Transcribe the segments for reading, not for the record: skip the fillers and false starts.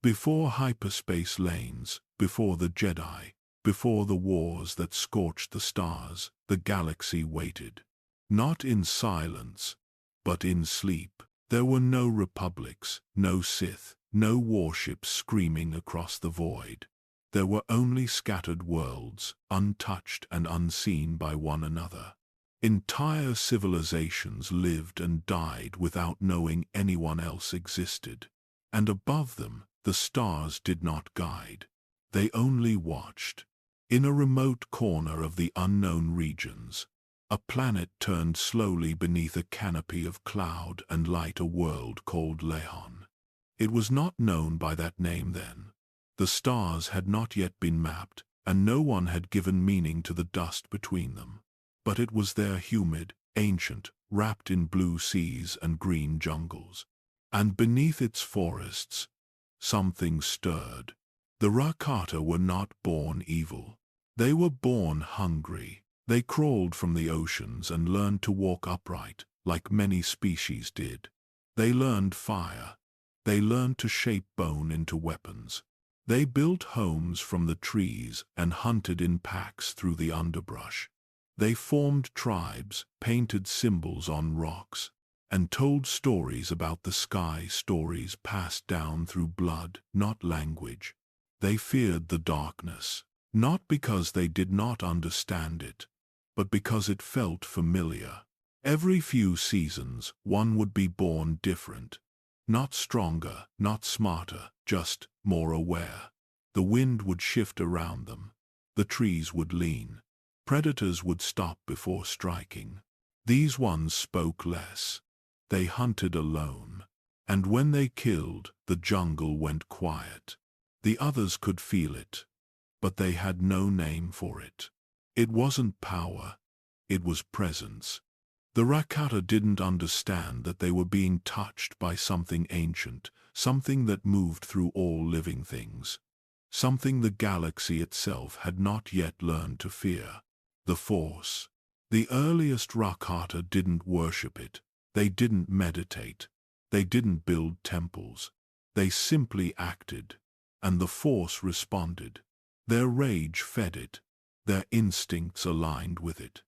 Before hyperspace lanes, before the Jedi, before the wars that scorched the stars, the galaxy waited. Not in silence, but in sleep. There were no republics, no Sith, no warships screaming across the void. There were only scattered worlds, untouched and unseen by one another. Entire civilizations lived and died without knowing anyone else existed. And above them, the stars did not guide. They only watched. In a remote corner of the unknown regions, a planet turned slowly beneath a canopy of cloud and light, a world called Lehon. It was not known by that name then. The stars had not yet been mapped, and no one had given meaning to the dust between them. But it was there, humid, ancient, wrapped in blue seas and green jungles. And beneath its forests, something stirred. The Rakata were not born evil. They were born hungry. They crawled from the oceans and learned to walk upright, like many species did. They learned fire. They learned to shape bone into weapons. They built homes from the trees and hunted in packs through the underbrush. They formed tribes, painted symbols on rocks, and told stories about the sky, stories passed down through blood, not language. They feared the darkness, not because they did not understand it, but because it felt familiar. Every few seasons, one would be born different. Not stronger, not smarter, just more aware. The wind would shift around them. The trees would lean. Predators would stop before striking. These ones spoke less. They hunted alone. And when they killed, the jungle went quiet. The others could feel it, but they had no name for it. It wasn't power. It was presence. The Rakata didn't understand that they were being touched by something ancient, something that moved through all living things, something the galaxy itself had not yet learned to fear. The Force. The earliest Rakata didn't worship it. They didn't meditate. They didn't build temples. They simply acted, and the Force responded. Their rage fed it. Their instincts aligned with it.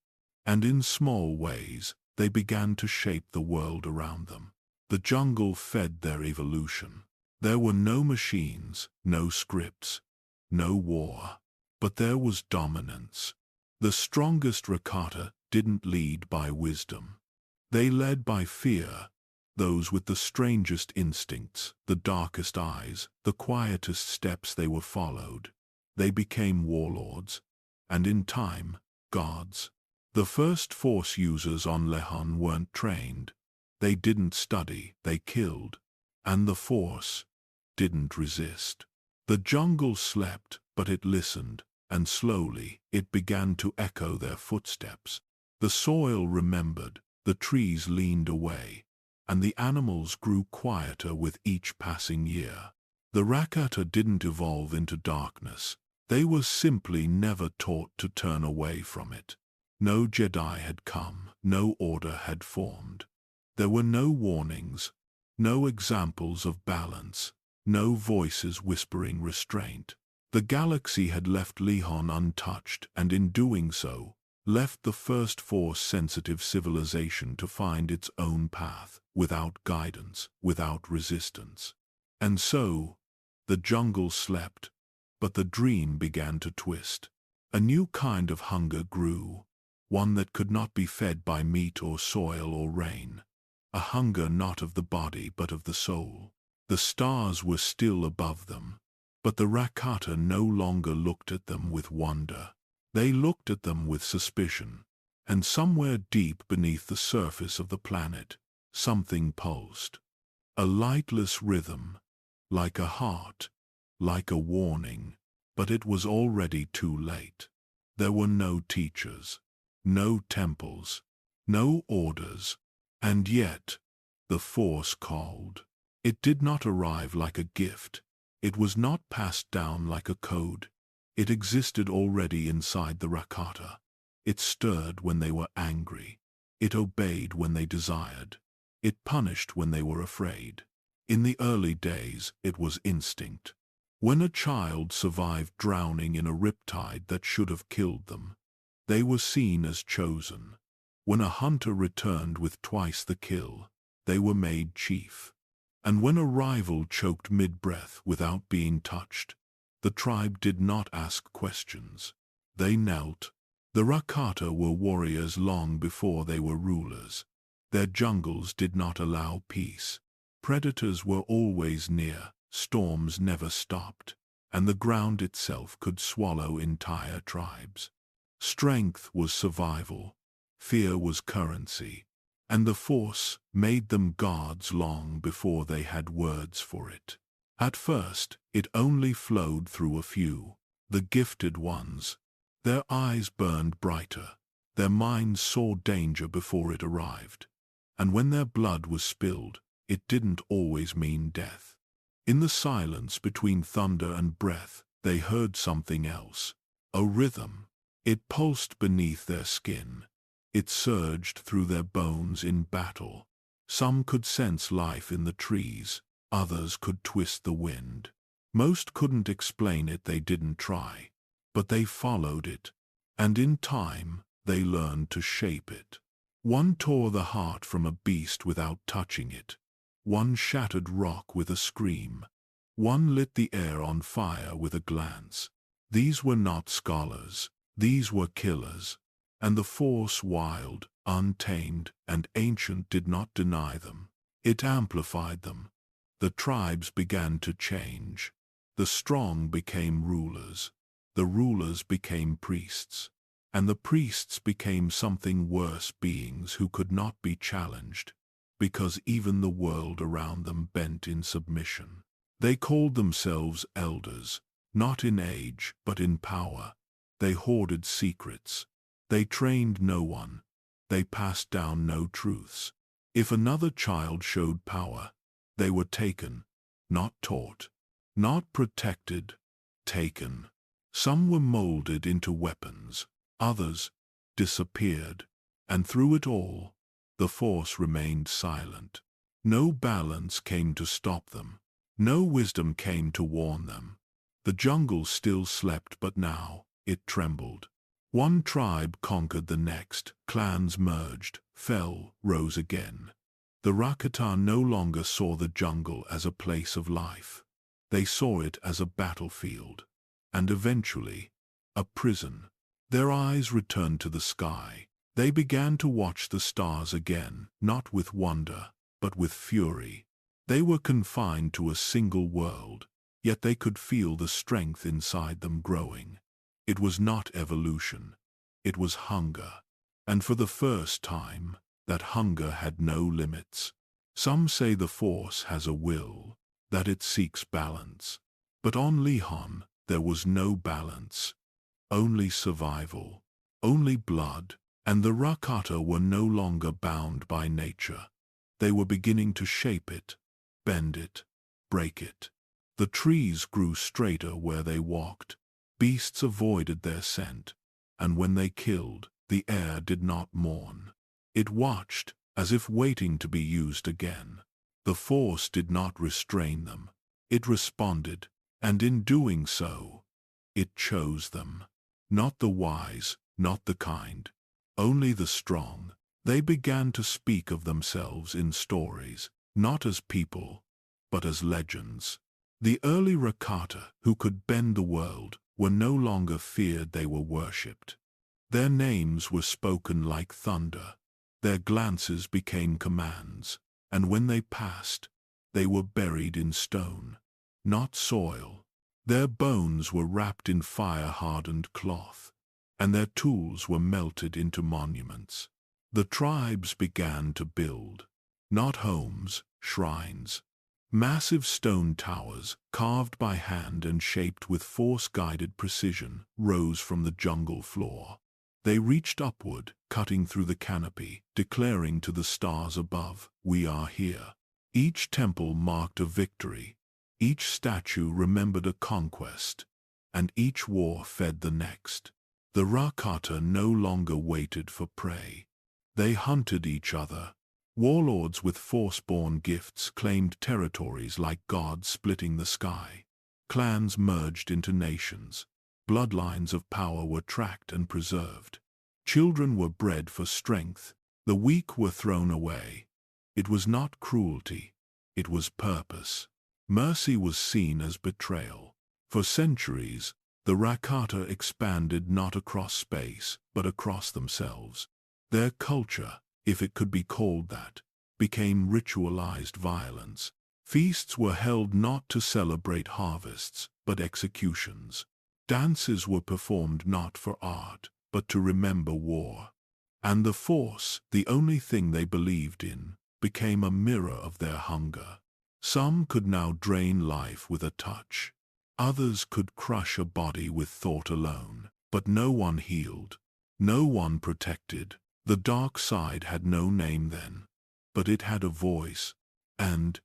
And in small ways, they began to shape the world around them. The jungle fed their evolution. There were no machines, no scripts, no war. But there was dominance. The strongest Rakata didn't lead by wisdom. They led by fear. Those with the strangest instincts, the darkest eyes, the quietest steps, they were followed. They became warlords, and in time, gods. The first Force users on Lehon weren't trained. They didn't study, they killed. And the Force didn't resist. The jungle slept, but it listened, and slowly it began to echo their footsteps. The soil remembered, the trees leaned away, and the animals grew quieter with each passing year. The Rakata didn't evolve into darkness. They were simply never taught to turn away from it. No Jedi had come, no order had formed. There were no warnings, no examples of balance, no voices whispering restraint. The galaxy had left Lehon untouched, and in doing so, left the first Force-sensitive civilization to find its own path, without guidance, without resistance. And so, the jungle slept, but the dream began to twist. A new kind of hunger grew. One that could not be fed by meat or soil or rain. A hunger not of the body but of the soul. The stars were still above them, but the Rakata no longer looked at them with wonder. They looked at them with suspicion, and somewhere deep beneath the surface of the planet, something pulsed. A lightless rhythm, like a heart, like a warning, but it was already too late. There were no teachers. No temples, no orders, and yet the Force called. It did not arrive like a gift. It was not passed down like a code. It existed already inside the Rakata. It stirred when they were angry. It obeyed when they desired. It punished when they were afraid. In the early days, it was instinct. When a child survived drowning in a riptide that should have killed them, they were seen as chosen. When a hunter returned with twice the kill, they were made chief. And when a rival choked mid-breath without being touched, the tribe did not ask questions. They knelt. The Rakata were warriors long before they were rulers. Their jungles did not allow peace. Predators were always near, storms never stopped, and the ground itself could swallow entire tribes. Strength was survival, fear was currency, and the Force made them gods long before they had words for it. At first, it only flowed through a few, the gifted ones. Their eyes burned brighter, their minds saw danger before it arrived, and when their blood was spilled, it didn't always mean death. In the silence between thunder and breath, they heard something else, a rhythm. It pulsed beneath their skin. It surged through their bones in battle. Some could sense life in the trees, others could twist the wind. Most couldn't explain it, they didn't try. But they followed it, and in time, they learned to shape it. One tore the heart from a beast without touching it. One shattered rock with a scream. One lit the air on fire with a glance. These were not scholars. These were killers. And the Force, wild, untamed, and ancient, did not deny them. It amplified them. The tribes began to change. The strong became rulers. The rulers became priests. And the priests became something worse, beings who could not be challenged, because even the world around them bent in submission. They called themselves elders, not in age, but in power. They hoarded secrets. They trained no one. They passed down no truths. If another child showed power, they were taken, not taught, not protected, taken. Some were molded into weapons, others disappeared, and through it all, the Force remained silent. No balance came to stop them. No wisdom came to warn them. The jungle still slept, but now it trembled. One tribe conquered the next, clans merged, fell, rose again. The Rakata no longer saw the jungle as a place of life. They saw it as a battlefield, and eventually, a prison. Their eyes returned to the sky. They began to watch the stars again, not with wonder, but with fury. They were confined to a single world, yet they could feel the strength inside them growing. It was not evolution. It was hunger. And for the first time, that hunger had no limits. Some say the Force has a will, that it seeks balance. But on Lihon, there was no balance. Only survival. Only blood. And the Rakata were no longer bound by nature. They were beginning to shape it, bend it, break it. The trees grew straighter where they walked. Beasts avoided their scent, and when they killed, the air did not mourn. It watched, as if waiting to be used again. The Force did not restrain them. It responded, and in doing so, it chose them. Not the wise, not the kind, only the strong. They began to speak of themselves in stories, not as people, but as legends. The early Rakata, who could bend the world, were no longer feared, they were worshipped. Their names were spoken like thunder. Their glances became commands, and when they passed, they were buried in stone, not soil. Their bones were wrapped in fire-hardened cloth, and their tools were melted into monuments. The tribes began to build, not homes, shrines. Massive stone towers, carved by hand and shaped with Force-guided precision, rose from the jungle floor. They reached upward, cutting through the canopy, declaring to the stars above, "We are here." Each temple marked a victory, each statue remembered a conquest, and each war fed the next. The Rakata no longer waited for prey. They hunted each other. Warlords with Force-born gifts claimed territories like gods splitting the sky. Clans merged into nations. Bloodlines of power were tracked and preserved. Children were bred for strength. The weak were thrown away. It was not cruelty. It was purpose. Mercy was seen as betrayal. For centuries, the Rakata expanded not across space, but across themselves. Their culture, if it could be called that, became ritualized violence. Feasts were held not to celebrate harvests, but executions. Dances were performed not for art, but to remember war. And the Force, the only thing they believed in, became a mirror of their hunger. Some could now drain life with a touch. Others could crush a body with thought alone. But no one healed. No one protected. The dark side had no name then. But it had a voice. And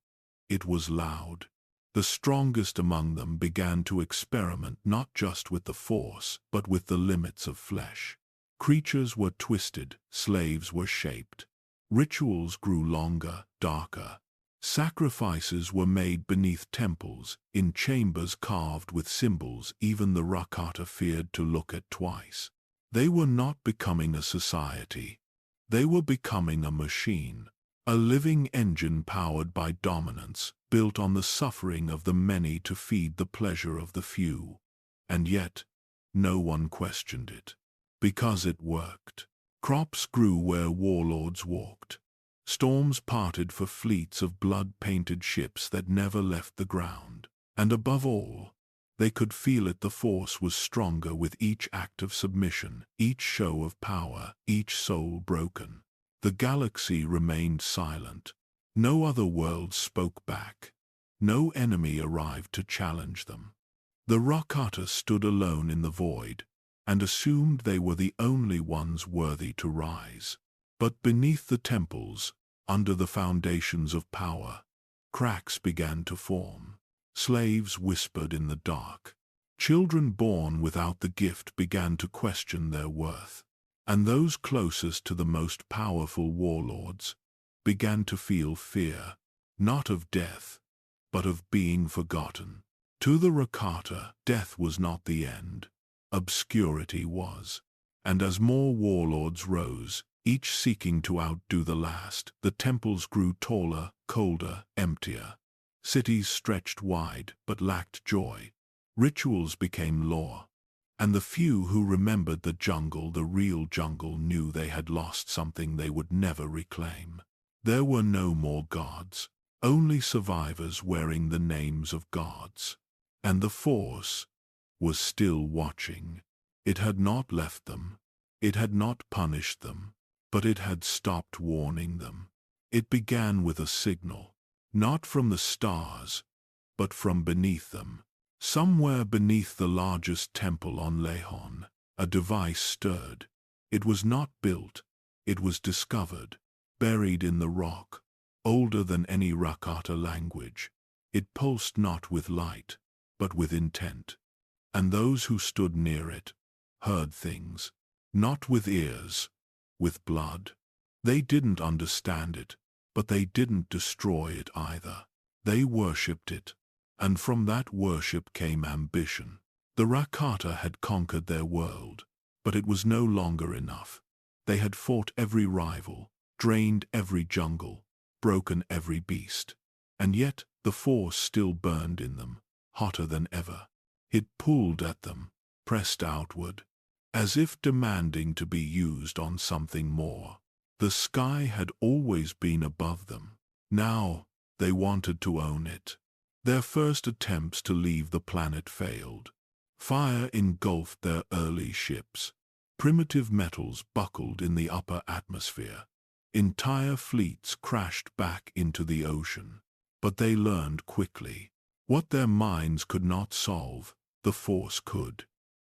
it was loud. The strongest among them began to experiment not just with the Force, but with the limits of flesh. Creatures were twisted, slaves were shaped. Rituals grew longer, darker. Sacrifices were made beneath temples, in chambers carved with symbols even the Rakata feared to look at twice. They were not becoming a society. They were becoming a machine, a living engine powered by dominance, built on the suffering of the many to feed the pleasure of the few. And yet, no one questioned it. Because it worked. Crops grew where warlords walked. Storms parted for fleets of blood-painted ships that never left the ground. And above all, they could feel it, the Force was stronger with each act of submission, each show of power, each soul broken. The galaxy remained silent. No other world spoke back. No enemy arrived to challenge them. The Rakata stood alone in the void, and assumed they were the only ones worthy to rise. But beneath the temples, under the foundations of power, cracks began to form. Slaves whispered in the dark. Children born without the gift began to question their worth. And those closest to the most powerful warlords began to feel fear, not of death, but of being forgotten. To the Rakata, death was not the end. Obscurity was. And as more warlords rose, each seeking to outdo the last, the temples grew taller, colder, emptier. Cities stretched wide, but lacked joy. Rituals became law. And the few who remembered the jungle, the real jungle, knew they had lost something they would never reclaim. There were no more gods, only survivors wearing the names of gods. And the Force was still watching. It had not left them. It had not punished them. But it had stopped warning them. It began with a signal, not from the stars, but from beneath them. Somewhere beneath the largest temple on Lehon, a device stirred. It was not built, it was discovered, buried in the rock, older than any Rakata language. It pulsed not with light, but with intent. And those who stood near it heard things, not with ears, with blood. They didn't understand it, but they didn't destroy it either. They worshipped it. And from that worship came ambition. The Rakata had conquered their world, but it was no longer enough. They had fought every rival, drained every jungle, broken every beast. And yet the Force still burned in them, hotter than ever. It pulled at them, pressed outward, as if demanding to be used on something more. The sky had always been above them. Now they wanted to own it. Their first attempts to leave the planet failed. Fire engulfed their early ships. Primitive metals buckled in the upper atmosphere. Entire fleets crashed back into the ocean. But they learned quickly. What their minds could not solve, the Force could.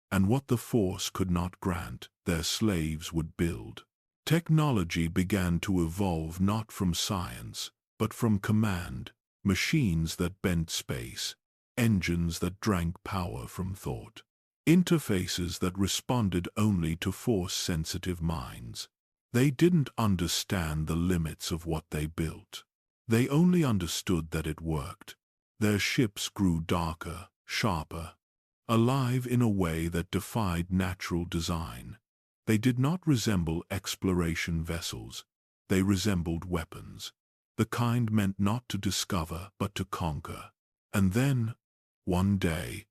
And what the Force could not grant, their slaves would build. Technology began to evolve not from science, but from command. Machines that bent space, engines that drank power from thought, interfaces that responded only to Force-sensitive minds. They didn't understand the limits of what they built. They only understood that it worked. Their ships grew darker, sharper, alive in a way that defied natural design. They did not resemble exploration vessels. They resembled weapons, the kind meant not to discover but to conquer. And then, one day,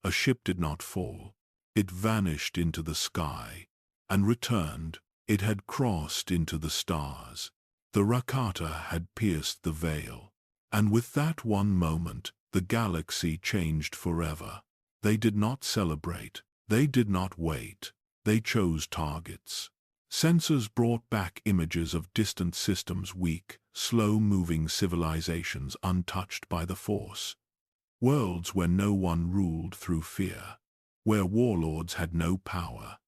a ship did not fall. It vanished into the sky, and returned. It had crossed into the stars. The Rakata had pierced the veil, and with that one moment, the galaxy changed forever. They did not celebrate. They did not wait. They chose targets. Sensors brought back images of distant systems, weak, slow-moving civilizations untouched by the Force. Worlds where no one ruled through fear, where warlords had no power,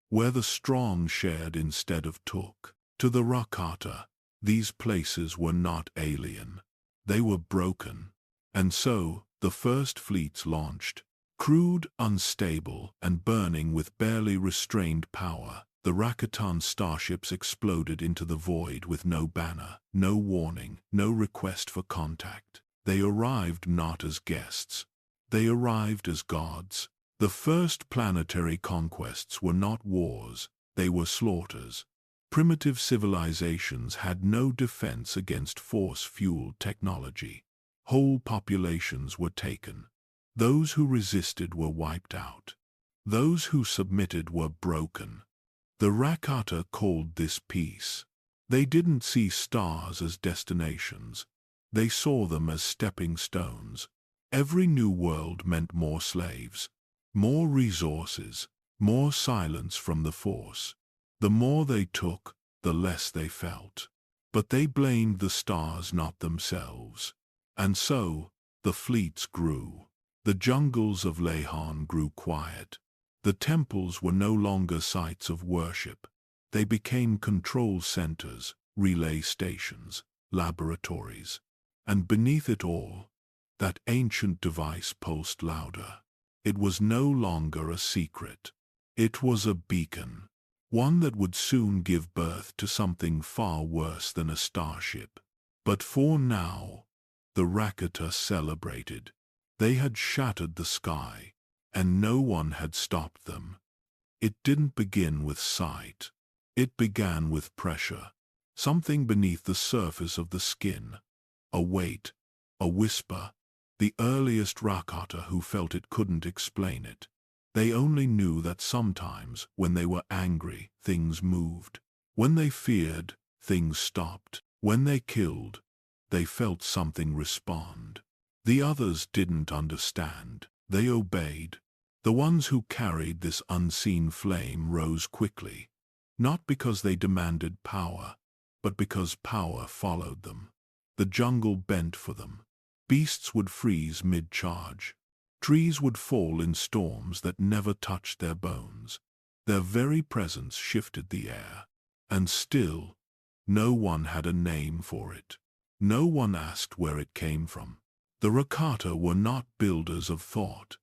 where the strong shared instead of took. To the Rakata, these places were not alien. They were broken. And so, the first fleets launched. Crude, unstable, and burning with barely restrained power, the Rakatan starships exploded into the void with no banner, no warning, no request for contact. They arrived not as guests. They arrived as gods. The first planetary conquests were not wars, they were slaughters. Primitive civilizations had no defense against force-fueled technology. Whole populations were taken. Those who resisted were wiped out. Those who submitted were broken. The Rakata called this peace. They didn't see stars as destinations. They saw them as stepping stones. Every new world meant more slaves, more resources, more silence from the Force. The more they took, the less they felt. But they blamed the stars, not themselves. And so, the fleets grew. The jungles of Lehan grew quiet. The temples were no longer sites of worship. They became control centers, relay stations, laboratories. And beneath it all, that ancient device pulsed louder. It was no longer a secret. It was a beacon, one that would soon give birth to something far worse than a starship. But for now, the Rakata celebrated. They had shattered the sky, and no one had stopped them. It didn't begin with sight. It began with pressure, something beneath the surface of the skin. A weight, a whisper. The earliest Rakata who felt it couldn't explain it. They only knew that sometimes, when they were angry, things moved. When they feared, things stopped. When they killed, they felt something respond. The others didn't understand. They obeyed. The ones who carried this unseen flame rose quickly, not because they demanded power, but because power followed them. The jungle bent for them. Beasts would freeze mid-charge. Trees would fall in storms that never touched their bones. Their very presence shifted the air. And still, no one had a name for it. No one asked where it came from. The Rakata were not builders of thought.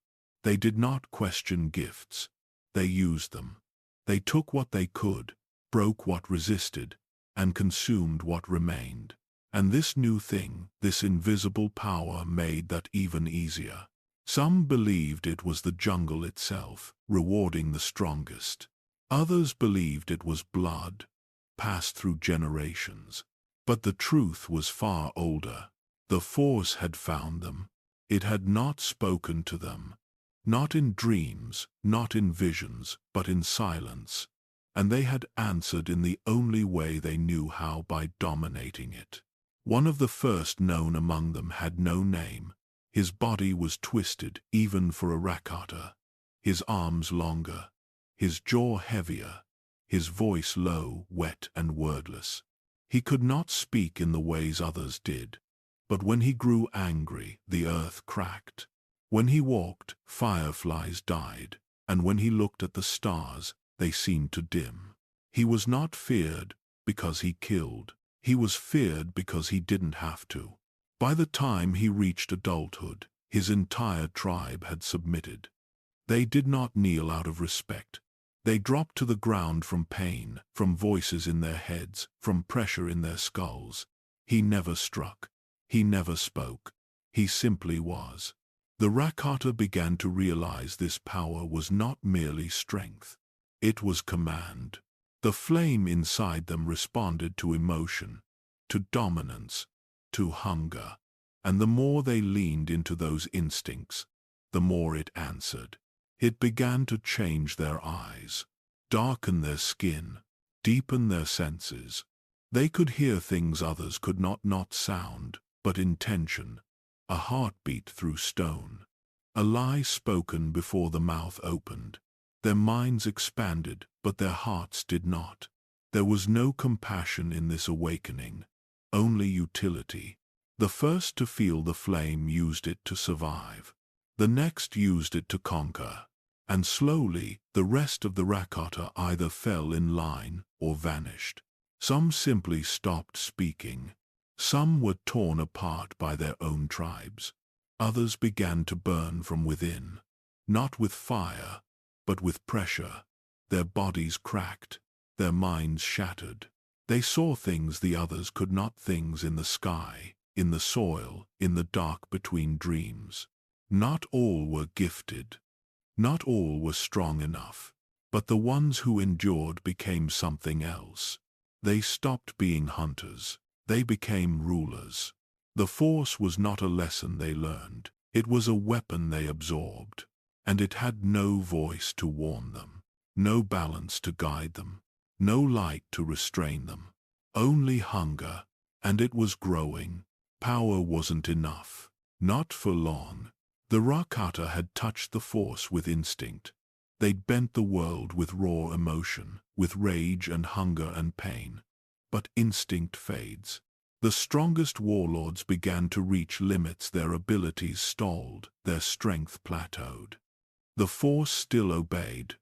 They did not question gifts. They used them. They took what they could, broke what resisted, and consumed what remained. And this new thing, this invisible power, made that even easier. Some believed it was the jungle itself, rewarding the strongest. Others believed it was blood, passed through generations. But the truth was far older. The Force had found them. It had not spoken to them. Not in dreams, not in visions, but in silence. And they had answered in the only way they knew how, by dominating it. One of the first known among them had no name. His body was twisted, even for a Rakata. His arms longer, his jaw heavier, his voice low, wet and wordless. He could not speak in the ways others did. But when he grew angry, the earth cracked. When he walked, fireflies died. And when he looked at the stars, they seemed to dim. He was not feared because he killed. He was feared because he didn't have to. By the time he reached adulthood, his entire tribe had submitted. They did not kneel out of respect. They dropped to the ground from pain, from voices in their heads, from pressure in their skulls. He never struck. He never spoke. He simply was. The Rakata began to realize this power was not merely strength. It was command. The flame inside them responded to emotion, to dominance, to hunger. And the more they leaned into those instincts, the more it answered. It began to change their eyes, darken their skin, deepen their senses. They could hear things others could not sound, but intention, a heartbeat through stone, a lie spoken before the mouth opened. Their minds expanded, but their hearts did not. There was no compassion in this awakening, only utility. The first to feel the flame used it to survive. The next used it to conquer. And slowly, the rest of the Rakata either fell in line or vanished. Some simply stopped speaking. Some were torn apart by their own tribes. Others began to burn from within, not with fire, but with pressure. Their bodies cracked, their minds shattered. They saw things the others could not, things in the sky, in the soil, in the dark between dreams. Not all were gifted. Not all were strong enough, but the ones who endured became something else. They stopped being hunters. They became rulers. The Force was not a lesson they learned. It was a weapon they absorbed. And it had no voice to warn them, no balance to guide them, no light to restrain them. Only hunger, and it was growing. Power wasn't enough. Not for long. The Rakata had touched the Force with instinct. They'd bent the world with raw emotion, with rage and hunger and pain. But instinct fades. The strongest warlords began to reach limits. Their abilities stalled, their strength plateaued. The Force still obeyed,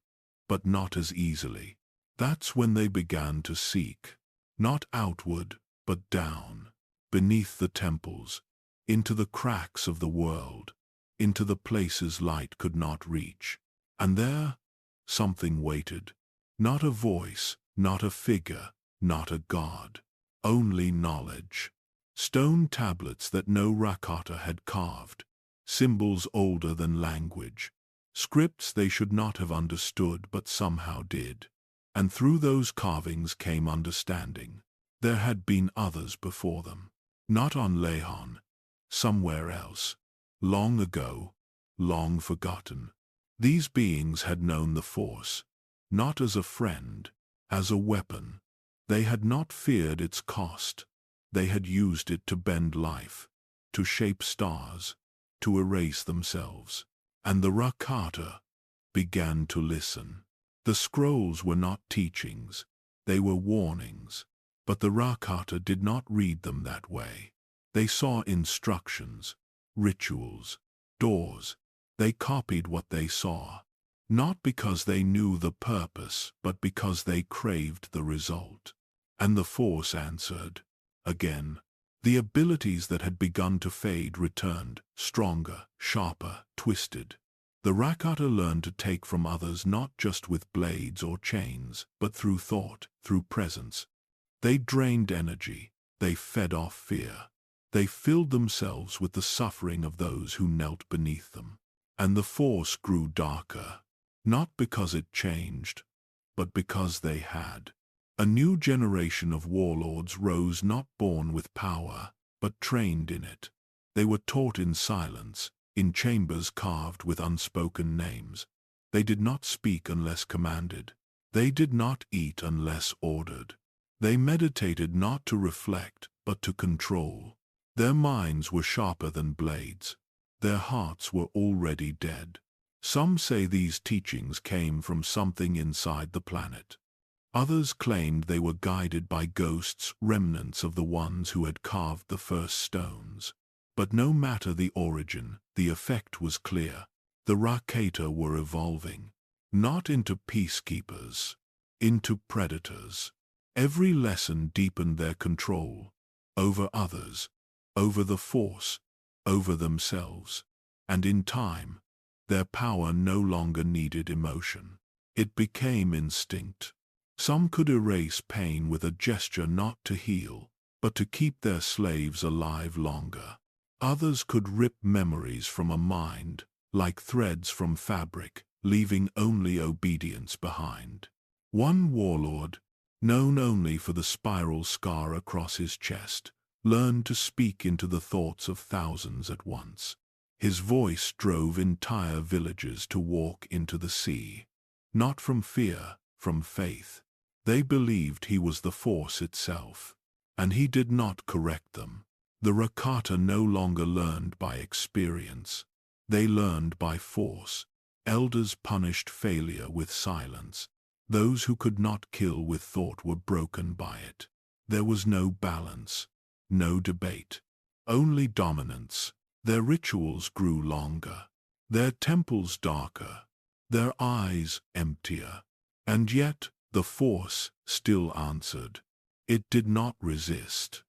but not as easily. That's when they began to seek, not outward, but down, beneath the temples, into the cracks of the world, into the places light could not reach. And there, something waited. Not a voice, not a figure, not a god. Only knowledge. Stone tablets that no Rakata had carved. Symbols older than language. Scripts they should not have understood but somehow did. And through those carvings came understanding. There had been others before them. Not on Lehon. Somewhere else. Long ago, long forgotten. These beings had known the Force, not as a friend, as a weapon. They had not feared its cost. They had used it to bend life, to shape stars, to erase themselves. And the Rakata began to listen. The scrolls were not teachings, they were warnings. But the Rakata did not read them that way. They saw instructions, rituals, doors. They copied what they saw, not because they knew the purpose, but because they craved the result. And the Force answered. Again, the abilities that had begun to fade returned, stronger, sharper, twisted. The Rakata learned to take from others not just with blades or chains, but through thought, through presence. They drained energy, they fed off fear. They filled themselves with the suffering of those who knelt beneath them. And the Force grew darker, not because it changed, but because they had. A new generation of warlords rose, not born with power, but trained in it. They were taught in silence, in chambers carved with unspoken names. They did not speak unless commanded. They did not eat unless ordered. They meditated not to reflect, but to control. Their minds were sharper than blades. Their hearts were already dead. Some say these teachings came from something inside the planet. Others claimed they were guided by ghosts, remnants of the ones who had carved the first stones. But no matter the origin, the effect was clear. The Rakata were evolving, not into peacekeepers, into predators. Every lesson deepened their control over others, over the Force, over themselves. And in time, their power no longer needed emotion. It became instinct. Some could erase pain with a gesture, not to heal, but to keep their slaves alive longer. Others could rip memories from a mind, like threads from fabric, leaving only obedience behind. One warlord, known only for the spiral scar across his chest, learned to speak into the thoughts of thousands at once. His voice drove entire villages to walk into the sea. Not from fear, from faith. They believed he was the Force itself. And he did not correct them. The Rakata no longer learned by experience. They learned by force. Elders punished failure with silence. Those who could not kill with thought were broken by it. There was no balance, no debate, only dominance. Their rituals grew longer, their temples darker, their eyes emptier. And yet, the Force still answered. It did not resist.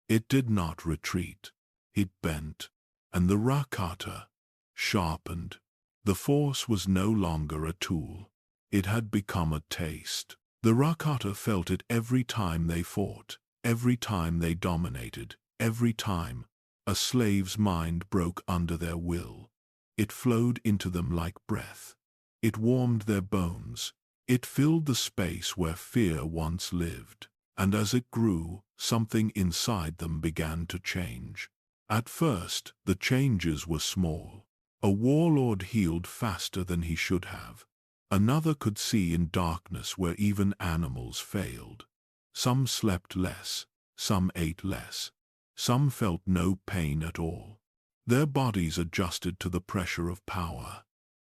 It did not retreat. It bent. And the Rakata sharpened. The Force was no longer a tool. It had become a taste. The Rakata felt it every time they fought, every time they dominated, every time a slave's mind broke under their will. It flowed into them like breath. It warmed their bones. It filled the space where fear once lived. And as it grew, something inside them began to change. At first, the changes were small. A warlord healed faster than he should have. Another could see in darkness where even animals failed. Some slept less, some ate less. Some felt no pain at all. Their bodies adjusted to the pressure of power.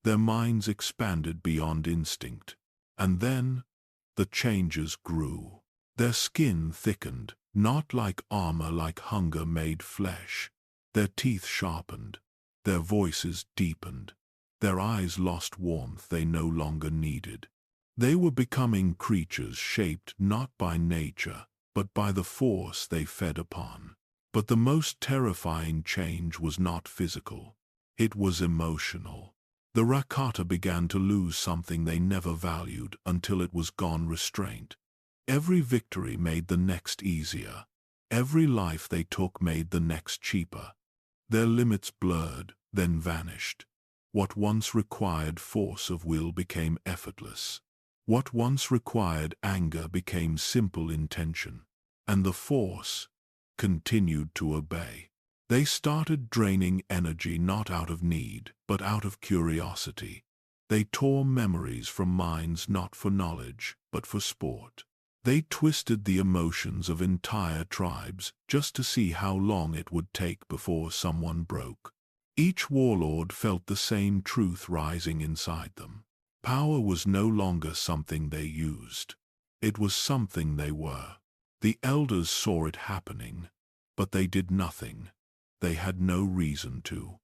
Their minds expanded beyond instinct. And then, the changes grew. Their skin thickened, not like armor, like hunger made flesh. Their teeth sharpened. Their voices deepened. Their eyes lost warmth they no longer needed. They were becoming creatures shaped not by nature, but by the Force they fed upon. But the most terrifying change was not physical. It was emotional. The Rakata began to lose something they never valued until it was gone: restraint. Every victory made the next easier. Every life they took made the next cheaper. Their limits blurred, then vanished. What once required force of will became effortless. What once required anger became simple intention. And the Force continued to obey. They started draining energy not out of need, but out of curiosity. They tore memories from minds not for knowledge, but for sport. They twisted the emotions of entire tribes just to see how long it would take before someone broke. Each warlord felt the same truth rising inside them. Power was no longer something they used. It was something they were. The elders saw it happening, but they did nothing. They had no reason to.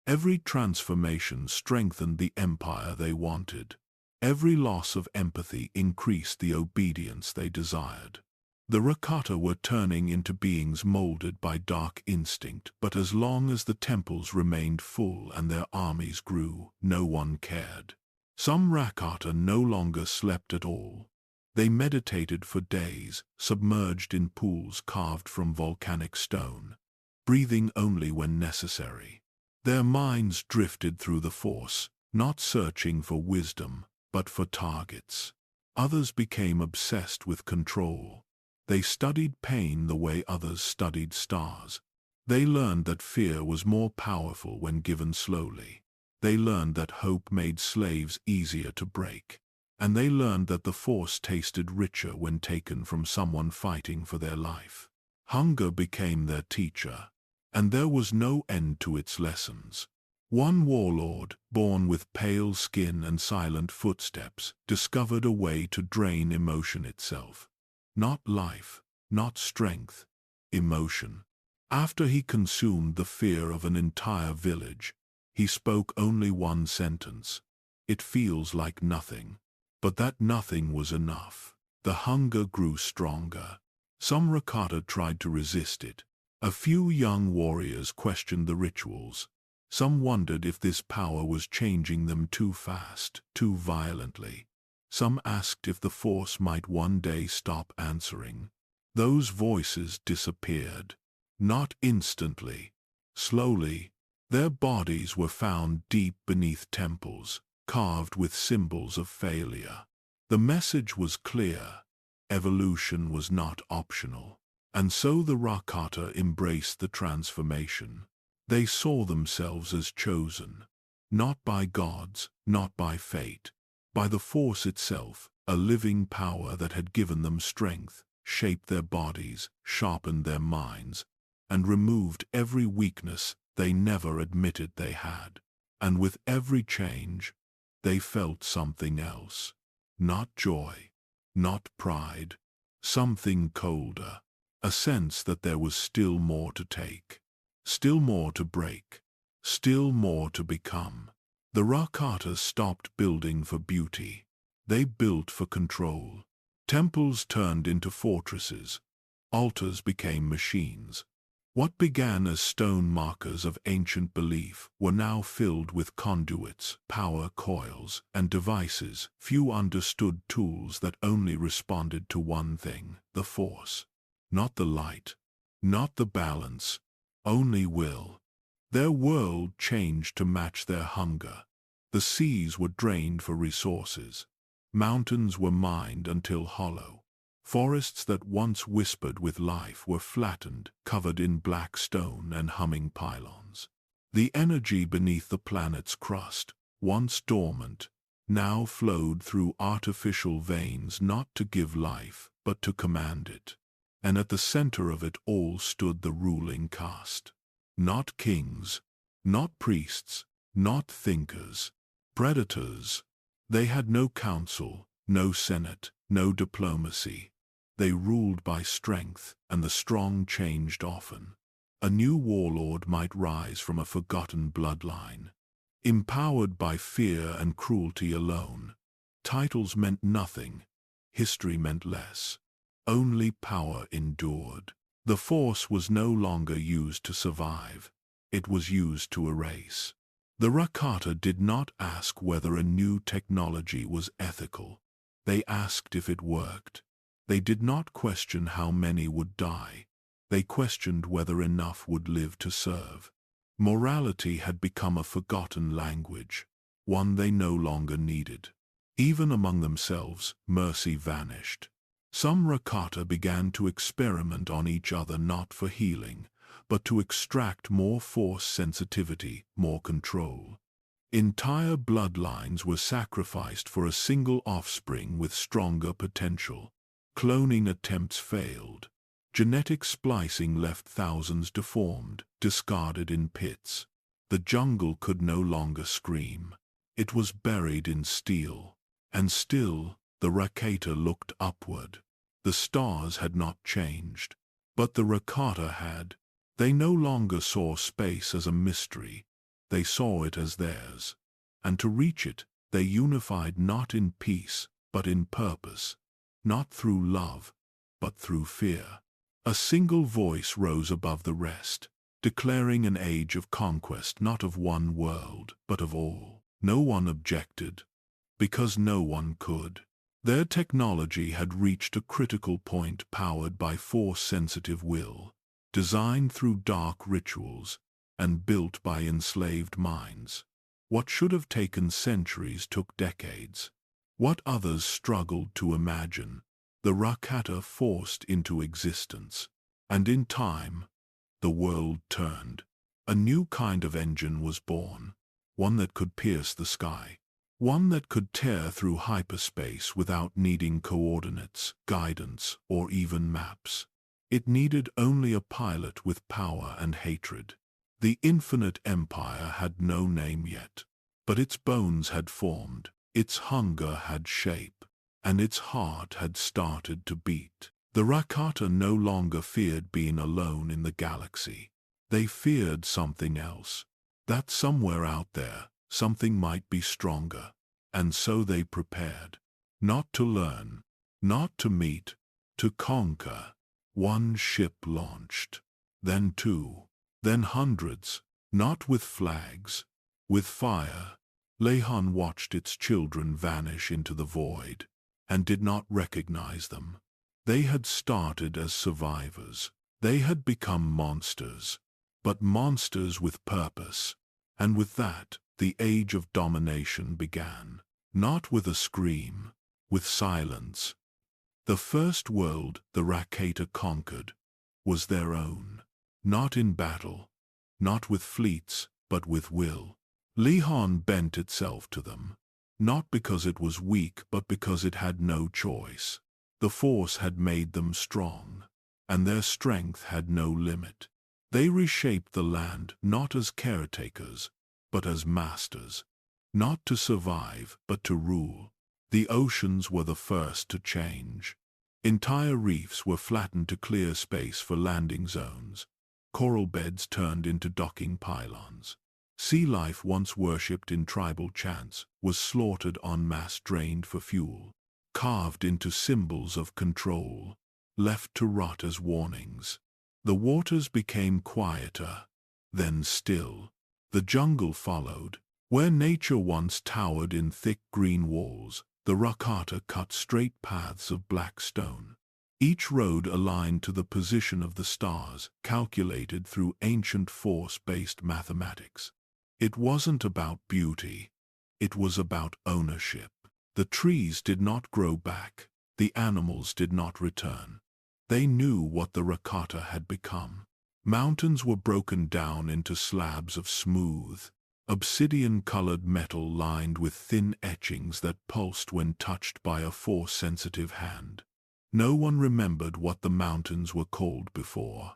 Every transformation strengthened the empire they wanted. Every loss of empathy increased the obedience they desired. The Rakata were turning into beings molded by dark instinct, but as long as the temples remained full and their armies grew, no one cared. Some Rakata no longer slept at all. They meditated for days, submerged in pools carved from volcanic stone, breathing only when necessary. Their minds drifted through the Force, not searching for wisdom, but for targets. Others became obsessed with control. They studied pain the way others studied stars. They learned that fear was more powerful when given slowly. They learned that hope made slaves easier to break. And they learned that the Force tasted richer when taken from someone fighting for their life. Hunger became their teacher, and there was no end to its lessons. One warlord, born with pale skin and silent footsteps, discovered a way to drain emotion itself. Not life, not strength, emotion. After he consumed the fear of an entire village, he spoke only one sentence: "It feels like nothing." But that nothing was enough. The hunger grew stronger. Some Rakata tried to resist it. A few young warriors questioned the rituals. Some wondered if this power was changing them too fast, too violently. Some asked if the Force might one day stop answering. Those voices disappeared. Not instantly. Slowly, their bodies were found deep beneath temples, carved with symbols of failure. The message was clear. Evolution was not optional. And so the Rakata embraced the transformation. They saw themselves as chosen. Not by gods, not by fate. By the Force itself, a living power that had given them strength, shaped their bodies, sharpened their minds, and removed every weakness they never admitted they had. And with every change, they felt something else. Not joy, not pride, something colder. A sense that there was still more to take, still more to break, still more to become. The Rakata stopped building for beauty. They built for control. Temples turned into fortresses. Altars became machines. What began as stone markers of ancient belief were now filled with conduits, power coils, and devices. Few understood tools that only responded to one thing, the Force. Not the light, not the balance, only will. Their world changed to match their hunger. The seas were drained for resources. Mountains were mined until hollow. Forests that once whispered with life were flattened, covered in black stone and humming pylons. The energy beneath the planet's crust, once dormant, now flowed through artificial veins not to give life, but to command it. And at the center of it all stood the ruling caste. Not kings, not priests, not thinkers, predators. They had no council, no senate, no diplomacy. They ruled by strength, and the strong changed often. A new warlord might rise from a forgotten bloodline. Empowered by fear and cruelty alone. Titles meant nothing. History meant less. Only power endured. The Force was no longer used to survive. It was used to erase. The Rakata did not ask whether a new technology was ethical. They asked if it worked. They did not question how many would die. They questioned whether enough would live to serve. Morality had become a forgotten language, one they no longer needed. Even among themselves, mercy vanished. Some Rakata began to experiment on each other not for healing, but to extract more Force sensitivity, more control. Entire bloodlines were sacrificed for a single offspring with stronger potential. Cloning attempts failed. Genetic splicing left thousands deformed, discarded in pits. The jungle could no longer scream. It was buried in steel. And still, the Rakata looked upward. The stars had not changed, but the Rakata had. They no longer saw space as a mystery. They saw it as theirs. And to reach it, they unified not in peace, but in purpose. Not through love, but through fear. A single voice rose above the rest, declaring an age of conquest not of one world, but of all. No one objected, because no one could. Their technology had reached a critical point powered by Force-sensitive will, designed through dark rituals, and built by enslaved minds. What should have taken centuries took decades. What others struggled to imagine, the Rakata forced into existence. And in time, the world turned. A new kind of engine was born, one that could pierce the sky. One that could tear through hyperspace without needing coordinates, guidance, or even maps. It needed only a pilot with power and hatred. The Infinite Empire had no name yet, but its bones had formed, its hunger had shape, and its heart had started to beat. The Rakata no longer feared being alone in the galaxy. They feared something else. That somewhere out there, something might be stronger. And so they prepared. Not to learn, not to meet, to conquer. One ship launched. Then two. Then hundreds. Not with flags. With fire. Lehan watched its children vanish into the void. and did not recognize them. They had started as survivors. They had become monsters, but monsters with purpose. And with that, the age of domination began. Not with a scream, with silence. The first world the Rakata conquered was their own. Not in battle, not with fleets, but with will. Lehon bent itself to them, not because it was weak, but because it had no choice. The Force had made them strong, and their strength had no limit. They reshaped the land not as caretakers, but as masters. Not to survive, but to rule. The oceans were the first to change. Entire reefs were flattened to clear space for landing zones. Coral beds turned into docking pylons. Sea life, once worshipped in tribal chants, was slaughtered en masse, drained for fuel, carved into symbols of control, left to rot as warnings. The waters became quieter, then still. The jungle followed. Where nature once towered in thick green walls, the Rakata cut straight paths of black stone. Each road aligned to the position of the stars, calculated through ancient force-based mathematics. It wasn't about beauty. It was about ownership. The trees did not grow back. The animals did not return. They knew what the Rakata had become. Mountains were broken down into slabs of smooth, obsidian-colored metal lined with thin etchings that pulsed when touched by a force-sensitive hand. No one remembered what the mountains were called before.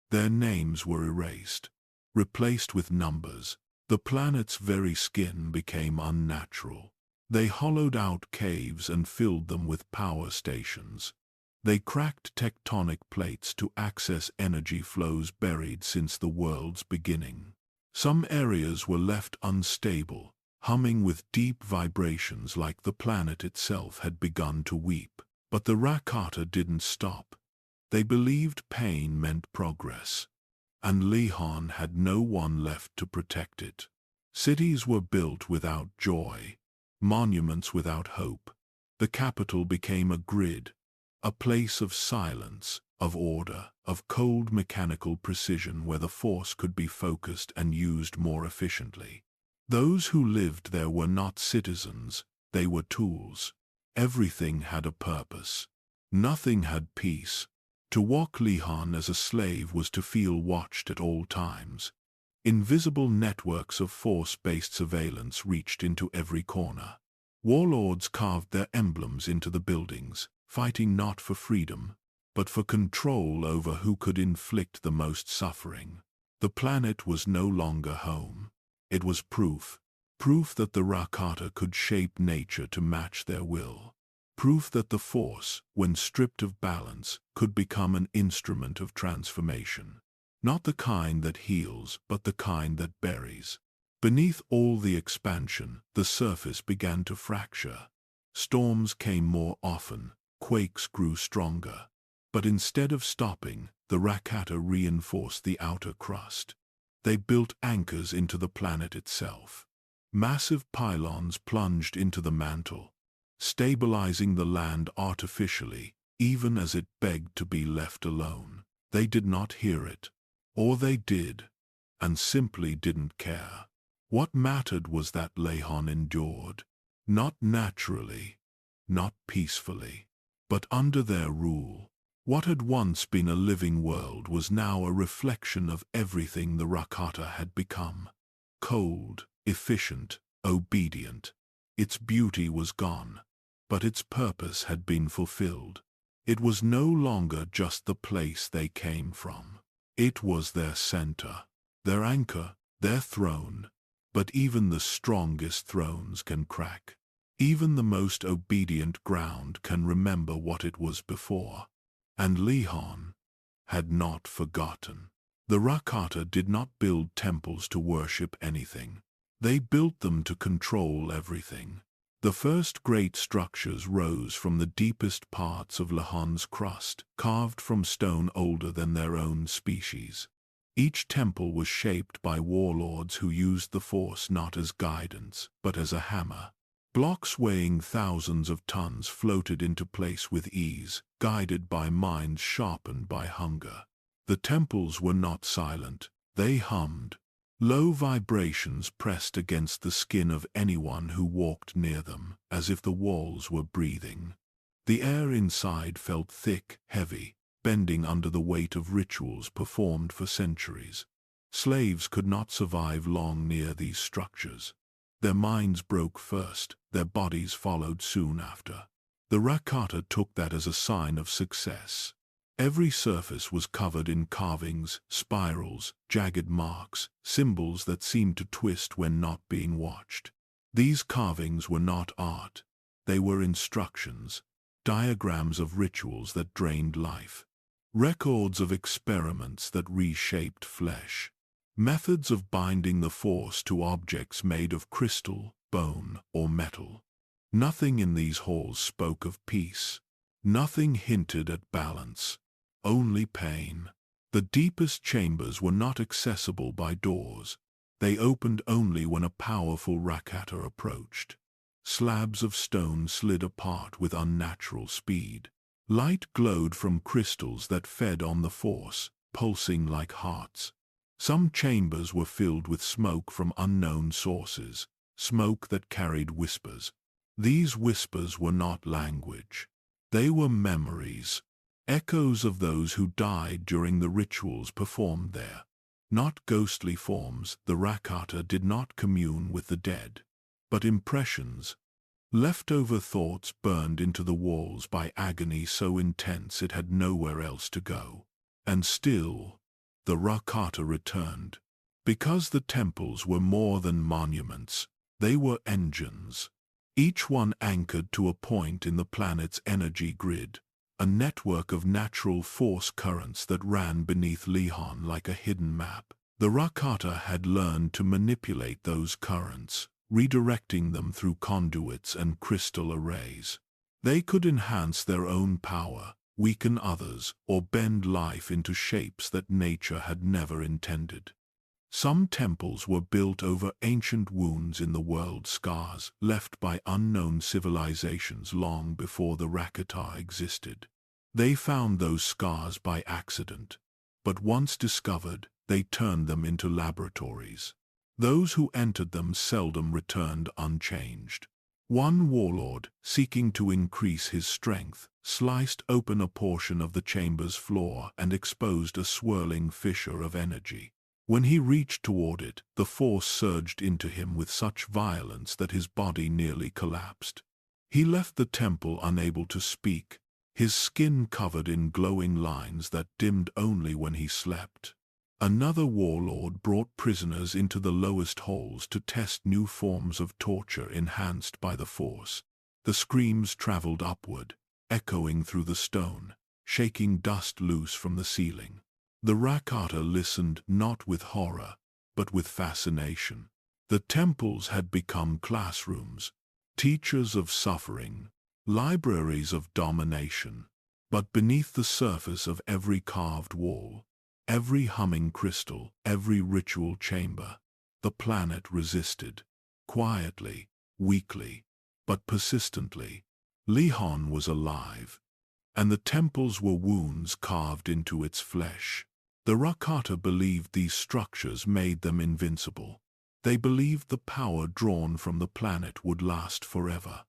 Their names were erased, replaced with numbers. The planet's very skin became unnatural. They hollowed out caves and filled them with power stations. They cracked tectonic plates to access energy flows buried since the world's beginning. Some areas were left unstable, humming with deep vibrations like the planet itself had begun to weep. But the Rakata didn't stop. They believed pain meant progress, and Lehon had no one left to protect it. Cities were built without joy, monuments without hope. The capital became a grid, a place of silence, of order, of cold mechanical precision where the force could be focused and used more efficiently. Those who lived there were not citizens, they were tools. Everything had a purpose. Nothing had peace. To walk Lehon as a slave was to feel watched at all times. Invisible networks of force-based surveillance reached into every corner. Warlords carved their emblems into the buildings, fighting not for freedom, but for control over who could inflict the most suffering. The planet was no longer home. It was proof that the Rakata could shape nature to match their will. Proof that the Force, when stripped of balance, could become an instrument of transformation. Not the kind that heals, but the kind that buries. Beneath all the expansion, the surface began to fracture. Storms came more often, quakes grew stronger. But instead of stopping, the Rakata reinforced the outer crust. They built anchors into the planet itself. Massive pylons plunged into the mantle, stabilizing the land artificially, even as it begged to be left alone. They did not hear it. Or they did, and simply didn't care. What mattered was that Lehon endured. Not naturally, not peacefully, but under their rule. What had once been a living world was now a reflection of everything the Rakata had become. Cold, efficient, obedient. Its beauty was gone, but its purpose had been fulfilled. It was no longer just the place they came from. It was their center, their anchor, their throne. But even the strongest thrones can crack. Even the most obedient ground can remember what it was before. And Lehon had not forgotten. The Rakata did not build temples to worship anything. They built them to control everything. The first great structures rose from the deepest parts of Lehon's crust, carved from stone older than their own species. Each temple was shaped by warlords who used the Force not as guidance, but as a hammer. Blocks weighing thousands of tons floated into place with ease, guided by minds sharpened by hunger. The temples were not silent, they hummed. Low vibrations pressed against the skin of anyone who walked near them, as if the walls were breathing. The air inside felt thick, heavy, bending under the weight of rituals performed for centuries. Slaves could not survive long near these structures. Their minds broke first, their bodies followed soon after. The Rakata took that as a sign of success. Every surface was covered in carvings, spirals, jagged marks, symbols that seemed to twist when not being watched. These carvings were not art. They were instructions, diagrams of rituals that drained life, records of experiments that reshaped flesh, methods of binding the force to objects made of crystal, bone, or metal. Nothing in these halls spoke of peace. Nothing hinted at balance. Only pain. The deepest chambers were not accessible by doors. They opened only when a powerful Rakata approached. Slabs of stone slid apart with unnatural speed. Light glowed from crystals that fed on the force, pulsing like hearts. Some chambers were filled with smoke from unknown sources, smoke that carried whispers. These whispers were not language. They were memories, echoes of those who died during the rituals performed there. Not ghostly forms, the Rakata did not commune with the dead, but impressions. Leftover thoughts burned into the walls by agony so intense it had nowhere else to go. And still, the Rakata returned. Because the temples were more than monuments, they were engines. Each one anchored to a point in the planet's energy grid, a network of natural force currents that ran beneath Lihon like a hidden map. The Rakata had learned to manipulate those currents, redirecting them through conduits and crystal arrays. They could enhance their own power, weaken others, or bend life into shapes that nature had never intended. Some temples were built over ancient wounds in the world's scars, left by unknown civilizations long before the Rakata existed. They found those scars by accident, but once discovered, they turned them into laboratories. Those who entered them seldom returned unchanged. One warlord, seeking to increase his strength, sliced open a portion of the chamber's floor and exposed a swirling fissure of energy. When he reached toward it, the force surged into him with such violence that his body nearly collapsed. He left the temple unable to speak, his skin covered in glowing lines that dimmed only when he slept. Another warlord brought prisoners into the lowest halls to test new forms of torture enhanced by the force. The screams traveled upward, echoing through the stone, shaking dust loose from the ceiling. The Rakata listened not with horror, but with fascination. The temples had become classrooms, teachers of suffering, libraries of domination. But beneath the surface of every carved wall, every humming crystal, every ritual chamber, the planet resisted, quietly, weakly, but persistently. Lihon was alive, and the temples were wounds carved into its flesh. The Rakata believed these structures made them invincible. They believed the power drawn from the planet would last forever.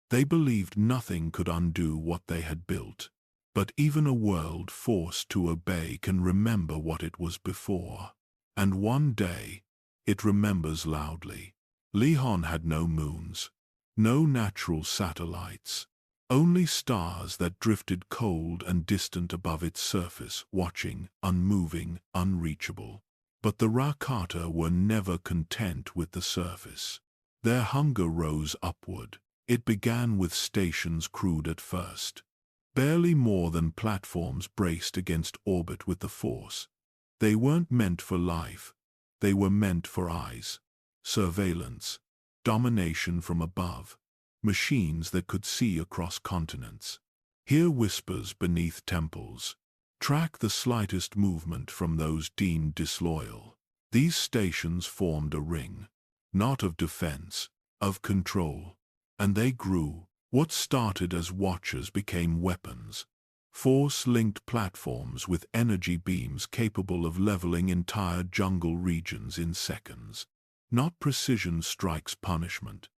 They believed nothing could undo what they had built. But even a world forced to obey can remember what it was before. And one day, it remembers loudly. Lihon had no moons, no natural satellites. Only stars that drifted cold and distant above its surface, watching, unmoving, unreachable. But the Rakata were never content with the surface. Their hunger rose upward. It began with stations crude at first, barely more than platforms braced against orbit with the force. They weren't meant for life. They were meant for eyes, surveillance, domination from above. Machines that could see across continents, hear whispers beneath temples, track the slightest movement from those deemed disloyal. These stations formed a ring, not of defense, of control. And they grew. What started as watchers became weapons. Force-linked platforms with energy beams capable of leveling entire jungle regions in seconds. Not precision strikes punishment.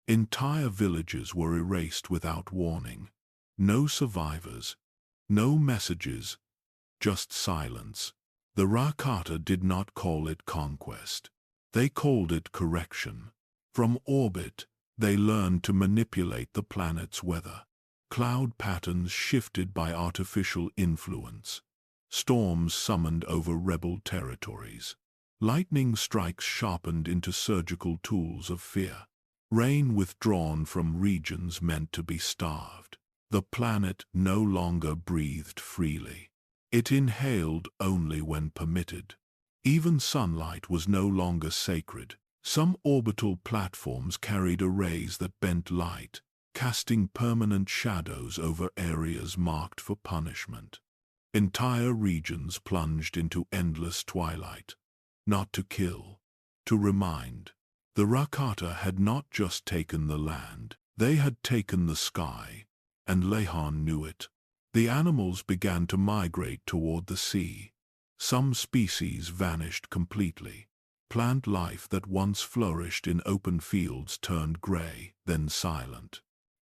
Entire villages were erased without warning. No survivors. No messages. Just silence. The Rakata did not call it conquest. They called it correction. From orbit, they learned to manipulate the planet's weather. Cloud patterns shifted by artificial influence. Storms summoned over rebel territories. Lightning strikes sharpened into surgical tools of fear. Rain withdrawn from regions meant to be starved. The planet no longer breathed freely. It inhaled only when permitted. Even sunlight was no longer sacred. Some orbital platforms carried arrays that bent light, casting permanent shadows over areas marked for punishment. Entire regions plunged into endless twilight. Not to kill, to remind. The Rakata had not just taken the land, they had taken the sky, and Lehan knew it. The animals began to migrate toward the sea. Some species vanished completely. Plant life that once flourished in open fields turned gray, then silent.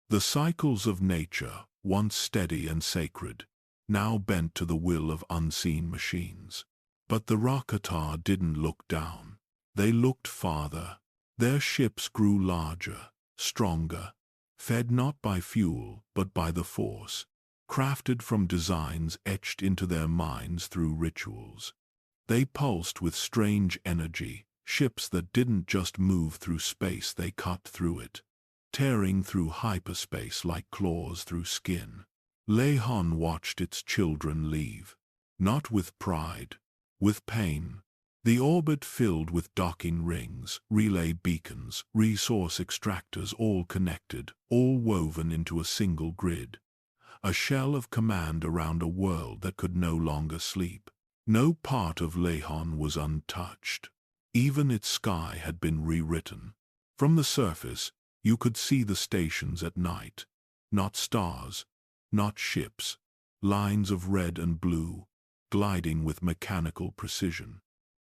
The cycles of nature, once steady and sacred, now bent to the will of unseen machines. But the Rakata didn't look down. They looked farther. Their ships grew larger, stronger, fed not by fuel but by the Force, crafted from designs etched into their minds through rituals. They pulsed with strange energy, ships that didn't just move through space, they cut through it, tearing through hyperspace like claws through skin. Lehan watched its children leave, not with pride, with pain. The orbit filled with docking rings, relay beacons, resource extractors, all connected, all woven into a single grid. A shell of command around a world that could no longer sleep. No part of Lehan was untouched. Even its sky had been rewritten. From the surface, you could see the stations at night. Not stars, not ships. Lines of red and blue, gliding with mechanical precision.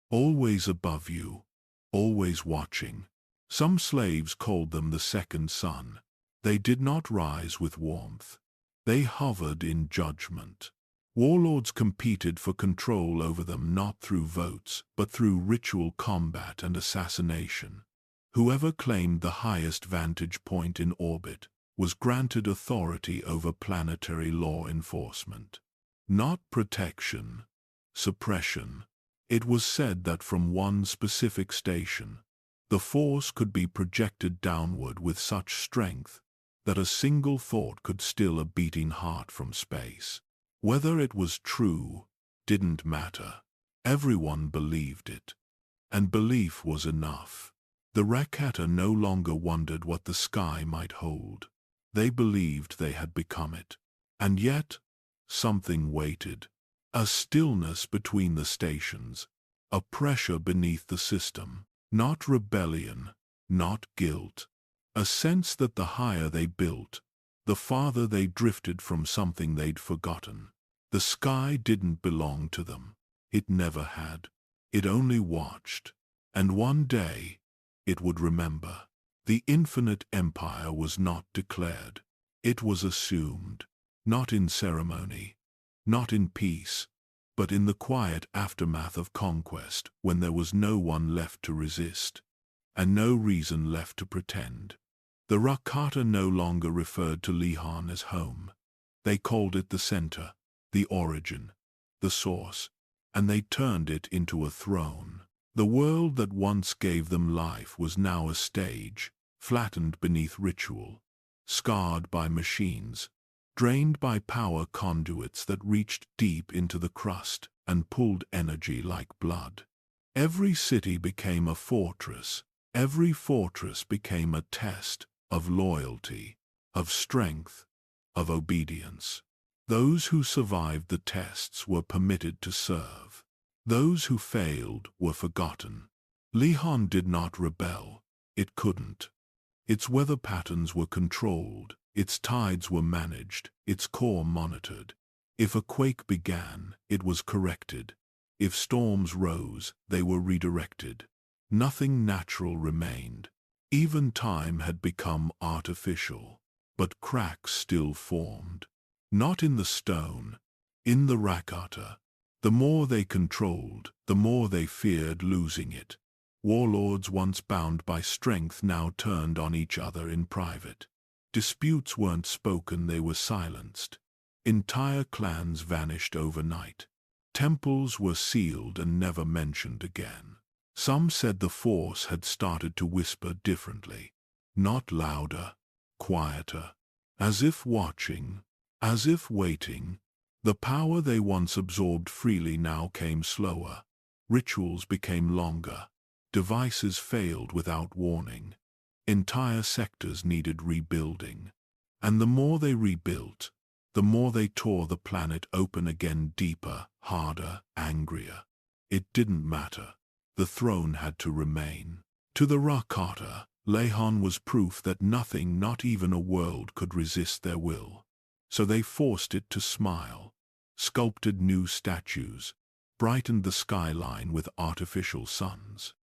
Always above you, always watching. Some slaves called them the second sun. They did not rise with warmth. They hovered in judgment. Warlords competed for control over them not through votes, but through ritual combat and assassination. Whoever claimed the highest vantage point in orbit was granted authority over planetary law enforcement. Not protection, suppression. It was said that from one specific station, the Force could be projected downward with such strength that a single thought could still a beating heart from space. Whether it was true didn't matter. Everyone believed it. And belief was enough. The Rakata no longer wondered what the sky might hold. They believed they had become it. And yet, something waited. A stillness between the stations. A pressure beneath the system. Not rebellion, not guilt. A sense that the higher they built, the farther they drifted from something they'd forgotten. The sky didn't belong to them. It never had. It only watched. And one day, it would remember. The Infinite Empire was not declared. It was assumed. Not in ceremony. Not in peace. But in the quiet aftermath of conquest, when there was no one left to resist. And no reason left to pretend. The Rakata no longer referred to Lehan as home. They called it the center, the origin, the source, and they turned it into a throne. The world that once gave them life was now a stage, flattened beneath ritual, scarred by machines, drained by power conduits that reached deep into the crust and pulled energy like blood. Every city became a fortress. Every fortress became a test of loyalty, of strength, of obedience. Those who survived the tests were permitted to serve. Those who failed were forgotten. Lehan did not rebel. It couldn't. Its weather patterns were controlled, its tides were managed, its core monitored. If a quake began, it was corrected. If storms rose, they were redirected. Nothing natural remained. Even time had become artificial. But cracks still formed. Not in the stone, in the Rakata. The more they controlled, the more they feared losing it. Warlords once bound by strength now turned on each other in private. Disputes weren't spoken, they were silenced. Entire clans vanished overnight. Temples were sealed and never mentioned again. Some said the Force had started to whisper differently. Not louder, quieter. As if watching, as if waiting. The power they once absorbed freely now came slower. Rituals became longer. Devices failed without warning. Entire sectors needed rebuilding. And the more they rebuilt, the more they tore the planet open again, deeper, harder, angrier. It didn't matter. The throne had to remain. To the Rakata, Lehan was proof that nothing, not even a world, could resist their will. So they forced it to smile, sculpted new statues, brightened the skyline with artificial suns,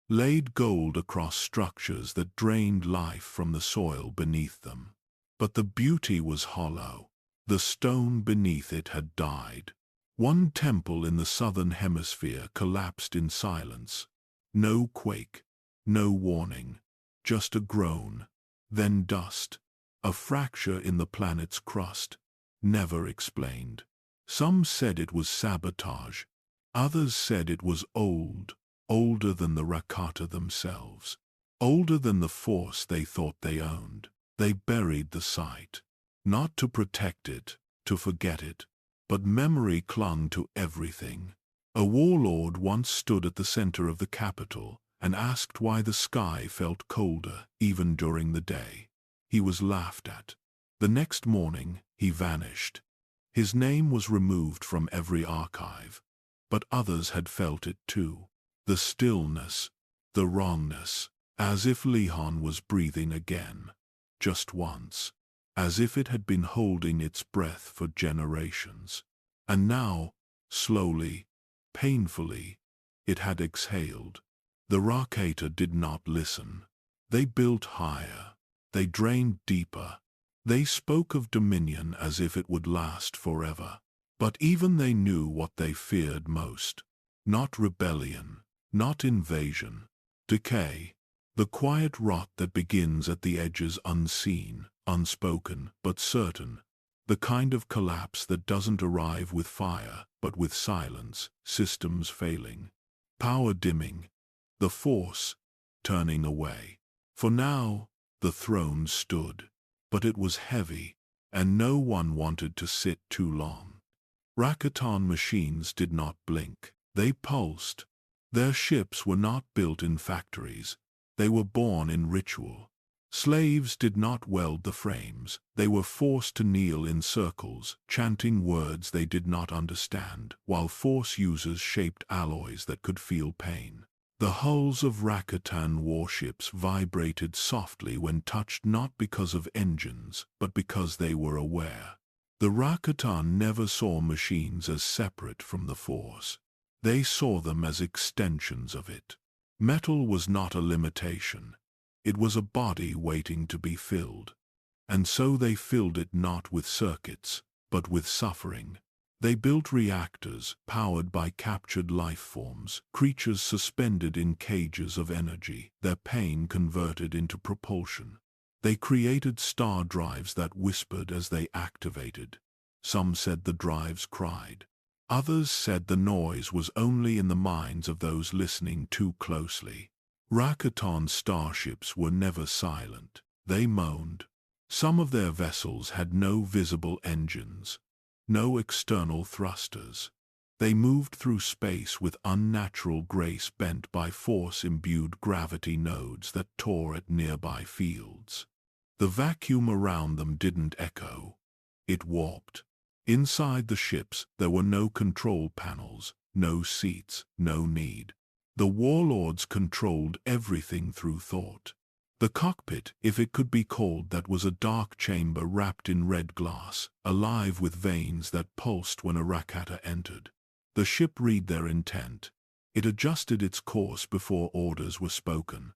laid gold across structures that drained life from the soil beneath them. But the beauty was hollow. The stone beneath it had died. One temple in the southern hemisphere collapsed in silence. No quake, no warning, just a groan, then dust, a fracture in the planet's crust, never explained. Some said it was sabotage, others said it was old, older than the Rakata themselves, older than the Force they thought they owned. They buried the site, not to protect it, to forget it, but memory clung to everything. A warlord once stood at the center of the capital and asked why the sky felt colder even during the day. He was laughed at. The next morning, he vanished. His name was removed from every archive, but others had felt it too. The stillness, the wrongness, as if Lehan was breathing again, just once, as if it had been holding its breath for generations. And now, slowly, painfully, it had exhaled. The Rakata did not listen. They built higher. They drained deeper. They spoke of dominion as if it would last forever. But even they knew what they feared most. Not rebellion, not invasion. Decay. The quiet rot that begins at the edges, unseen, unspoken, but certain. The kind of collapse that doesn't arrive with fire, but with silence, systems failing, power dimming, the Force turning away. For now, the throne stood, but it was heavy, and no one wanted to sit too long. Rakatan machines did not blink. They pulsed. Their ships were not built in factories. They were born in ritual. Slaves did not weld the frames. They were forced to kneel in circles, chanting words they did not understand, while Force users shaped alloys that could feel pain. The hulls of Rakatan warships vibrated softly when touched, not because of engines, but because they were aware. The Rakatan never saw machines as separate from the Force. They saw them as extensions of it. Metal was not a limitation. It was a body waiting to be filled. And so they filled it not with circuits, but with suffering. They built reactors powered by captured life forms, creatures suspended in cages of energy, their pain converted into propulsion. They created star drives that whispered as they activated. Some said the drives cried. Others said the noise was only in the minds of those listening too closely. Rakatan starships were never silent. They moaned. Some of their vessels had no visible engines, no external thrusters. They moved through space with unnatural grace, bent by Force-imbued gravity nodes that tore at nearby fields. The vacuum around them didn't echo. It warped. Inside the ships there were no control panels, no seats, no need. The warlords controlled everything through thought. The cockpit, if it could be called that, was a dark chamber wrapped in red glass, alive with veins that pulsed when a Rakata entered. The ship read their intent. It adjusted its course before orders were spoken.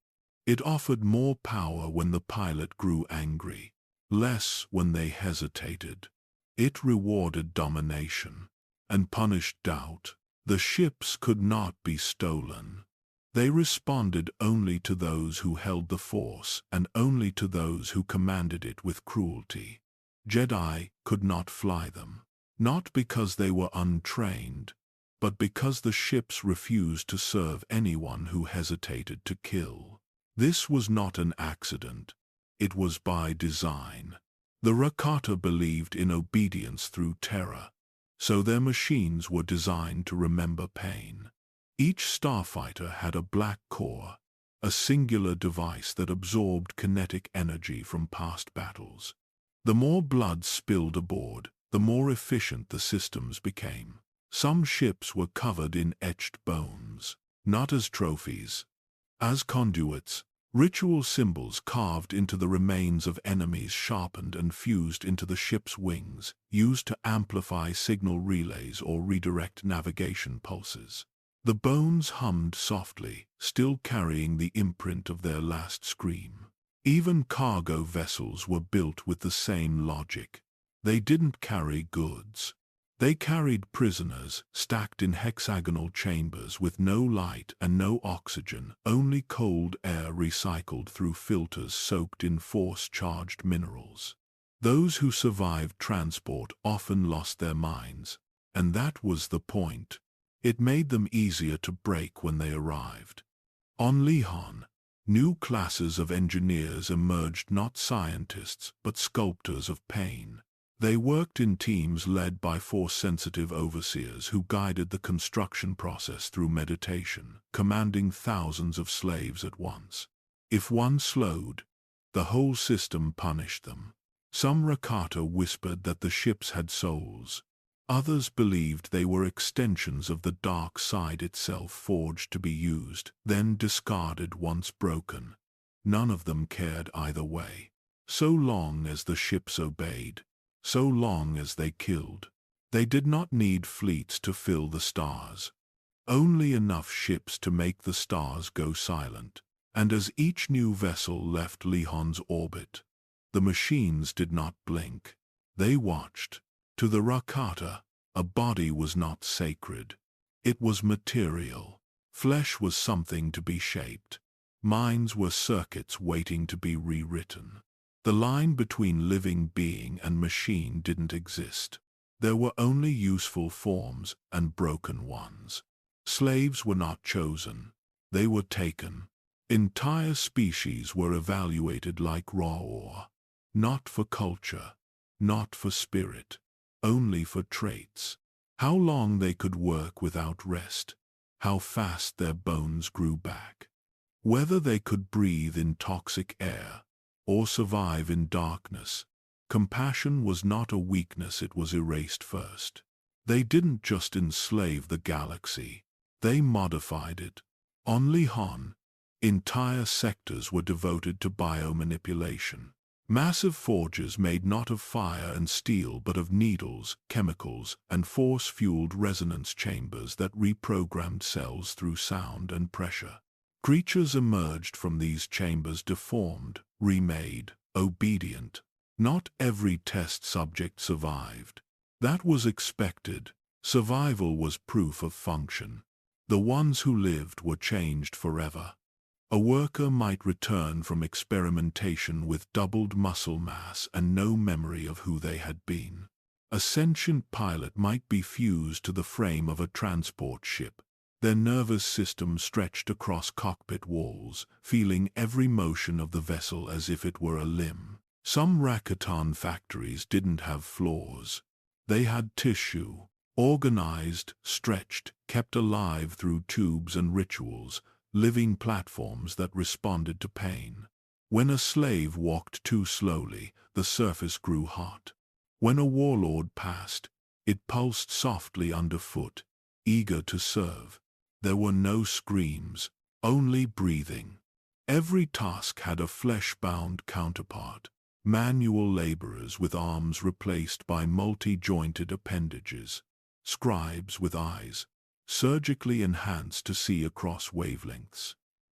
It offered more power when the pilot grew angry, less when they hesitated. It rewarded domination and punished doubt. The ships could not be stolen. They responded only to those who held the Force and only to those who commanded it with cruelty. Jedi could not fly them, not because they were untrained, but because the ships refused to serve anyone who hesitated to kill. This was not an accident. It was by design. The Rakata believed in obedience through terror, so their machines were designed to remember pain. Each starfighter had a black core, a singular device that absorbed kinetic energy from past battles. The more blood spilled aboard, the more efficient the systems became. Some ships were covered in etched bones, not as trophies, as conduits, ritual symbols carved into the remains of enemies, sharpened and fused into the ship's wings, used to amplify signal relays or redirect navigation pulses. The bones hummed softly, still carrying the imprint of their last scream. Even cargo vessels were built with the same logic. They didn't carry goods. They carried prisoners, stacked in hexagonal chambers with no light and no oxygen, only cold air recycled through filters soaked in force-charged minerals. Those who survived transport often lost their minds, and that was the point. It made them easier to break when they arrived. On Lihon, new classes of engineers emerged, not scientists, but sculptors of pain. They worked in teams led by force-sensitive overseers who guided the construction process through meditation, commanding thousands of slaves at once. If one slowed, the whole system punished them. Some Rakata whispered that the ships had souls. Others believed they were extensions of the dark side itself, forged to be used, then discarded once broken. None of them cared either way. So long as the ships obeyed, so long as they killed. They did not need fleets to fill the stars. Only enough ships to make the stars go silent. And as each new vessel left Lihon's orbit, the machines did not blink. They watched. To the Rakata, a body was not sacred. It was material. Flesh was something to be shaped. Minds were circuits waiting to be rewritten. The line between living being and machine didn't exist. There were only useful forms and broken ones. Slaves were not chosen. They were taken. Entire species were evaluated like raw ore. Not for culture, not for spirit, only for traits. How long they could work without rest. How fast their bones grew back. Whether they could breathe in toxic air or survive in darkness. Compassion was not a weakness, it was erased first. They didn't just enslave the galaxy, they modified it. On Lihon, entire sectors were devoted to biomanipulation. Massive forges made not of fire and steel but of needles, chemicals, and force-fueled resonance chambers that reprogrammed cells through sound and pressure. Creatures emerged from these chambers deformed, remade, obedient. Not every test subject survived. That was expected. Survival was proof of function. The ones who lived were changed forever. A worker might return from experimentation with doubled muscle mass and no memory of who they had been. A sentient pilot might be fused to the frame of a transport ship, their nervous system stretched across cockpit walls, feeling every motion of the vessel as if it were a limb. Some Rakatan factories didn't have floors. They had tissue, organized, stretched, kept alive through tubes and rituals, living platforms that responded to pain. When a slave walked too slowly, the surface grew hot. When a warlord passed, it pulsed softly underfoot, eager to serve. There were no screams, only breathing. Every task had a flesh-bound counterpart. Manual laborers with arms replaced by multi-jointed appendages. Scribes with eyes, surgically enhanced to see across wavelengths.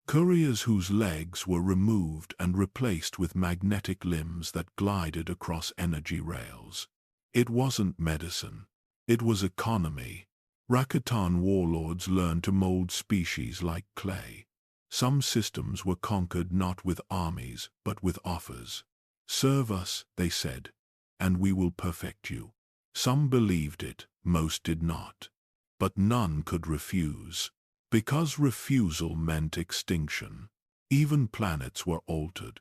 Couriers whose legs were removed and replaced with magnetic limbs that glided across energy rails. It wasn't medicine. It was economy. Rakatan warlords learned to mold species like clay. Some systems were conquered not with armies, but with offers. "Serve us," they said, "and we will perfect you." Some believed it, most did not. But none could refuse. Because refusal meant extinction. Even planets were altered.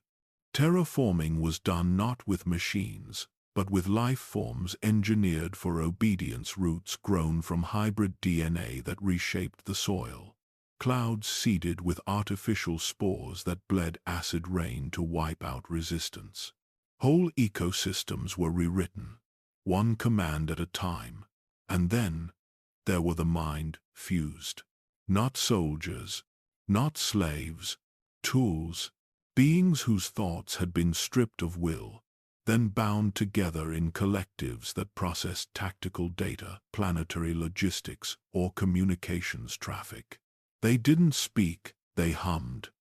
Terraforming was done not with machines, but with life forms engineered for obedience, roots grown from hybrid DNA that reshaped the soil. Clouds seeded with artificial spores that bled acid rain to wipe out resistance. Whole ecosystems were rewritten, one command at a time. And then, there were the mind fused. Not soldiers, not slaves, tools, beings whose thoughts had been stripped of will, then bound together in collectives that processed tactical data, planetary logistics, or communications traffic. They didn't speak, they hummed.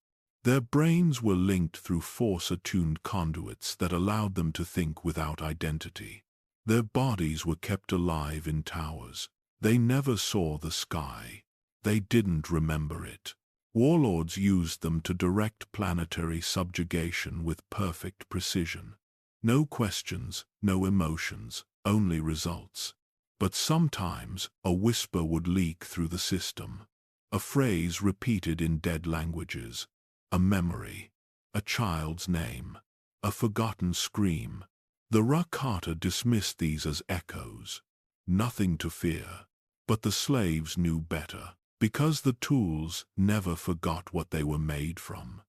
Their brains were linked through force-attuned conduits that allowed them to think without identity. Their bodies were kept alive in towers. They never saw the sky. They didn't remember it. Warlords used them to direct planetary subjugation with perfect precision. No questions, no emotions, only results. But sometimes a whisper would leak through the system. A phrase repeated in dead languages. A memory. A child's name. A forgotten scream. The Rakata dismissed these as echoes. Nothing to fear. But the slaves knew better. Because the tools never forgot what they were made from.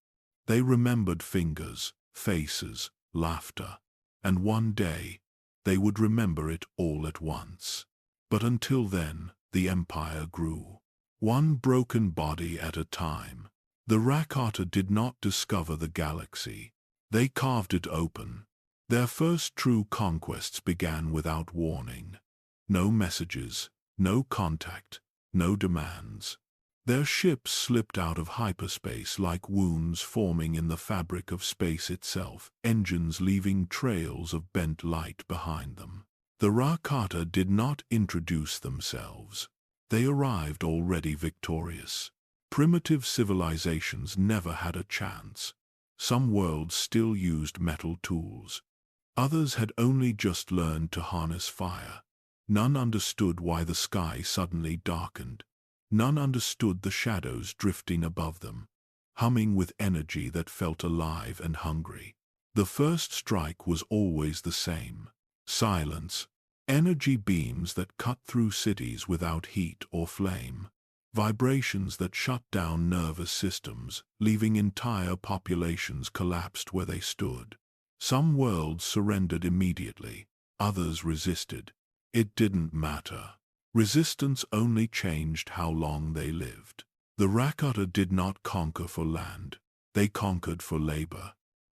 They remembered fingers, faces, laughter. And one day, they would remember it all at once. But until then, the empire grew. One broken body at a time. The Rakata did not discover the galaxy. They carved it open. Their first true conquests began without warning. No messages, no contact, no demands. Their ships slipped out of hyperspace like wounds forming in the fabric of space itself, engines leaving trails of bent light behind them. The Rakata did not introduce themselves. They arrived already victorious. Primitive civilizations never had a chance. Some worlds still used metal tools. Others had only just learned to harness fire. None understood why the sky suddenly darkened. None understood the shadows drifting above them, humming with energy that felt alive and hungry. The first strike was always the same. Silence. Energy beams that cut through cities without heat or flame. Vibrations that shut down nervous systems, leaving entire populations collapsed where they stood. Some worlds surrendered immediately. Others resisted. It didn't matter. Resistance only changed how long they lived. The Rakata did not conquer for land. They conquered for labor.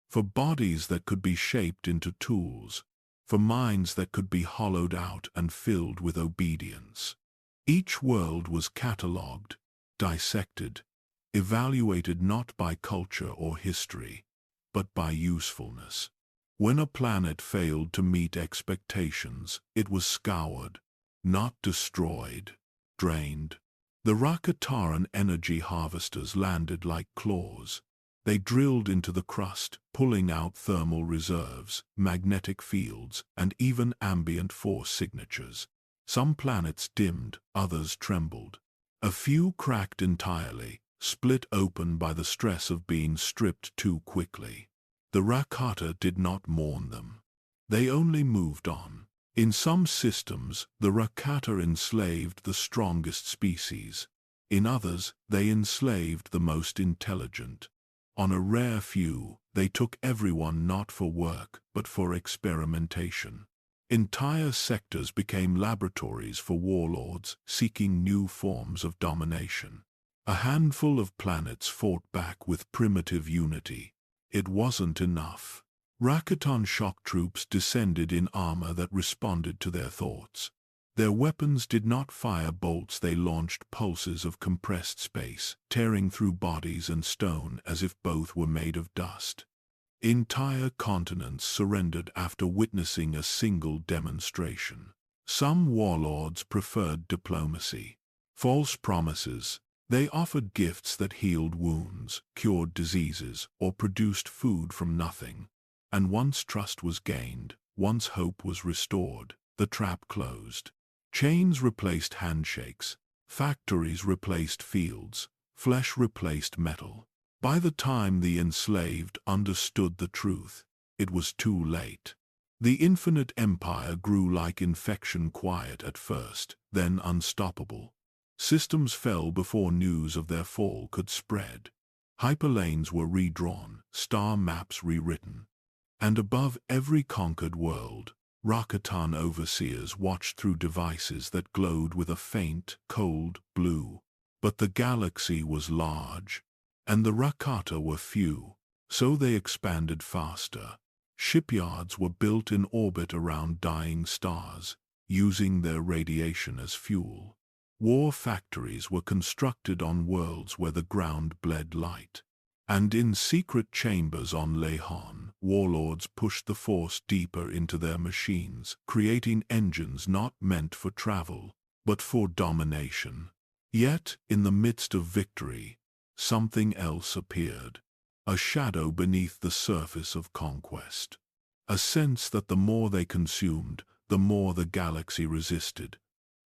For bodies that could be shaped into tools. For minds that could be hollowed out and filled with obedience. Each world was catalogued, dissected, evaluated not by culture or history, but by usefulness. When a planet failed to meet expectations, it was scoured, not destroyed, drained. The Rakataran energy harvesters landed like claws. They drilled into the crust, pulling out thermal reserves, magnetic fields, and even ambient force signatures. Some planets dimmed, others trembled. A few cracked entirely, split open by the stress of being stripped too quickly. The Rakata did not mourn them. They only moved on. In some systems, the Rakata enslaved the strongest species. In others, they enslaved the most intelligent. On a rare few, they took everyone not for work, but for experimentation. Entire sectors became laboratories for warlords seeking new forms of domination. A handful of planets fought back with primitive unity. It wasn't enough. Rakatan shock troops descended in armor that responded to their thoughts. Their weapons did not fire bolts, they launched pulses of compressed space, tearing through bodies and stone as if both were made of dust. Entire continents surrendered after witnessing a single demonstration. Some warlords preferred diplomacy. False promises. They offered gifts that healed wounds, cured diseases, or produced food from nothing. And once trust was gained, once hope was restored, the trap closed. Chains replaced handshakes, factories replaced fields, flesh replaced metal. By the time the enslaved understood the truth, it was too late. The Infinite Empire grew like infection, quiet at first, then unstoppable. Systems fell before news of their fall could spread. Hyperlanes were redrawn, star maps rewritten. And above every conquered world, Rakatan overseers watched through devices that glowed with a faint, cold blue. But the galaxy was large, and the Rakata were few, so they expanded faster. Shipyards were built in orbit around dying stars, using their radiation as fuel. War factories were constructed on worlds where the ground bled light. And in secret chambers on Lehon, warlords pushed the force deeper into their machines, creating engines not meant for travel, but for domination. Yet, in the midst of victory, something else appeared. A shadow beneath the surface of conquest. A sense that the more they consumed, the more the galaxy resisted.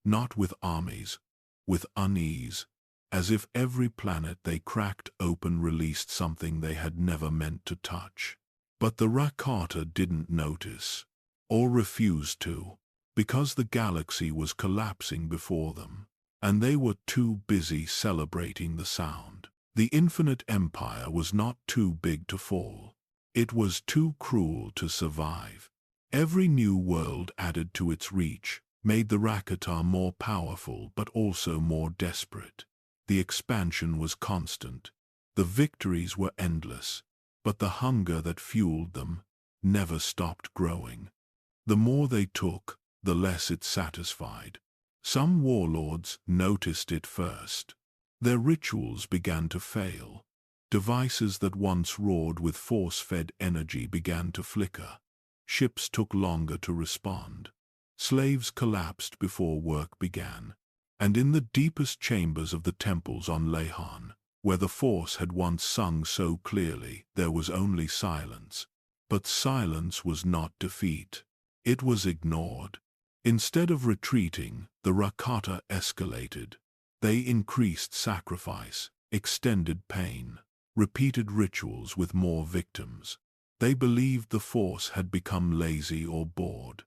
Not with armies, with unease. As if every planet they cracked open released something they had never meant to touch. But the Rakata didn't notice, or refused to, because the galaxy was collapsing before them, and they were too busy celebrating the sound. The Infinite Empire was not too big to fall. It was too cruel to survive. Every new world added to its reach, made the Rakata more powerful but also more desperate. The expansion was constant. The victories were endless, but the hunger that fueled them never stopped growing. The more they took, the less it satisfied. Some warlords noticed it first. Their rituals began to fail. Devices that once roared with force-fed energy began to flicker. Ships took longer to respond. Slaves collapsed before work began. And in the deepest chambers of the temples on Lehon, where the force had once sung so clearly, there was only silence. But silence was not defeat. It was ignored. Instead of retreating, the Rakata escalated. They increased sacrifice, extended pain, repeated rituals with more victims. They believed the force had become lazy or bored,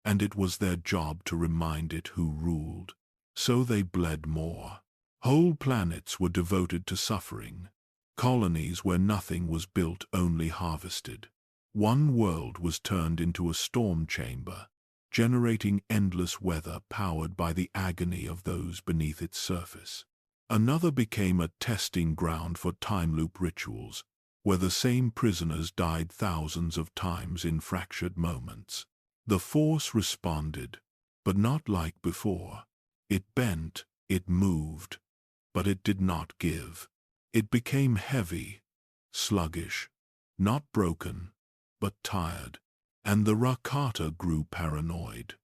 and it was their job to remind it who ruled. So they bled more. Whole planets were devoted to suffering. Colonies where nothing was built, only harvested. One world was turned into a storm chamber, generating endless weather powered by the agony of those beneath its surface. Another became a testing ground for time loop rituals, where the same prisoners died thousands of times in fractured moments. The force responded, but not like before. It bent, it moved, but it did not give. It became heavy, sluggish, not broken, but tired. And the Rakata grew paranoid.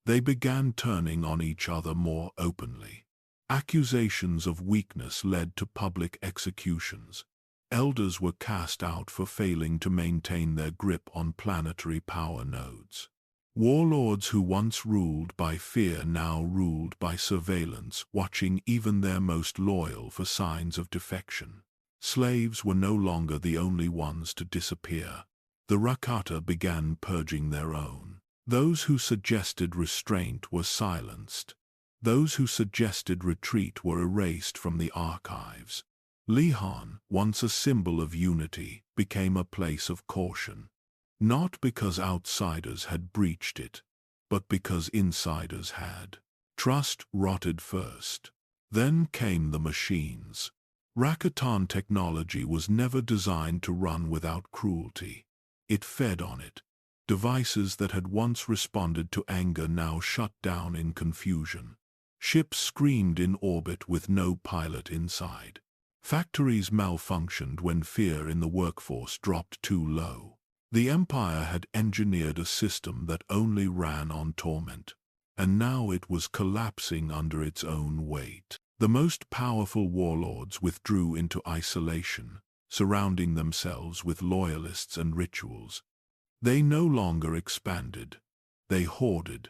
They began turning on each other more openly. Accusations of weakness led to public executions. Elders were cast out for failing to maintain their grip on planetary power nodes. Warlords who once ruled by fear now ruled by surveillance, watching even their most loyal for signs of defection. Slaves were no longer the only ones to disappear. The Rakata began purging their own. Those who suggested restraint were silenced. Those who suggested retreat were erased from the archives. Lehon, once a symbol of unity, became a place of caution. Not because outsiders had breached it, but because insiders had. Trust rotted first. Then came the machines. Rakatan technology was never designed to run without cruelty. It fed on it. Devices that had once responded to anger now shut down in confusion. Ships screamed in orbit with no pilot inside. Factories malfunctioned when fear in the workforce dropped too low. The Empire had engineered a system that only ran on torment, and now it was collapsing under its own weight. The most powerful warlords withdrew into isolation, surrounding themselves with loyalists and rituals. They no longer expanded. They hoarded.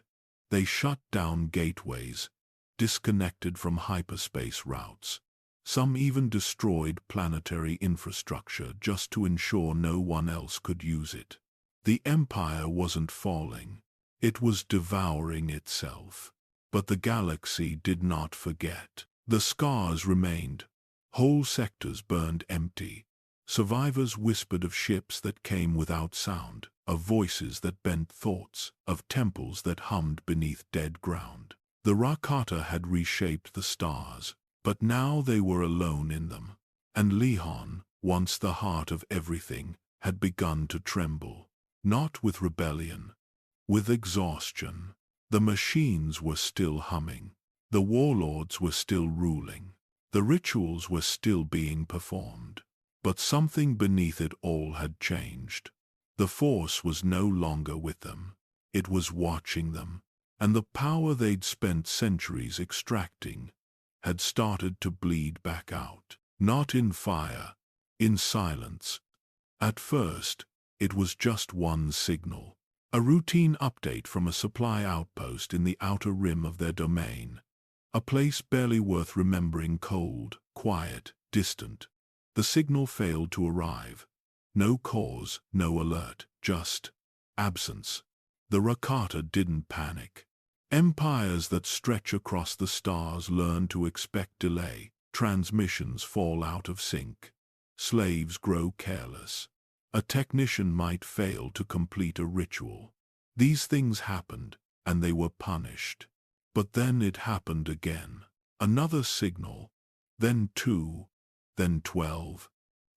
They shut down gateways, disconnected from hyperspace routes. Some even destroyed planetary infrastructure just to ensure no one else could use it. The Empire wasn't falling. It was devouring itself. But the galaxy did not forget. The scars remained. Whole sectors burned empty. Survivors whispered of ships that came without sound, of voices that bent thoughts, of temples that hummed beneath dead ground. The Rakata had reshaped the stars, but now they were alone in them. And Lihon, once the heart of everything, had begun to tremble. Not with rebellion, with exhaustion. The machines were still humming. The warlords were still ruling. The rituals were still being performed. But something beneath it all had changed. The Force was no longer with them. It was watching them. And the power they'd spent centuries extracting had started to bleed back out. Not in fire, in silence. At first, it was just one signal. A routine update from a supply outpost in the outer rim of their domain. A place barely worth remembering, cold, quiet, distant. The signal failed to arrive. No cause, no alert, just absence. The Rakata didn't panic. Empires that stretch across the stars learn to expect delay. Transmissions fall out of sync. Slaves grow careless. A technician might fail to complete a ritual. These things happened, and they were punished. But then it happened again. Another signal, then 2, then 12.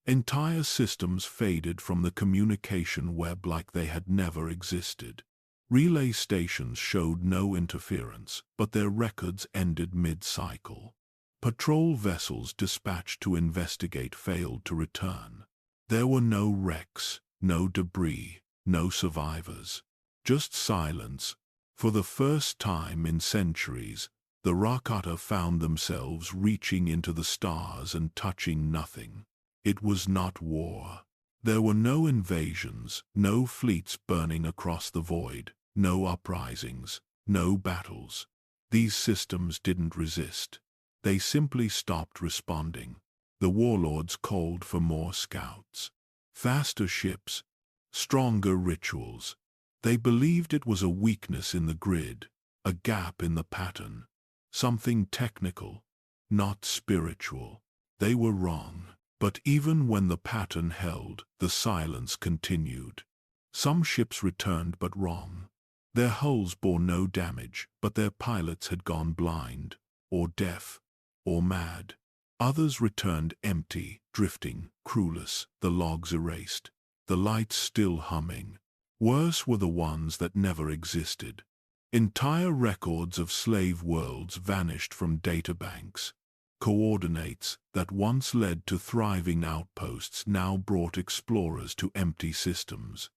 Entire systems faded from the communication web like they had never existed. Relay stations showed no interference, but their records ended mid-cycle. Patrol vessels dispatched to investigate failed to return. There were no wrecks, no debris, no survivors. Just silence. For the first time in centuries, the Rakata found themselves reaching into the stars and touching nothing. It was not war. There were no invasions, no fleets burning across the void, no uprisings, no battles. These systems didn't resist. They simply stopped responding. The warlords called for more scouts, faster ships, stronger rituals. They believed it was a weakness in the grid, a gap in the pattern, something technical, not spiritual. They were wrong. But even when the pattern held, the silence continued. Some ships returned but wrong. Their hulls bore no damage, but their pilots had gone blind, or deaf, or mad. Others returned empty, drifting, crewless, the logs erased, the lights still humming. Worse were the ones that never existed. Entire records of slave worlds vanished from databanks. Coordinates that once led to thriving outposts now brought explorers to empty systems,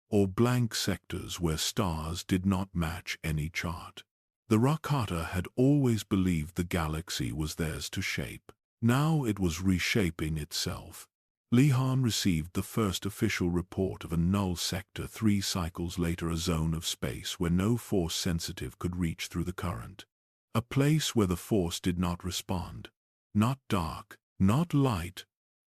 or blank sectors where stars did not match any chart. The Rakata had always believed the galaxy was theirs to shape. Now it was reshaping itself. Lihon received the first official report of a null sector 3 cycles later, a zone of space where no force sensitive could reach through the current. A place where the force did not respond. Not dark, not light,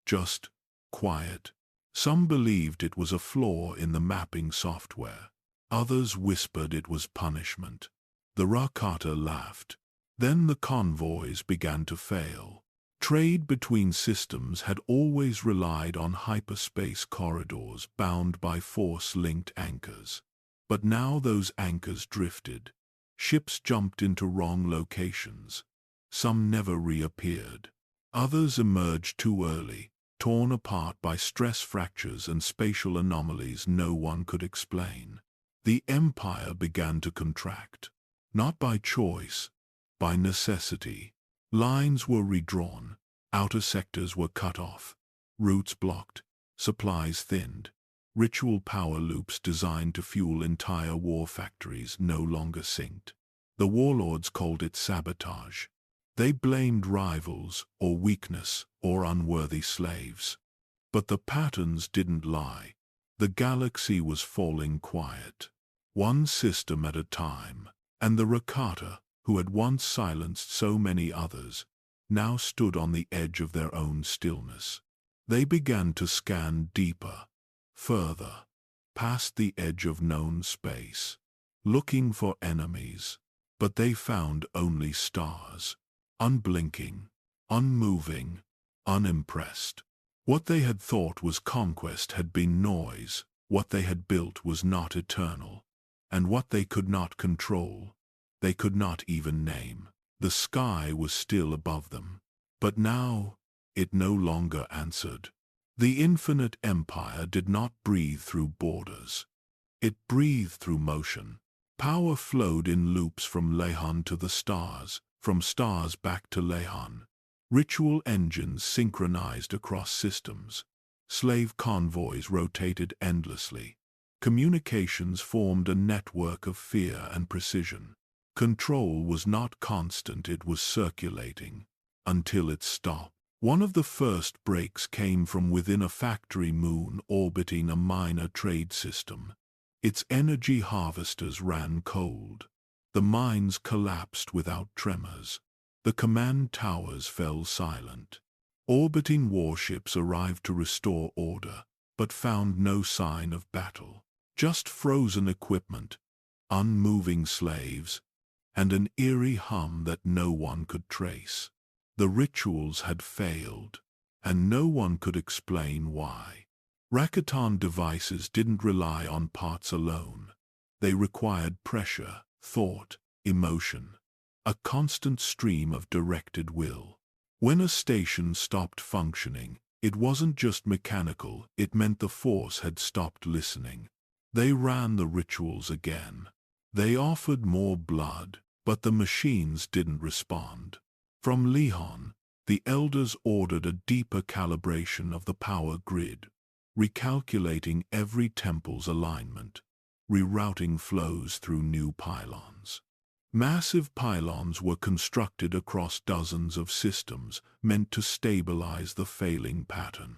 just quiet. Some believed it was a flaw in the mapping software. Others whispered it was punishment. The Rakata laughed. Then the convoys began to fail. Trade between systems had always relied on hyperspace corridors bound by force-linked anchors. But now those anchors drifted. Ships jumped into wrong locations. Some never reappeared. Others emerged too early, torn apart by stress fractures and spatial anomalies no one could explain. The Empire began to contract. Not by choice, by necessity. Lines were redrawn, outer sectors were cut off, routes blocked, supplies thinned. Ritual power loops designed to fuel entire war factories no longer synced. The warlords called it sabotage. They blamed rivals, or weakness, or unworthy slaves. But the patterns didn't lie. The galaxy was falling quiet, one system at a time, and the Rakata, who had once silenced so many others, now stood on the edge of their own stillness. They began to scan deeper, further, past the edge of known space, looking for enemies, but they found only stars, unblinking, unmoving, unimpressed. What they had thought was conquest had been noise, what they had built was not eternal, and what they could not control, they could not even name. The sky was still above them, but now it no longer answered. The Infinite Empire did not breathe through borders. It breathed through motion. Power flowed in loops from Lehan to the stars, from stars back to Lehan. Ritual engines synchronized across systems. Slave convoys rotated endlessly. Communications formed a network of fear and precision. Control was not constant, it was circulating, until it stopped. One of the first breaks came from within a factory moon orbiting a minor trade system. Its energy harvesters ran cold. The mines collapsed without tremors. The command towers fell silent. Orbiting warships arrived to restore order, but found no sign of battle. Just frozen equipment, unmoving slaves, and an eerie hum that no one could trace. The rituals had failed, and no one could explain why. Rakatan devices didn't rely on parts alone. They required pressure, thought, emotion, a constant stream of directed will. When a station stopped functioning, it wasn't just mechanical, it meant the Force had stopped listening. They ran the rituals again. They offered more blood, but the machines didn't respond. From Lehan, the elders ordered a deeper calibration of the power grid, recalculating every temple's alignment, rerouting flows through new pylons. Massive pylons were constructed across dozens of systems, meant to stabilize the failing pattern.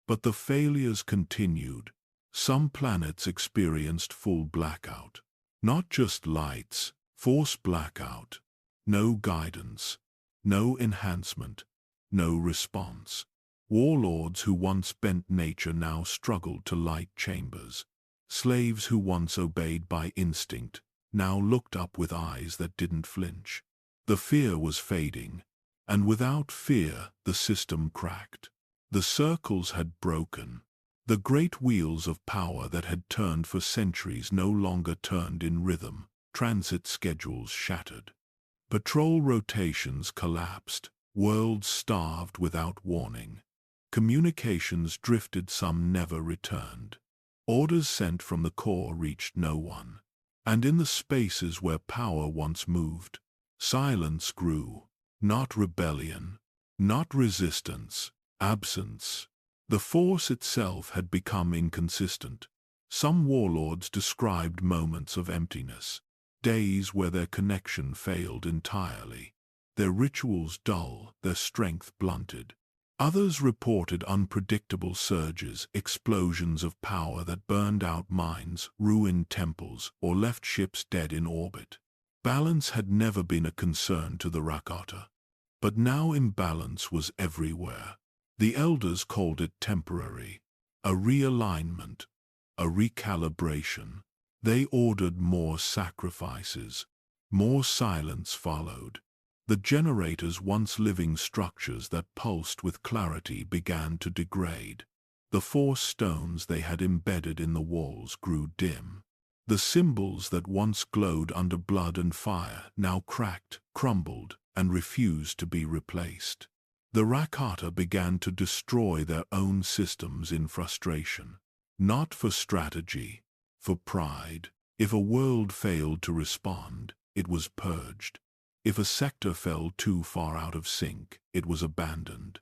But the failures continued. Some planets experienced full blackout. Not just lights, force blackout. No guidance, no enhancement, no response. Warlords who once bent nature now struggled to light chambers. Slaves who once obeyed by instinct now looked up with eyes that didn't flinch. The fear was fading, and without fear the system cracked. The circles had broken. The great wheels of power that had turned for centuries no longer turned in rhythm. Transit schedules shattered. Patrol rotations collapsed. Worlds starved without warning. Communications drifted, some never returned. Orders sent from the core reached no one. And in the spaces where power once moved, silence grew. Not rebellion, not resistance, absence. The Force itself had become inconsistent. Some warlords described moments of emptiness, days where their connection failed entirely, their rituals dull, their strength blunted. Others reported unpredictable surges, explosions of power that burned out mines, ruined temples, or left ships dead in orbit. Balance had never been a concern to the Rakata, but now imbalance was everywhere. The elders called it temporary, a realignment, a recalibration. They ordered more sacrifices. More silence followed. The generators, once living structures that pulsed with clarity, began to degrade. The Force stones they had embedded in the walls grew dim. The symbols that once glowed under blood and fire now cracked, crumbled, and refused to be replaced. The Rakata began to destroy their own systems in frustration. Not for strategy, for pride. If a world failed to respond, it was purged. If a sector fell too far out of sync, it was abandoned.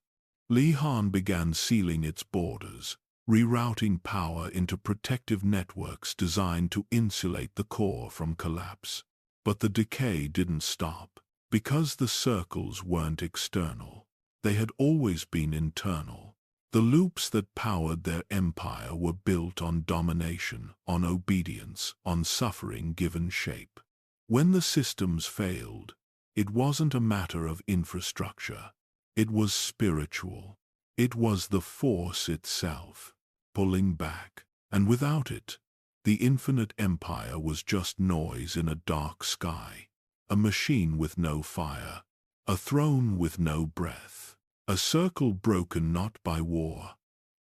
Li Han began sealing its borders, rerouting power into protective networks designed to insulate the core from collapse. But the decay didn't stop, because the circles weren't external. They had always been internal. The loops that powered their empire were built on domination, on obedience, on suffering given shape. When the systems failed, it wasn't a matter of infrastructure. It was spiritual. It was the Force itself, pulling back. And without it, the Infinite Empire was just noise in a dark sky. A machine with no fire. A throne with no breath. A circle broken not by war,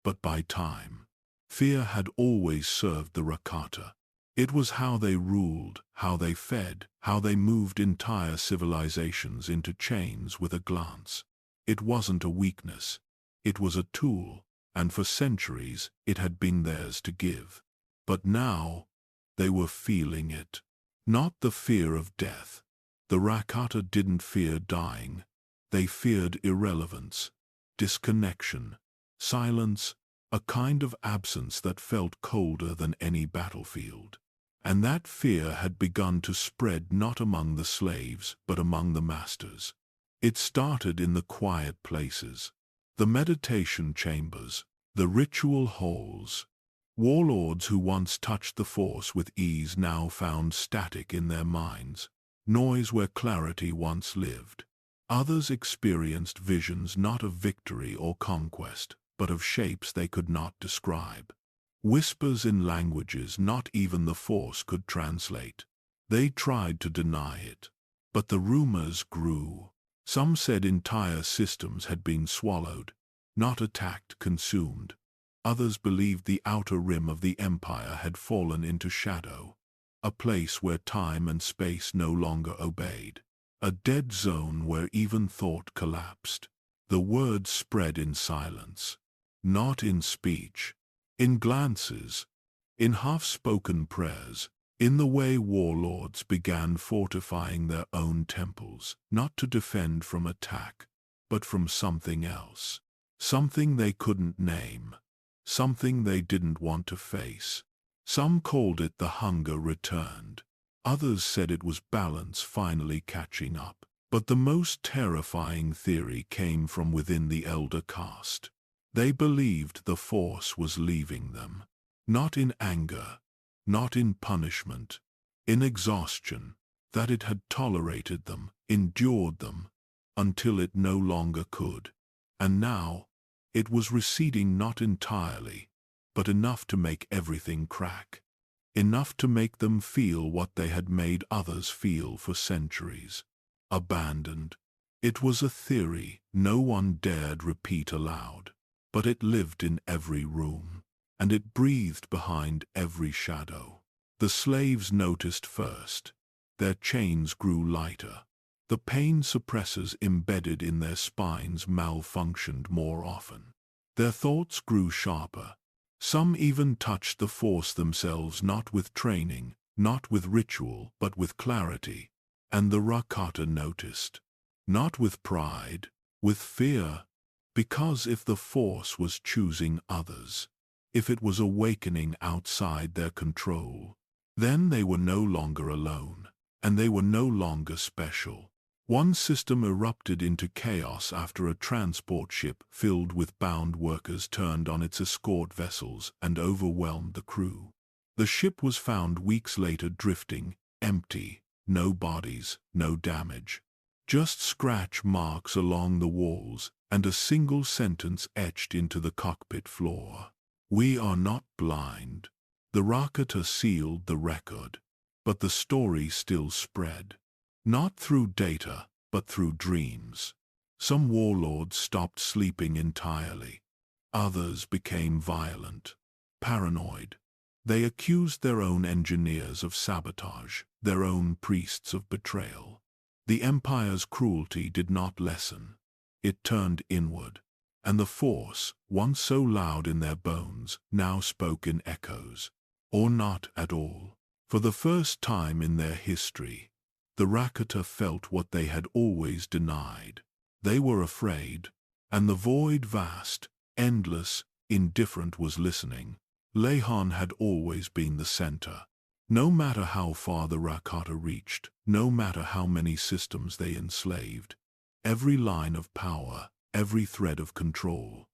but by time. Fear had always served the Rakata. It was how they ruled, how they fed, how they moved entire civilizations into chains with a glance. It wasn't a weakness. It was a tool, and for centuries it had been theirs to give. But now, they were feeling it. Not the fear of death. The Rakata didn't fear dying. They feared irrelevance, disconnection, silence, a kind of absence that felt colder than any battlefield. And that fear had begun to spread not among the slaves, but among the masters. It started in the quiet places, the meditation chambers, the ritual halls. Warlords who once touched the Force with ease now found static in their minds, noise where clarity once lived. Others experienced visions not of victory or conquest, but of shapes they could not describe. Whispers in languages not even the Force could translate. They tried to deny it, but the rumors grew. Some said entire systems had been swallowed, not attacked, consumed. Others believed the outer rim of the empire had fallen into shadow, a place where time and space no longer obeyed. A dead zone where even thought collapsed. The words spread in silence, not in speech, in glances, in half-spoken prayers, in the way warlords began fortifying their own temples, not to defend from attack, but from something else. Something they couldn't name, something they didn't want to face. Some called it the hunger returned. Others said it was balance finally catching up. But the most terrifying theory came from within the elder caste. They believed the Force was leaving them. Not in anger, not in punishment, in exhaustion. That it had tolerated them, endured them, until it no longer could. And now, it was receding not entirely, but enough to make everything crack. Enough to make them feel what they had made others feel for centuries. Abandoned. It was a theory no one dared repeat aloud, but it lived in every room, and it breathed behind every shadow. The slaves noticed first. Their chains grew lighter. The pain suppressors embedded in their spines malfunctioned more often. Their thoughts grew sharper. Some even touched the Force themselves, not with training, not with ritual, but with clarity. And the Rakata noticed. Not with pride, with fear. Because if the Force was choosing others, if it was awakening outside their control, then they were no longer alone, and they were no longer special. One system erupted into chaos after a transport ship filled with bound workers turned on its escort vessels and overwhelmed the crew. The ship was found weeks later drifting, empty, no bodies, no damage. Just scratch marks along the walls and a single sentence etched into the cockpit floor. "We are not blind." The Rakata sealed the record, but the story still spread. Not through data, but through dreams. Some warlords stopped sleeping entirely. Others became violent, paranoid. They accused their own engineers of sabotage, their own priests of betrayal. The Empire's cruelty did not lessen. It turned inward, and the force, once so loud in their bones, now spoke in echoes. Or not at all. For the first time in their history, the Rakata felt what they had always denied. They were afraid, and the void vast, endless, indifferent was listening. Lehan had always been the center. No matter how far the Rakata reached, no matter how many systems they enslaved, every line of power, every thread of control,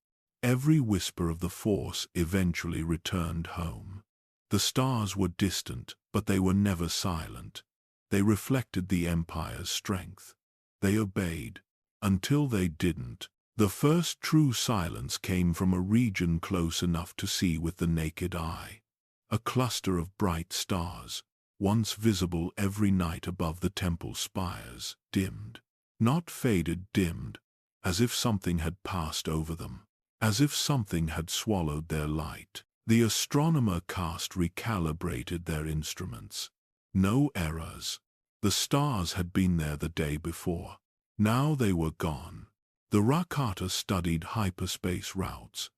every whisper of the Force eventually returned home. The stars were distant, but they were never silent. They reflected the Empire's strength. They obeyed, until they didn't. The first true silence came from a region close enough to see with the naked eye. A cluster of bright stars, once visible every night above the temple spires, dimmed. Not faded, dimmed, as if something had passed over them, as if something had swallowed their light. The astronomer cast recalibrated their instruments. No errors. The stars had been there the day before. Now they were gone. The Rakata studied hyperspace routes.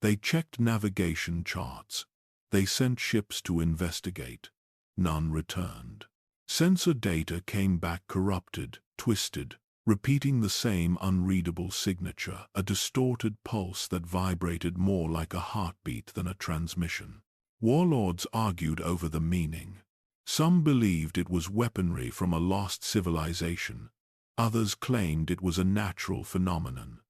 They checked navigation charts. They sent ships to investigate. None returned. Sensor data came back corrupted, twisted, repeating the same unreadable signature, a distorted pulse that vibrated more like a heartbeat than a transmission. Warlords argued over the meaning. Some believed it was weaponry from a lost civilization. Others claimed it was a natural phenomenon.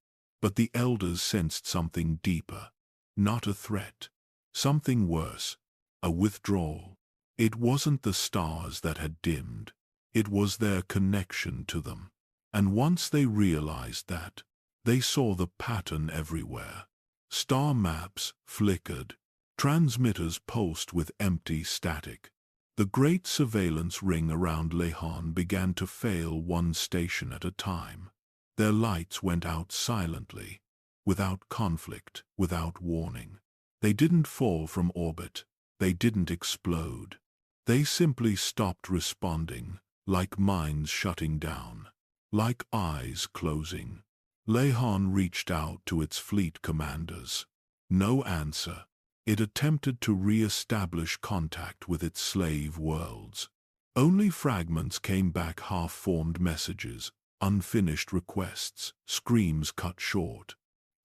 But the elders sensed something deeper. Not a threat. Something worse. A withdrawal. It wasn't the stars that had dimmed. It was their connection to them. And once they realized that, they saw the pattern everywhere. Star maps flickered. Transmitters pulsed with empty static. The great surveillance ring around Lehan began to fail one station at a time. Their lights went out silently, without conflict, without warning. They didn't fall from orbit. They didn't explode. They simply stopped responding, like minds shutting down, like eyes closing. Lehan reached out to its fleet commanders. No answer. It attempted to re-establish contact with its slave worlds. Only fragments came back, half-formed messages, unfinished requests, screams cut short.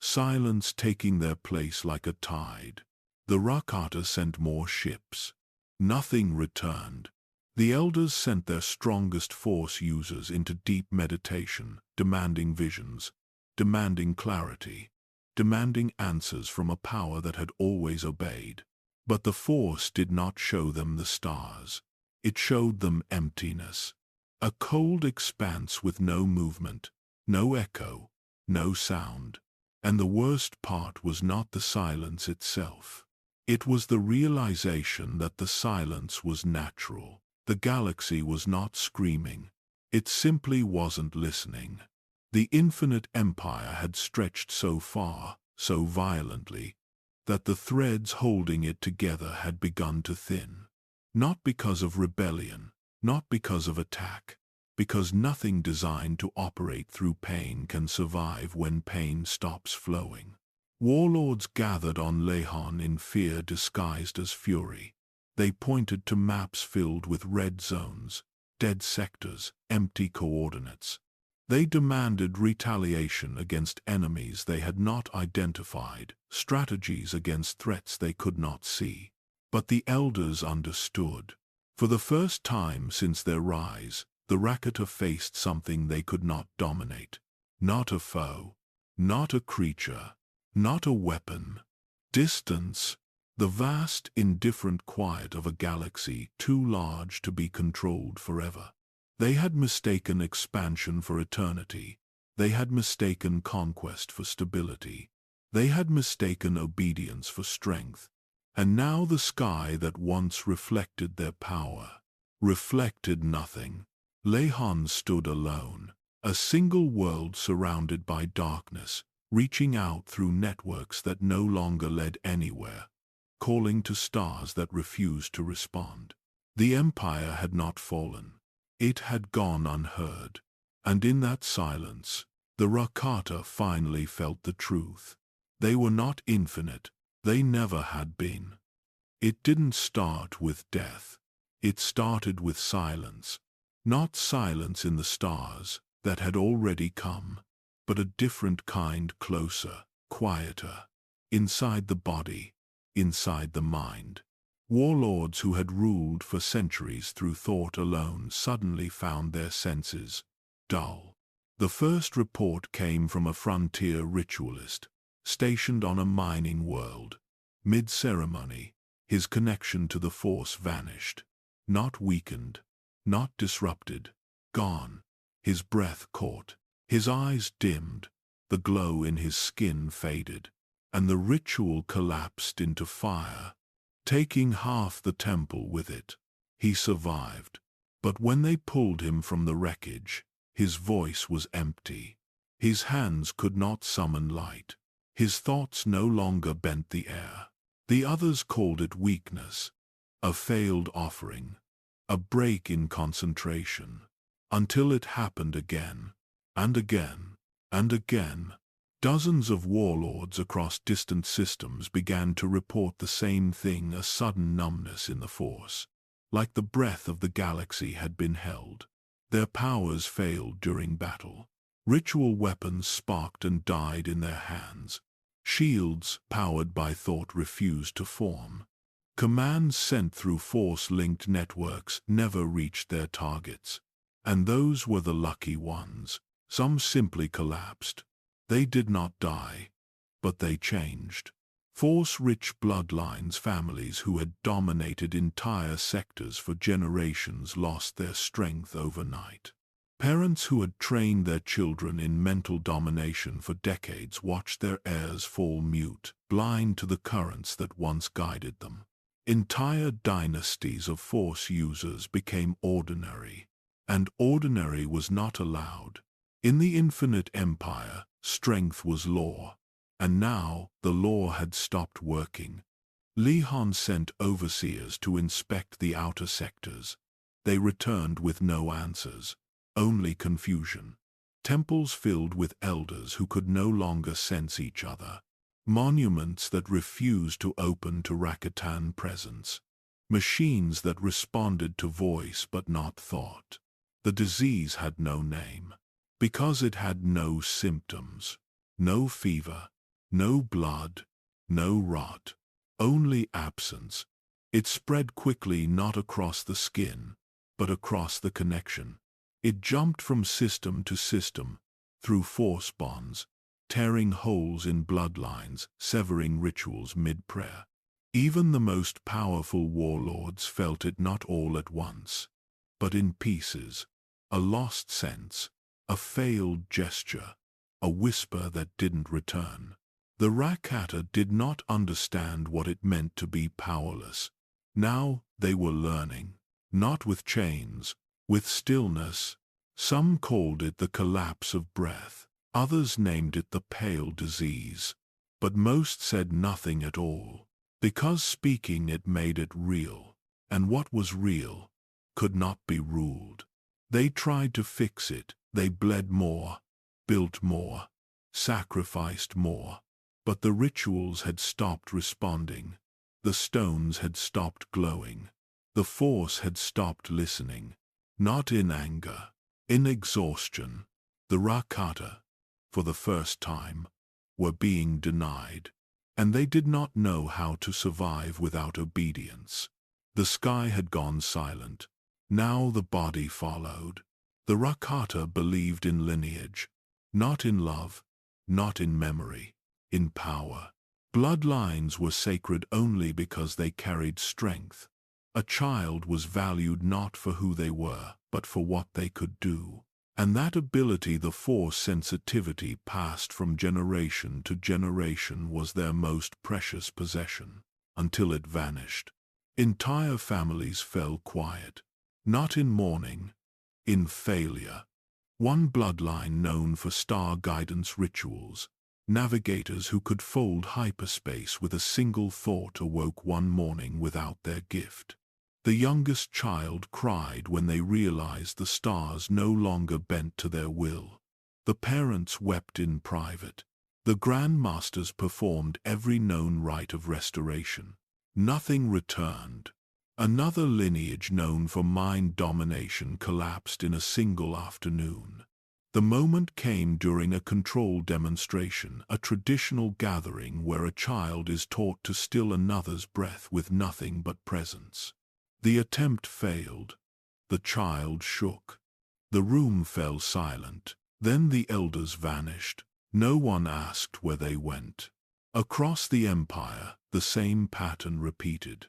Silence taking their place like a tide. The Rakata sent more ships. Nothing returned. The elders sent their strongest force users into deep meditation, demanding visions, demanding clarity, demanding answers from a power that had always obeyed. But the Force did not show them the stars. It showed them emptiness. A cold expanse with no movement, no echo, no sound. And the worst part was not the silence itself. It was the realization that the silence was natural. The galaxy was not screaming. It simply wasn't listening. The Infinite Empire had stretched so far, so violently, that the threads holding it together had begun to thin. Not because of rebellion, not because of attack, because nothing designed to operate through pain can survive when pain stops flowing. Warlords gathered on Lehan in fear disguised as fury. They pointed to maps filled with red zones, dead sectors, empty coordinates. They demanded retaliation against enemies they had not identified, strategies against threats they could not see. But the elders understood. For the first time since their rise, the Rakata faced something they could not dominate. Not a foe, not a creature, not a weapon. Distance. The vast, indifferent quiet of a galaxy too large to be controlled forever. They had mistaken expansion for eternity. They had mistaken conquest for stability. They had mistaken obedience for strength. And now the sky that once reflected their power reflected nothing. Lehan stood alone, a single world surrounded by darkness, reaching out through networks that no longer led anywhere, calling to stars that refused to respond. The Empire had not fallen. It had gone unheard. And in that silence, the Rakata finally felt the truth. They were not infinite. They never had been. It didn't start with death. It started with silence. Not silence in the stars that had already come, but a different kind, closer, quieter. Inside the body, inside the mind. Warlords who had ruled for centuries through thought alone suddenly found their senses dull. The first report came from a frontier ritualist, stationed on a mining world. Mid-ceremony, his connection to the Force vanished. Not weakened, not disrupted, gone. His breath caught, his eyes dimmed, the glow in his skin faded, and the ritual collapsed into fire, taking half the temple with it. He survived, but when they pulled him from the wreckage, his voice was empty. His hands could not summon light. His thoughts no longer bent the air. The others called it weakness, a failed offering, a break in concentration, until it happened again, and again, and again. Dozens of warlords across distant systems began to report the same thing, a sudden numbness in the Force. Like the breath of the galaxy had been held. Their powers failed during battle. Ritual weapons sparked and died in their hands. Shields, powered by thought, refused to form. Commands sent through Force-linked networks never reached their targets. And those were the lucky ones. Some simply collapsed. They did not die, but they changed. Force-rich bloodlines, families who had dominated entire sectors for generations, lost their strength overnight. Parents who had trained their children in mental domination for decades watched their heirs fall mute, blind to the currents that once guided them. Entire dynasties of Force users became ordinary, and ordinary was not allowed. In the Infinite Empire, strength was law, and now the law had stopped working. Lihan sent overseers to inspect the outer sectors. They returned with no answers. Only confusion. Temples filled with elders who could no longer sense each other. Monuments that refused to open to Rakatan presence. Machines that responded to voice but not thought. The disease had no name, because it had no symptoms. No fever, no blood, no rot. Only absence. It spread quickly, not across the skin, but across the connection. It jumped from system to system, through Force bonds, tearing holes in bloodlines, severing rituals mid-prayer. Even the most powerful warlords felt it, not all at once, but in pieces. A lost sense, a failed gesture, a whisper that didn't return. The Rakata did not understand what it meant to be powerless. Now they were learning, not with chains, with stillness. Some called it the collapse of breath, others named it the pale disease, but most said nothing at all, because speaking it made it real, and what was real could not be ruled. They tried to fix it, they bled more, built more, sacrificed more, but the rituals had stopped responding, the stones had stopped glowing, the Force had stopped listening, not in anger, in exhaustion. The Rakata, for the first time, were being denied, and they did not know how to survive without obedience. The sky had gone silent. Now the body followed. The Rakata believed in lineage, not in love, not in memory, in power. Bloodlines were sacred only because they carried strength. A child was valued not for who they were, but for what they could do. And that ability, the Force sensitivity, passed from generation to generation, was their most precious possession, until it vanished. Entire families fell quiet, not in mourning, in failure. One bloodline known for star guidance rituals, navigators who could fold hyperspace with a single thought, awoke one morning without their gift. The youngest child cried when they realized the stars no longer bent to their will. The parents wept in private. The grandmasters performed every known rite of restoration. Nothing returned. Another lineage known for mind domination collapsed in a single afternoon. The moment came during a controlled demonstration, a traditional gathering where a child is taught to still another's breath with nothing but presence. The attempt failed. The child shook. The room fell silent. Then the elders vanished. No one asked where they went. Across the empire, the same pattern repeated.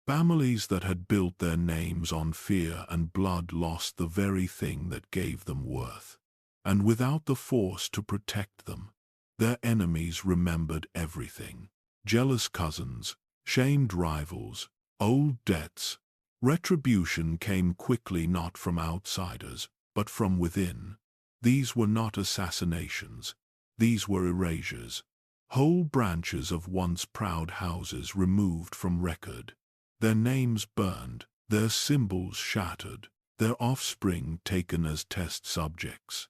Families that had built their names on fear and blood lost the very thing that gave them worth. And without the force to protect them, their enemies remembered everything. Jealous cousins, shamed rivals, old debts. Retribution came quickly, not from outsiders, but from within. These were not assassinations. These were erasures. Whole branches of once proud houses removed from record. Their names burned, their symbols shattered, their offspring taken as test subjects.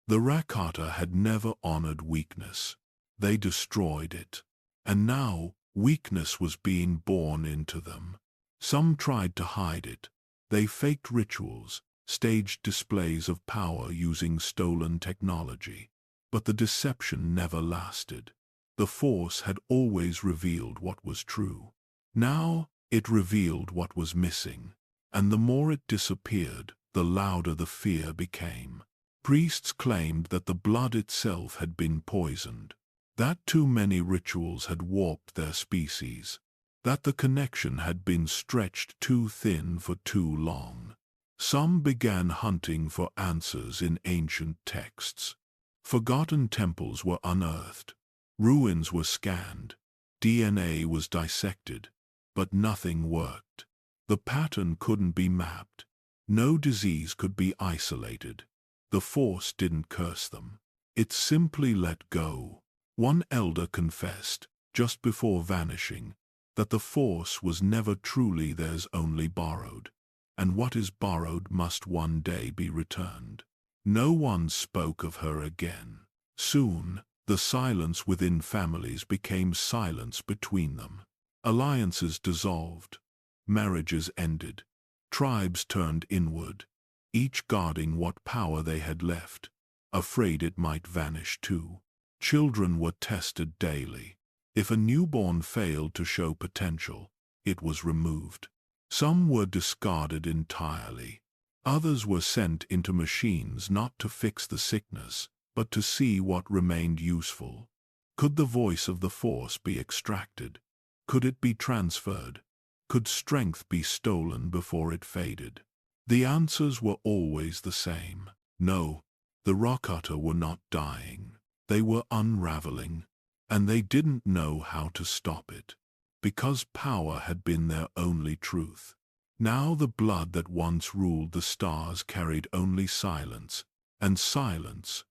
The Rakata had never honored weakness. They destroyed it. And now, weakness was being born into them. Some tried to hide it. They faked rituals, staged displays of power using stolen technology. But the deception never lasted. The Force had always revealed what was true. Now, it revealed what was missing. And the more it disappeared, the louder the fear became. Priests claimed that the blood itself had been poisoned, that too many rituals had warped their species, that the connection had been stretched too thin for too long. Some began hunting for answers in ancient texts. Forgotten temples were unearthed, ruins were scanned, DNA was dissected, but nothing worked. The pattern couldn't be mapped. No disease could be isolated. The Force didn't curse them. It simply let go. One elder confessed, just before vanishing, that the Force was never truly theirs, only borrowed. And what is borrowed must one day be returned. No one spoke of her again. Soon, the silence within families became silence between them. Alliances dissolved. Marriages ended. Tribes turned inward, each guarding what power they had left, afraid it might vanish too. Children were tested daily. If a newborn failed to show potential, it was removed. Some were discarded entirely. Others were sent into machines not to fix the sickness, but to see what remained useful. Could the voice of the Force be extracted? Could it be transferred? Could strength be stolen before it faded? The answers were always the same. No, the Rakata were not dying. They were unraveling, and they didn't know how to stop it, because power had been their only truth. Now the blood that once ruled the stars carried only silence, and silence,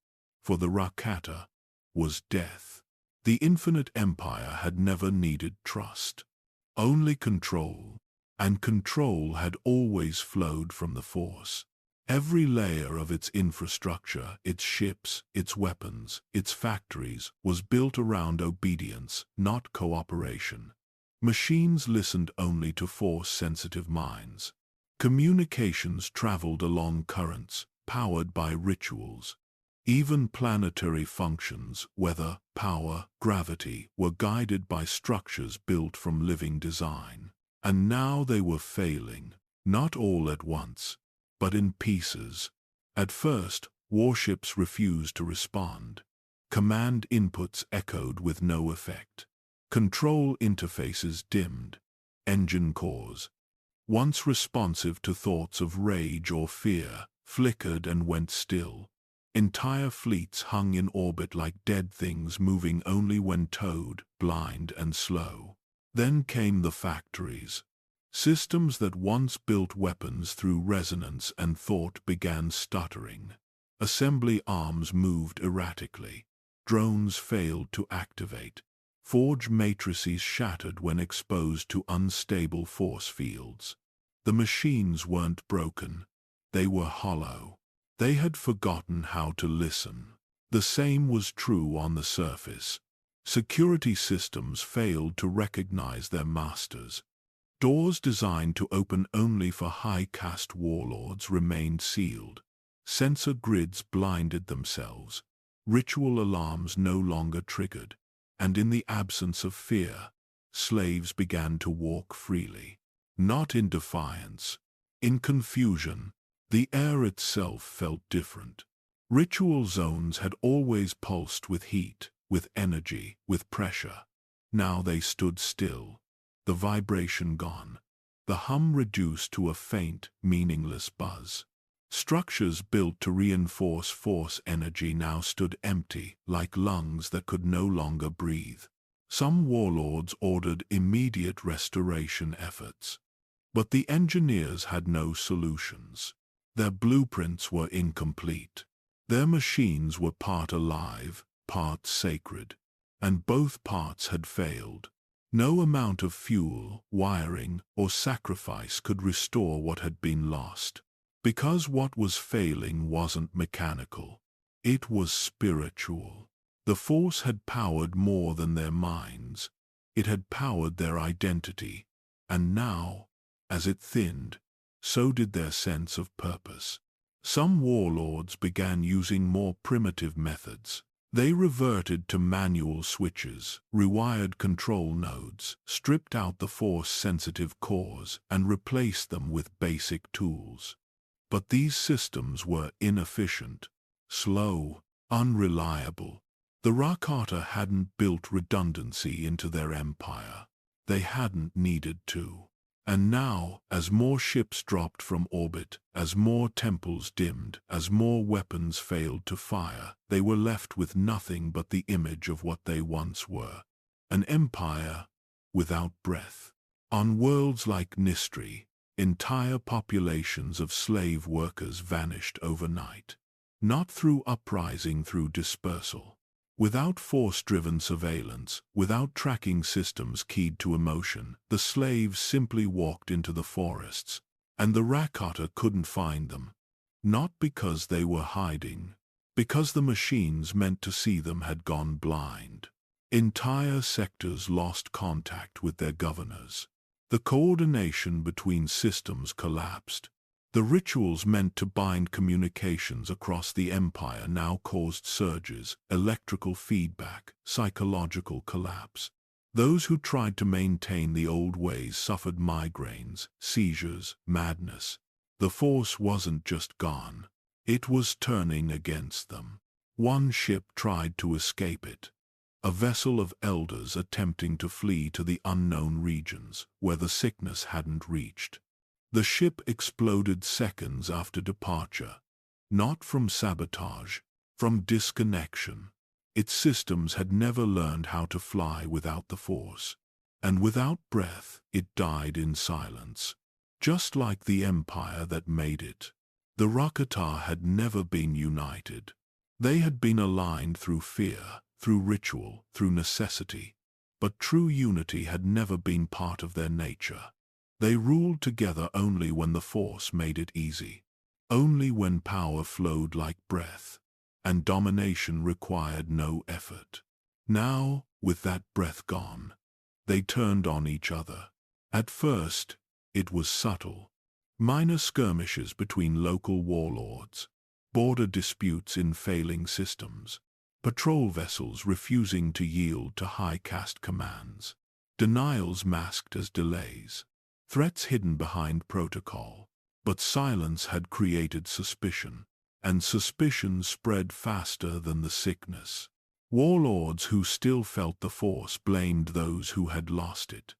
for the Rakata, was death. The Infinite Empire had never needed trust, only control. And control had always flowed from the Force. Every layer of its infrastructure, its ships, its weapons, its factories, was built around obedience, not cooperation. Machines listened only to Force-sensitive minds. Communications traveled along currents, powered by rituals. Even planetary functions, weather, power, gravity, were guided by structures built from living design. And now they were failing, not all at once, but in pieces. At first, warships refused to respond. Command inputs echoed with no effect. Control interfaces dimmed. Engine cores, once responsive to thoughts of rage or fear, flickered and went still. Entire fleets hung in orbit like dead things moving only when towed, blind and slow. Then came the factories. Systems that once built weapons through resonance and thought began stuttering. Assembly arms moved erratically. Drones failed to activate. Forge matrices shattered when exposed to unstable force fields. The machines weren't broken. They were hollow. They had forgotten how to listen. The same was true on the surface. Security systems failed to recognize their masters. Doors designed to open only for high-caste warlords remained sealed. Sensor grids blinded themselves. Ritual alarms no longer triggered. And in the absence of fear, slaves began to walk freely. Not in defiance. In confusion. The air itself felt different. Ritual zones had always pulsed with heat, with energy, with pressure. Now they stood still. The vibration gone. The hum reduced to a faint, meaningless buzz. Structures built to reinforce force energy now stood empty, like lungs that could no longer breathe. Some warlords ordered immediate restoration efforts. But the engineers had no solutions. Their blueprints were incomplete. Their machines were part alive, part sacred. And both parts had failed. No amount of fuel, wiring, or sacrifice could restore what had been lost. Because what was failing wasn't mechanical. It was spiritual. The Force had powered more than their minds. It had powered their identity. And now, as it thinned, so did their sense of purpose. Some warlords began using more primitive methods. They reverted to manual switches, rewired control nodes, stripped out the Force-sensitive cores, and replaced them with basic tools. But these systems were inefficient, slow, unreliable. The Rakata hadn't built redundancy into their empire. They hadn't needed to. And now, as more ships dropped from orbit, as more temples dimmed, as more weapons failed to fire, they were left with nothing but the image of what they once were. An empire without breath. On worlds like Nistri, entire populations of slave workers vanished overnight. Not through uprising, through dispersal. Without force-driven surveillance, without tracking systems keyed to emotion, the slaves simply walked into the forests, and the Rakata couldn't find them. Not because they were hiding, because the machines meant to see them had gone blind. Entire sectors lost contact with their governors. The coordination between systems collapsed. The rituals meant to bind communications across the empire now caused surges, electrical feedback, psychological collapse. Those who tried to maintain the old ways suffered migraines, seizures, madness. The Force wasn't just gone. It was turning against them. One ship tried to escape it. A vessel of elders attempting to flee to the unknown regions, where the sickness hadn't reached. The ship exploded seconds after departure. Not from sabotage, from disconnection. Its systems had never learned how to fly without the Force. And without breath, it died in silence. Just like the empire that made it. The Rakata had never been united. They had been aligned through fear, through ritual, through necessity. But true unity had never been part of their nature. They ruled together only when the Force made it easy. Only when power flowed like breath. And domination required no effort. Now, with that breath gone, they turned on each other. At first, it was subtle. Minor skirmishes between local warlords. Border disputes in failing systems. Patrol vessels refusing to yield to high-caste commands. Denials masked as delays. Threats hidden behind protocol. But silence had created suspicion. And suspicion spread faster than the sickness. Warlords who still felt the Force blamed those who had lost it.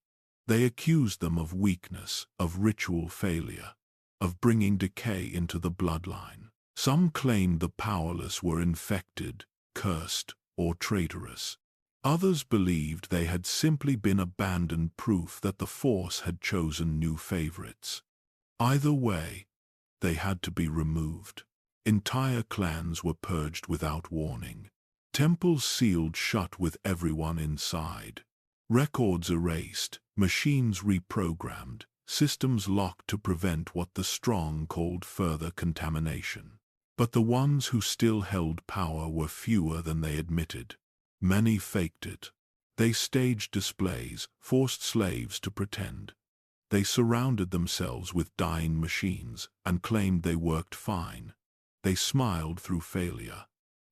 They accused them of weakness, of ritual failure, of bringing decay into the bloodline. Some claimed the powerless were infected, cursed, or traitorous. Others believed they had simply been abandoned, proof that the Force had chosen new favorites. Either way, they had to be removed. Entire clans were purged without warning. Temples sealed shut with everyone inside. Records erased, machines reprogrammed, systems locked to prevent what the strong called further contamination. But the ones who still held power were fewer than they admitted. Many faked it. They staged displays, forced slaves to pretend. They surrounded themselves with dying machines and claimed they worked fine. They smiled through failure.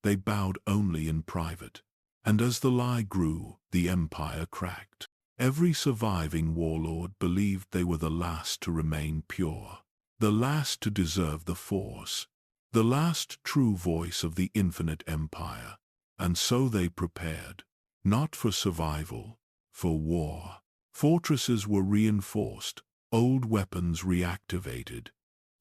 They bowed only in private. And as the lie grew, the empire cracked. Every surviving warlord believed they were the last to remain pure, the last to deserve the Force, the last true voice of the Infinite Empire. And so they prepared, not for survival, for war. Fortresses were reinforced, old weapons reactivated.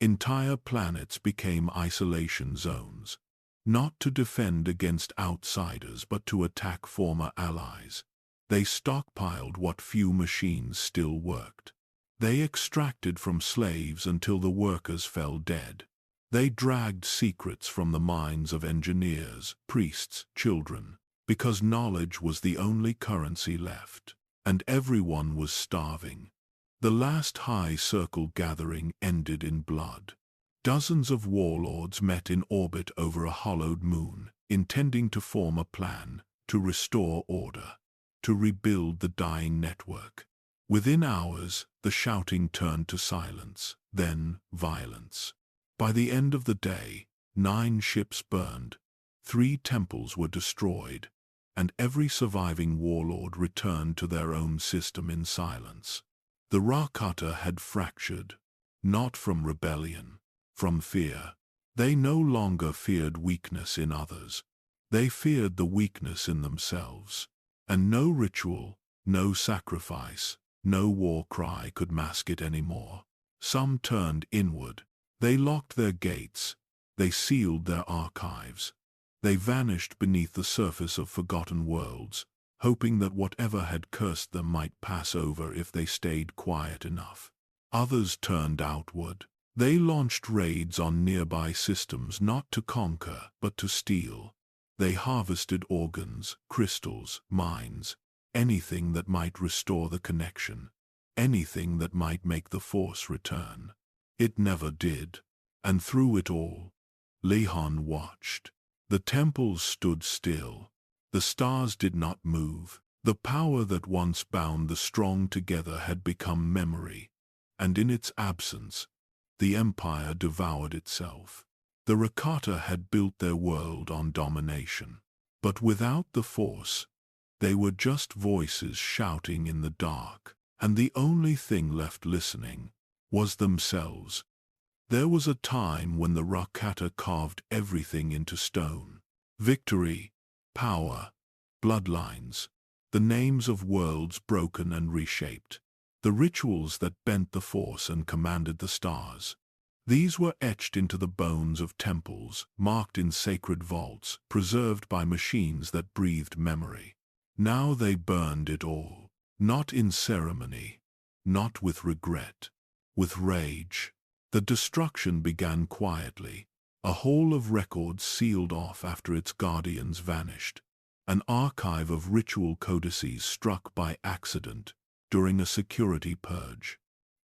Entire planets became isolation zones, not to defend against outsiders but to attack former allies. They stockpiled what few machines still worked. They extracted from slaves until the workers fell dead. They dragged secrets from the minds of engineers, priests, children, because knowledge was the only currency left, and everyone was starving. The last high circle gathering ended in blood. Dozens of warlords met in orbit over a hollowed moon, intending to form a plan, to restore order, to rebuild the dying network. Within hours, the shouting turned to silence, then violence. By the end of the day, 9 ships burned, 3 temples were destroyed, and every surviving warlord returned to their own system in silence. The Rakata had fractured, not from rebellion, from fear. They no longer feared weakness in others. They feared the weakness in themselves. And no ritual, no sacrifice, no war cry could mask it anymore. Some turned inward. They locked their gates. They sealed their archives. They vanished beneath the surface of forgotten worlds, hoping that whatever had cursed them might pass over if they stayed quiet enough. Others turned outward. They launched raids on nearby systems not to conquer, but to steal. They harvested organs, crystals, mines, anything that might restore the connection, anything that might make the Force return. It never did, and through it all, Lehan watched. The temples stood still. The stars did not move. The power that once bound the strong together had become memory, and in its absence, the empire devoured itself. The Rakata had built their world on domination, but without the Force, they were just voices shouting in the dark, and the only thing left listening was themselves. There was a time when the Rakata carved everything into stone. Victory, power, bloodlines, the names of worlds broken and reshaped, the rituals that bent the Force and commanded the stars. These were etched into the bones of temples, marked in sacred vaults, preserved by machines that breathed memory. Now they burned it all, not in ceremony, not with regret, with rage. The destruction began quietly, a hall of records sealed off after its guardians vanished, an archive of ritual codices struck by accident during a security purge.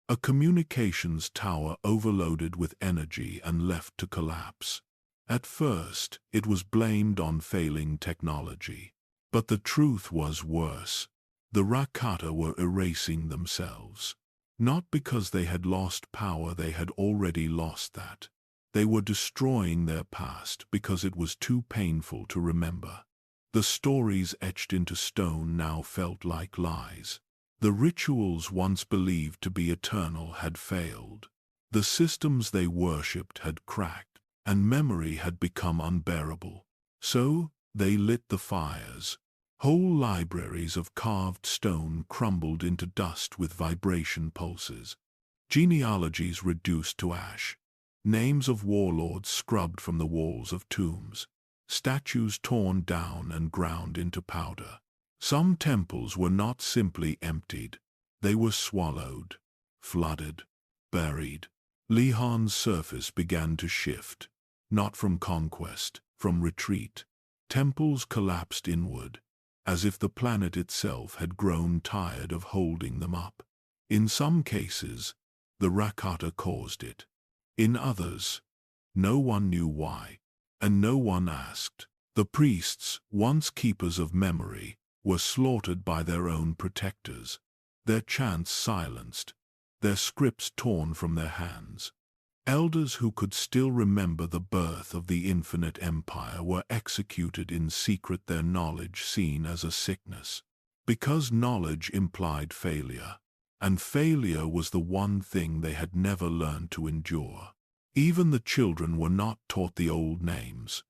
A communications tower overloaded with energy and left to collapse. At first, it was blamed on failing technology. But the truth was worse. The Rakata were erasing themselves. Not because they had lost power, they had already lost that. They were destroying their past because it was too painful to remember. The stories etched into stone now felt like lies. The rituals once believed to be eternal had failed. The systems they worshipped had cracked, and memory had become unbearable. So, they lit the fires. Whole libraries of carved stone crumbled into dust with vibration pulses. Genealogies reduced to ash. Names of warlords scrubbed from the walls of tombs. Statues torn down and ground into powder. Some temples were not simply emptied. They were swallowed, flooded, buried. Lehan's surface began to shift, not from conquest, from retreat. Temples collapsed inward, as if the planet itself had grown tired of holding them up. In some cases, the Rakata caused it. In others, no one knew why, and no one asked. The priests, once keepers of memory, were slaughtered by their own protectors, their chants silenced, their scripts torn from their hands. Elders who could still remember the birth of the Infinite Empire were executed in secret, their knowledge seen as a sickness. Because knowledge implied failure, and failure was the one thing they had never learned to endure. Even the children were not taught the old names.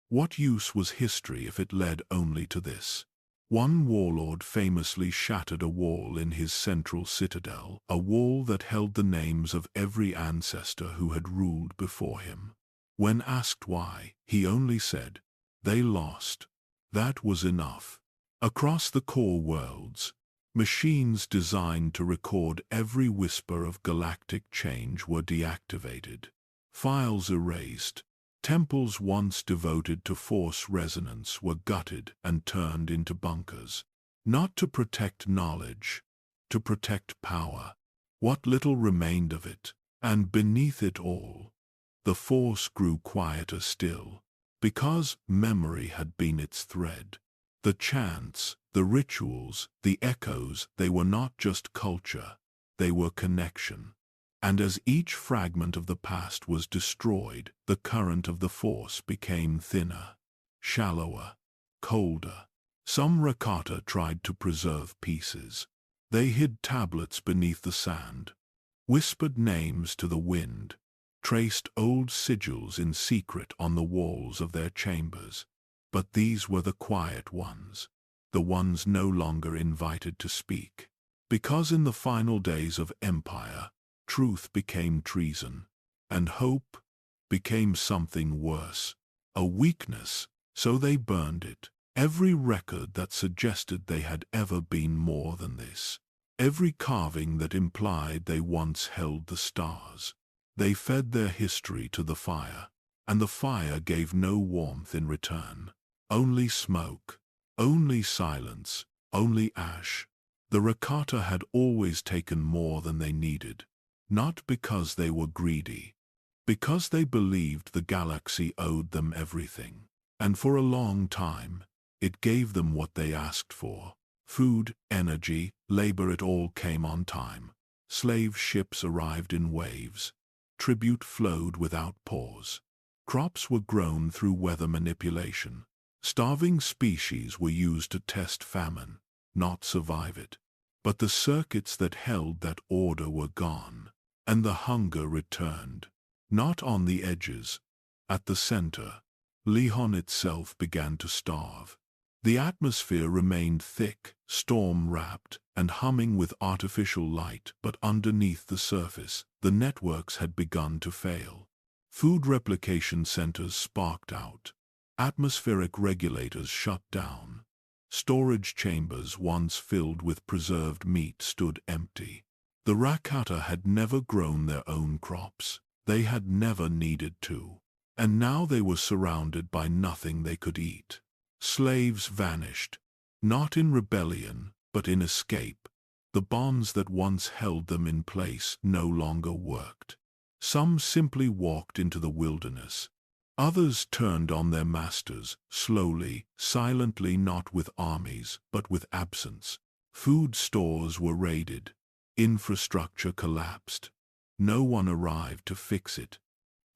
What use was history if it led only to this? One warlord famously shattered a wall in his central citadel, a wall that held the names of every ancestor who had ruled before him. When asked why, he only said, "They lost." That was enough. Across the core worlds, machines designed to record every whisper of galactic change were deactivated. Files erased. Temples once devoted to force resonance were gutted and turned into bunkers. Not to protect knowledge, to protect power. What little remained of it, and beneath it all, the force grew quieter still, because memory had been its thread. The chants, the rituals, the echoes, they were not just culture, they were connection. And as each fragment of the past was destroyed, the current of the force became thinner, shallower, colder. Some Rakata tried to preserve pieces. They hid tablets beneath the sand, whispered names to the wind, traced old sigils in secret on the walls of their chambers. But these were the quiet ones, the ones no longer invited to speak. Because in the final days of empire, truth became treason, and hope became something worse, a weakness, so they burned it. Every record that suggested they had ever been more than this. Every carving that implied they once held the stars. They fed their history to the fire, and the fire gave no warmth in return. Only smoke, only silence, only ash. The Rakata had always taken more than they needed. Not because they were greedy, because they believed the galaxy owed them everything. And for a long time, it gave them what they asked for. Food, energy, labor, it all came on time. Slave ships arrived in waves. Tribute flowed without pause. Crops were grown through weather manipulation. Starving species were used to test famine, not survive it. But the circuits that held that order were gone. And the hunger returned, not on the edges, at the center. Lehon itself began to starve. The atmosphere remained thick, storm-wrapped, and humming with artificial light, but underneath the surface, the networks had begun to fail. Food replication centers sparked out. Atmospheric regulators shut down. Storage chambers once filled with preserved meat stood empty. The Rakata had never grown their own crops. They had never needed to. And now they were surrounded by nothing they could eat. Slaves vanished, not in rebellion, but in escape. The bonds that once held them in place no longer worked. Some simply walked into the wilderness. Others turned on their masters, slowly, silently, not with armies, but with absence. Food stores were raided. Infrastructure collapsed. No one arrived to fix it.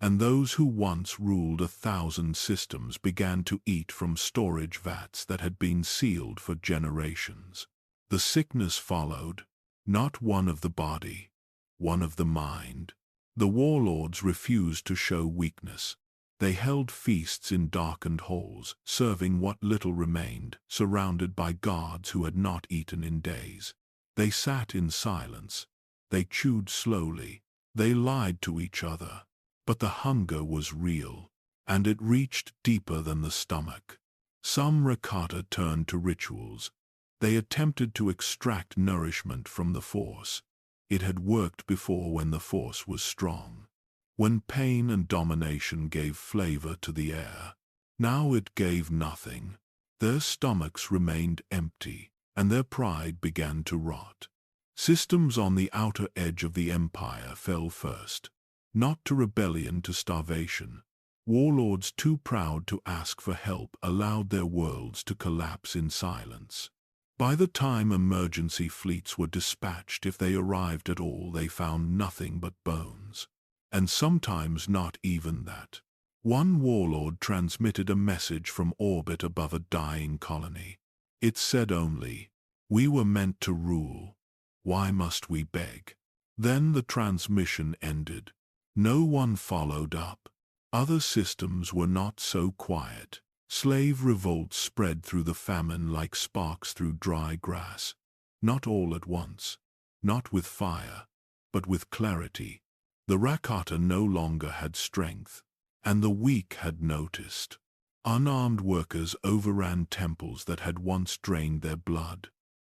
And those who once ruled 1,000 systems began to eat from storage vats that had been sealed for generations. The sickness followed, not one of the body, one of the mind. The warlords refused to show weakness. They held feasts in darkened halls, serving what little remained, surrounded by guards who had not eaten in days. They sat in silence. They chewed slowly. They lied to each other. But the hunger was real, and it reached deeper than the stomach. Some Rakata turned to rituals. They attempted to extract nourishment from the force. It had worked before when the force was strong. When pain and domination gave flavor to the air. Now it gave nothing. Their stomachs remained empty, and their pride began to rot. Systems on the outer edge of the empire fell first, not to rebellion, to starvation. Warlords too proud to ask for help allowed their worlds to collapse in silence. By the time emergency fleets were dispatched, if they arrived at all, they found nothing but bones. And sometimes not even that. One warlord transmitted a message from orbit above a dying colony. It said only, "We were meant to rule. Why must we beg?" Then the transmission ended. No one followed up. Other systems were not so quiet. Slave revolts spread through the famine like sparks through dry grass. Not all at once. Not with fire, but with clarity. The Rakata no longer had strength, and the weak had noticed. Unarmed workers overran temples that had once drained their blood.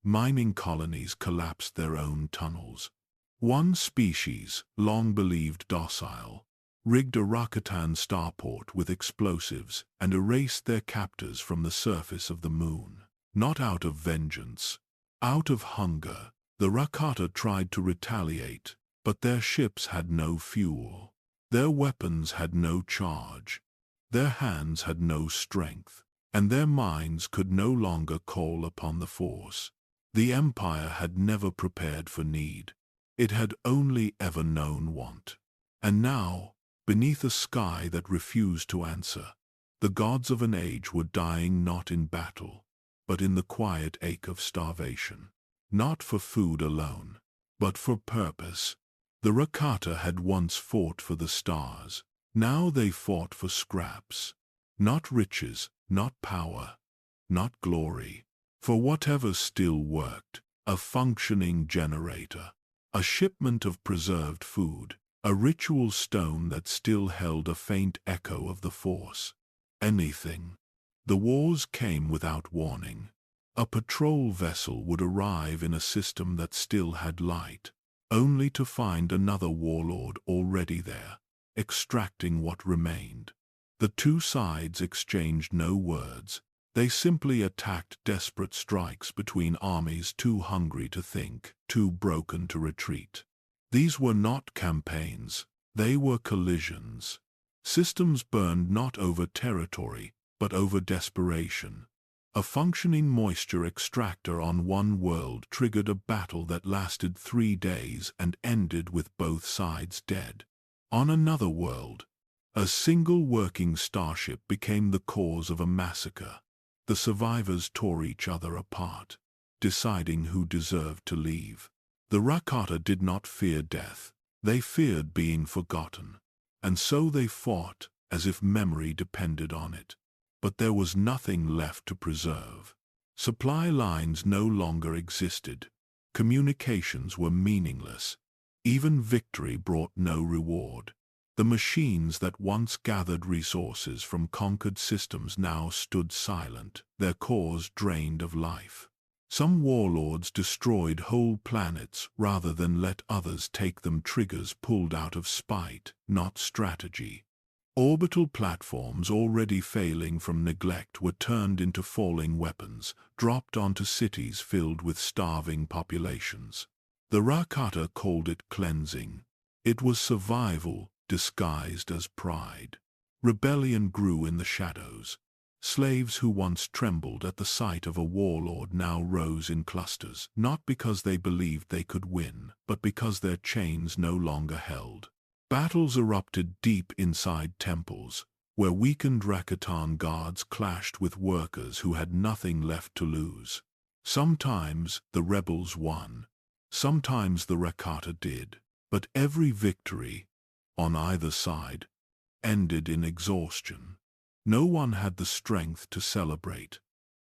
Mining colonies collapsed their own tunnels. One species, long believed docile, rigged a Rakatan starport with explosives and erased their captors from the surface of the moon. Not out of vengeance, out of hunger, the Rakata tried to retaliate, but their ships had no fuel. Their weapons had no charge. Their hands had no strength, and their minds could no longer call upon the Force. The Empire had never prepared for need. It had only ever known want. And now, beneath a sky that refused to answer, the gods of an age were dying not in battle, but in the quiet ache of starvation. Not for food alone, but for purpose. The Rakata had once fought for the stars. Now they fought for scraps. Not riches, not power, not glory. For whatever still worked, a functioning generator, a shipment of preserved food, a ritual stone that still held a faint echo of the Force. Anything. The wars came without warning. A patrol vessel would arrive in a system that still had light, only to find another warlord already there, extracting what remained. The two sides exchanged no words. They simply attacked, desperate strikes between armies too hungry to think, too broken to retreat. These were not campaigns, they were collisions. Systems burned not over territory, but over desperation. A functioning moisture extractor on one world triggered a battle that lasted 3 days and ended with both sides dead. On another world, a single working starship became the cause of a massacre. The survivors tore each other apart, deciding who deserved to leave. The Rakata did not fear death, they feared being forgotten. And so they fought, as if memory depended on it. But there was nothing left to preserve. Supply lines no longer existed. Communications were meaningless. Even victory brought no reward. The machines that once gathered resources from conquered systems now stood silent, their cores drained of life. Some warlords destroyed whole planets rather than let others take them, triggers pulled out of spite, not strategy. Orbital platforms already failing from neglect were turned into falling weapons, dropped onto cities filled with starving populations. The Rakata called it cleansing. It was survival disguised as pride. Rebellion grew in the shadows. Slaves who once trembled at the sight of a warlord now rose in clusters, not because they believed they could win, but because their chains no longer held. Battles erupted deep inside temples, where weakened Rakatan guards clashed with workers who had nothing left to lose. Sometimes the rebels won, sometimes the Rakata did, but every victory, on either side, ended in exhaustion. No one had the strength to celebrate.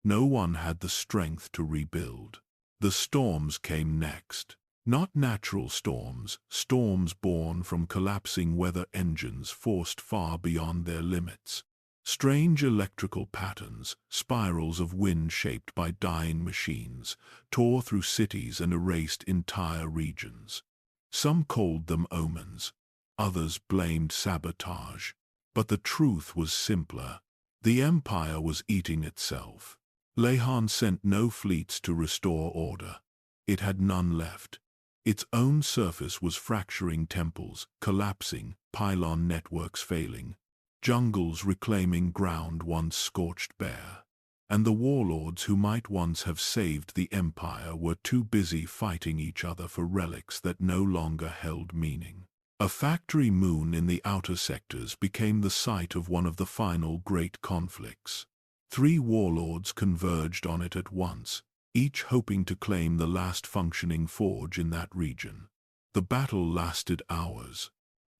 No one had the strength to rebuild. The storms came next. Not natural storms, storms born from collapsing weather engines forced far beyond their limits. Strange electrical patterns, spirals of wind shaped by dying machines, tore through cities and erased entire regions. Some called them omens. Others blamed sabotage. But the truth was simpler. The Empire was eating itself. Lehan sent no fleets to restore order. It had none left. Its own surface was fracturing, temples collapsing, pylon networks failing, jungles reclaiming ground once scorched bare. And the warlords who might once have saved the empire were too busy fighting each other for relics that no longer held meaning. A factory moon in the outer sectors became the site of one of the final great conflicts. 3 warlords converged on it at once, each hoping to claim the last functioning forge in that region. The battle lasted hours,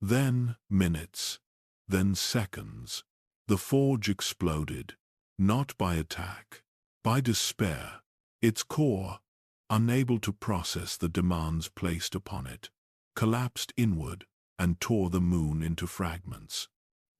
then minutes, then seconds. The forge exploded, not by attack, by despair. Its core, unable to process the demands placed upon it, collapsed inward and tore the moon into fragments.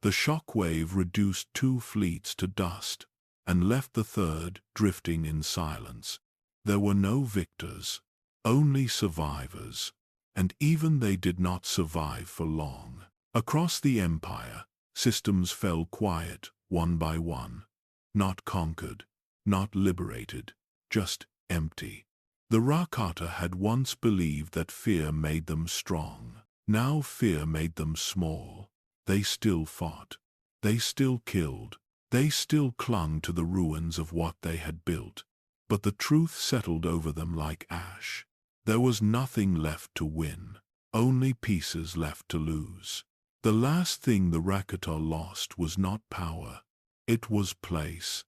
The shockwave reduced 2 fleets to dust and left the third drifting in silence. There were no victors, only survivors, and even they did not survive for long. Across the empire, systems fell quiet, one by one. Not conquered, not liberated, just empty. The Rakata had once believed that fear made them strong. Now fear made them small. They still fought. They still killed. They still clung to the ruins of what they had built. But the truth settled over them like ash. There was nothing left to win, only pieces left to lose. The last thing the Rakata lost was not power. It was place.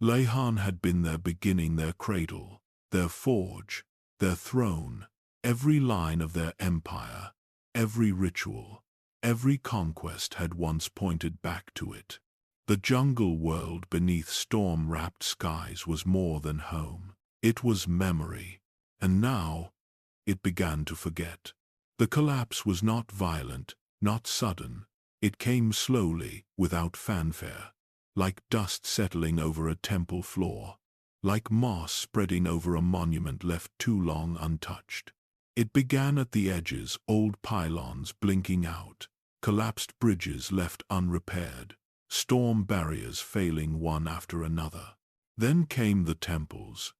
Lehan had been their beginning, their cradle, their forge, their throne, every line of their empire, every ritual, every conquest had once pointed back to it. The jungle world beneath storm-wrapped skies was more than home. It was memory, and now it began to forget. The collapse was not violent, not sudden. It came slowly, without fanfare. Like dust settling over a temple floor, like moss spreading over a monument left too long untouched. It began at the edges, old pylons blinking out, collapsed bridges left unrepaired, storm barriers failing one after another. Then came the temples.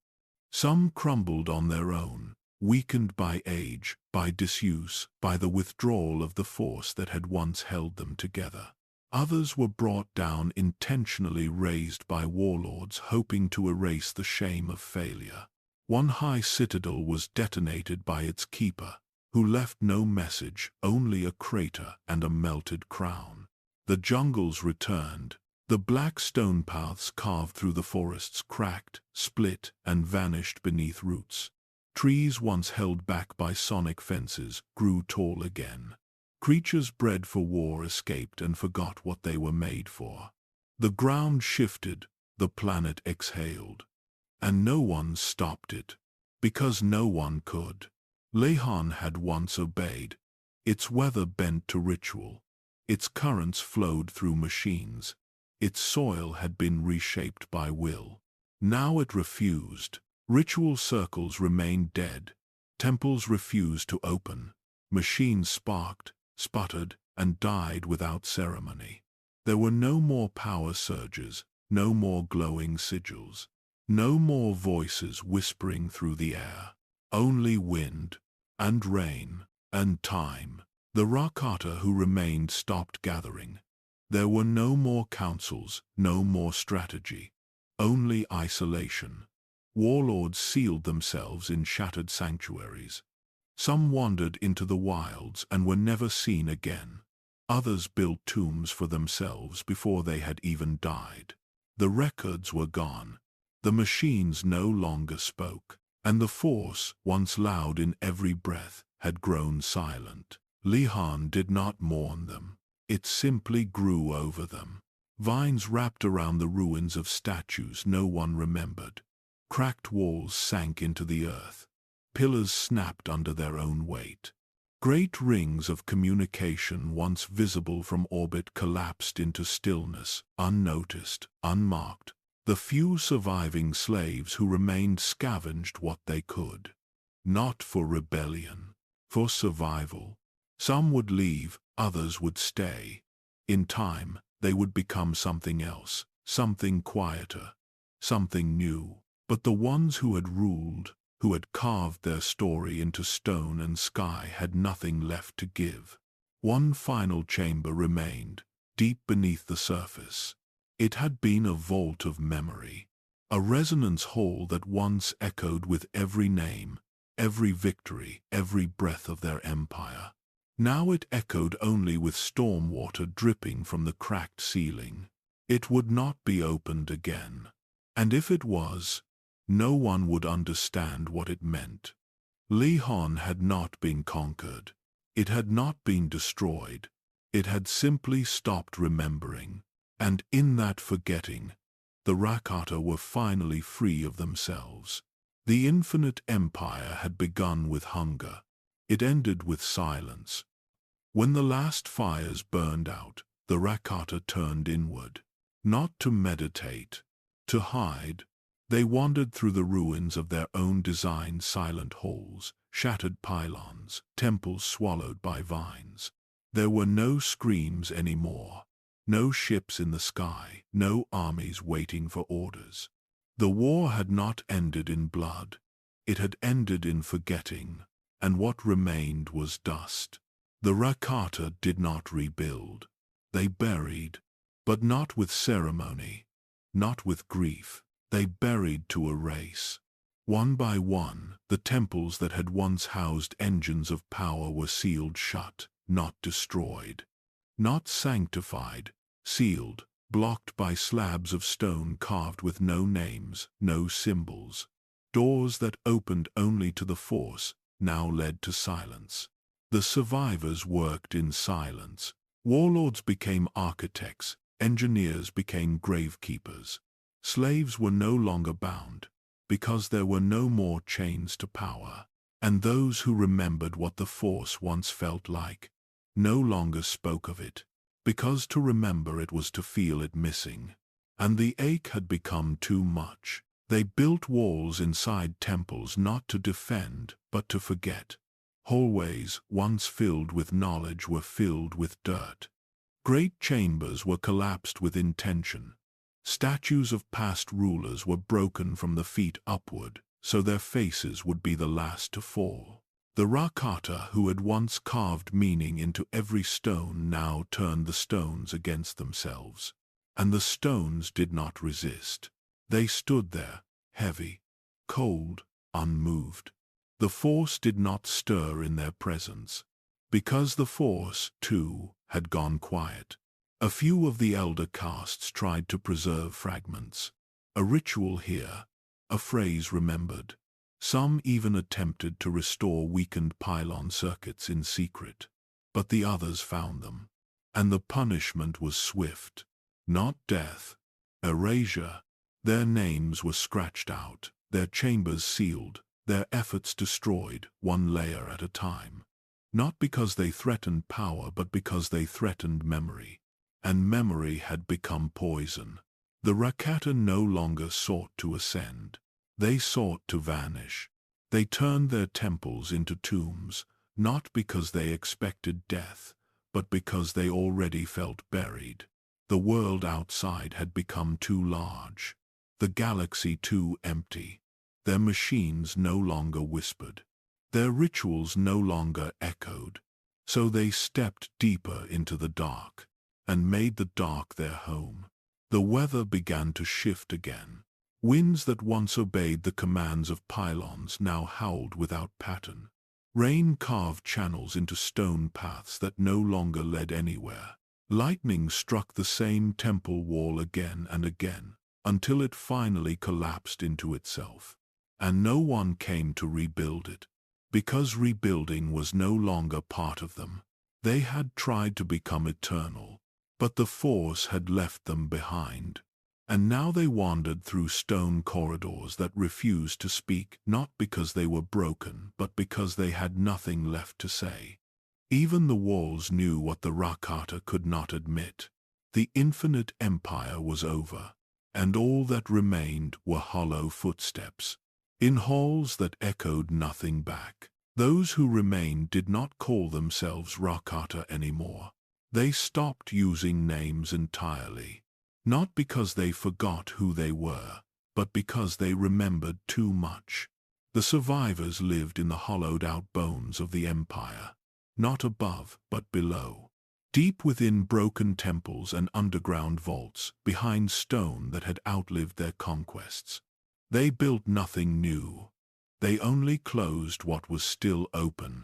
Some crumbled on their own, weakened by age, by disuse, by the withdrawal of the force that had once held them together. Others were brought down, intentionally raised by warlords hoping to erase the shame of failure. One high citadel was detonated by its keeper, who left no message, only a crater and a melted crown. The jungles returned. The black stone paths carved through the forests cracked, split, and vanished beneath roots. Trees once held back by sonic fences grew tall again. Creatures bred for war escaped and forgot what they were made for. The ground shifted, the planet exhaled. And no one stopped it, because no one could. Lehan had once obeyed. Its weather bent to ritual. Its currents flowed through machines. Its soil had been reshaped by will. Now it refused. Ritual circles remained dead. Temples refused to open. Machines sparked, sputtered, and died without ceremony. There were no more power surges, no more glowing sigils, no more voices whispering through the air. Only wind, and rain, and time. The Rakata who remained stopped gathering. There were no more councils, no more strategy, only isolation. Warlords sealed themselves in shattered sanctuaries. Some wandered into the wilds and were never seen again. Others built tombs for themselves before they had even died. The records were gone. The machines no longer spoke. And the force, once loud in every breath, had grown silent. Lehan did not mourn them. It simply grew over them. Vines wrapped around the ruins of statues no one remembered. Cracked walls sank into the earth. Pillars snapped under their own weight. Great rings of communication once visible from orbit collapsed into stillness, unnoticed, unmarked. The few surviving slaves who remained scavenged what they could. Not for rebellion, for survival. Some would leave, others would stay. In time, they would become something else, something quieter, something new. But the ones who had ruled, who had carved their story into stone and sky, had nothing left to give. One final chamber remained, deep beneath the surface. It had been a vault of memory, a resonance hall that once echoed with every name, every victory, every breath of their empire. Now it echoed only with storm water dripping from the cracked ceiling. It would not be opened again. And if it was, no one would understand what it meant. Lihon had not been conquered. It had not been destroyed. It had simply stopped remembering. And in that forgetting, the Rakata were finally free of themselves. The Infinite Empire had begun with hunger. It ended with silence. When the last fires burned out, the Rakata turned inward. Not to meditate, to hide. They wandered through the ruins of their own designed silent halls, shattered pylons, temples swallowed by vines. There were no screams anymore, no ships in the sky, no armies waiting for orders. The war had not ended in blood. It had ended in forgetting, and what remained was dust. The Rakata did not rebuild. They buried, but not with ceremony, not with grief. They buried to erase. One by one, the temples that had once housed engines of power were sealed shut, not destroyed. Not sanctified, sealed, blocked by slabs of stone carved with no names, no symbols. Doors that opened only to the Force now led to silence. The survivors worked in silence. Warlords became architects, engineers became gravekeepers. Slaves were no longer bound, because there were no more chains to power. And those who remembered what the Force once felt like no longer spoke of it, because to remember it was to feel it missing. And the ache had become too much. They built walls inside temples not to defend, but to forget. Hallways, once filled with knowledge, were filled with dirt. Great chambers were collapsed with intention. Statues of past rulers were broken from the feet upward, so their faces would be the last to fall. The Rakata who had once carved meaning into every stone now turned the stones against themselves. And the stones did not resist. They stood there, heavy, cold, unmoved. The Force did not stir in their presence, because the Force, too, had gone quiet. A few of the elder castes tried to preserve fragments. A ritual here, a phrase remembered. Some even attempted to restore weakened pylon circuits in secret. But the others found them. And the punishment was swift. Not death, erasure. Their names were scratched out, their chambers sealed, their efforts destroyed, one layer at a time. Not because they threatened power, but because they threatened memory. And memory had become poison. The Rakata no longer sought to ascend. They sought to vanish. They turned their temples into tombs, not because they expected death, but because they already felt buried. The world outside had become too large, the galaxy too empty. Their machines no longer whispered. Their rituals no longer echoed. So they stepped deeper into the dark, and made the dark their home. The weather began to shift again. Winds that once obeyed the commands of pylons now howled without pattern. Rain carved channels into stone paths that no longer led anywhere. Lightning struck the same temple wall again and again, until it finally collapsed into itself. And no one came to rebuild it, because rebuilding was no longer part of them. They had tried to become eternal, but the Force had left them behind. And now they wandered through stone corridors that refused to speak, not because they were broken, but because they had nothing left to say. Even the walls knew what the Rakata could not admit. The Infinite Empire was over, and all that remained were hollow footsteps. In halls that echoed nothing back. Those who remained did not call themselves Rakata anymore. They stopped using names entirely. Not because they forgot who they were, but because they remembered too much. The survivors lived in the hollowed-out bones of the empire, not above but below, deep within broken temples and underground vaults, behind stone that had outlived their conquests. They built nothing new. They only closed what was still open.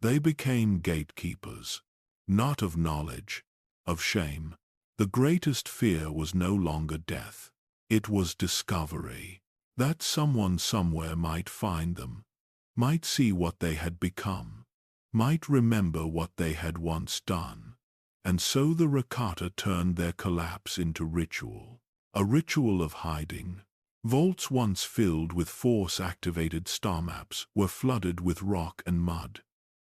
They became gatekeepers, not of knowledge, of shame. The greatest fear was no longer death. It was discovery. That someone somewhere might find them, might see what they had become, might remember what they had once done. And so the Rakata turned their collapse into ritual, a ritual of hiding. Vaults once filled with force-activated star maps were flooded with rock and mud.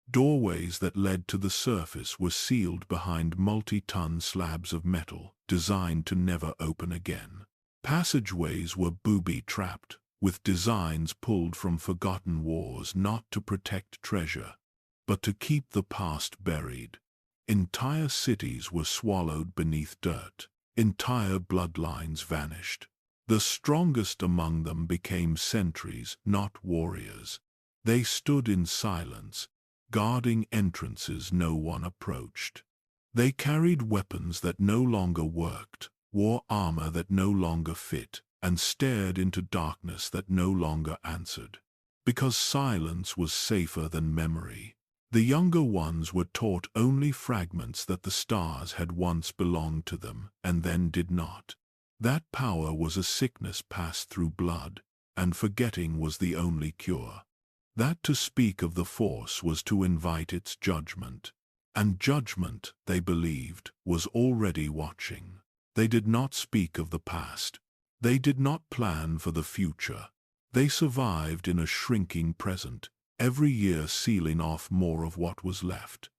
Doorways that led to the surface were sealed behind multi-ton slabs of metal, designed to never open again. Passageways were booby-trapped, with designs pulled from forgotten wars, not to protect treasure, but to keep the past buried. Entire cities were swallowed beneath dirt. Entire bloodlines vanished. The strongest among them became sentries, not warriors. They stood in silence, guarding entrances no one approached. They carried weapons that no longer worked, wore armor that no longer fit, and stared into darkness that no longer answered. Because silence was safer than memory. The younger ones were taught only fragments that the stars had once belonged to them, and then did not. That power was a sickness passed through blood, and forgetting was the only cure. That to speak of the Force was to invite its judgment. And judgment, they believed, was already watching. They did not speak of the past. They did not plan for the future. They survived in a shrinking present, every year sealing off more of what was left.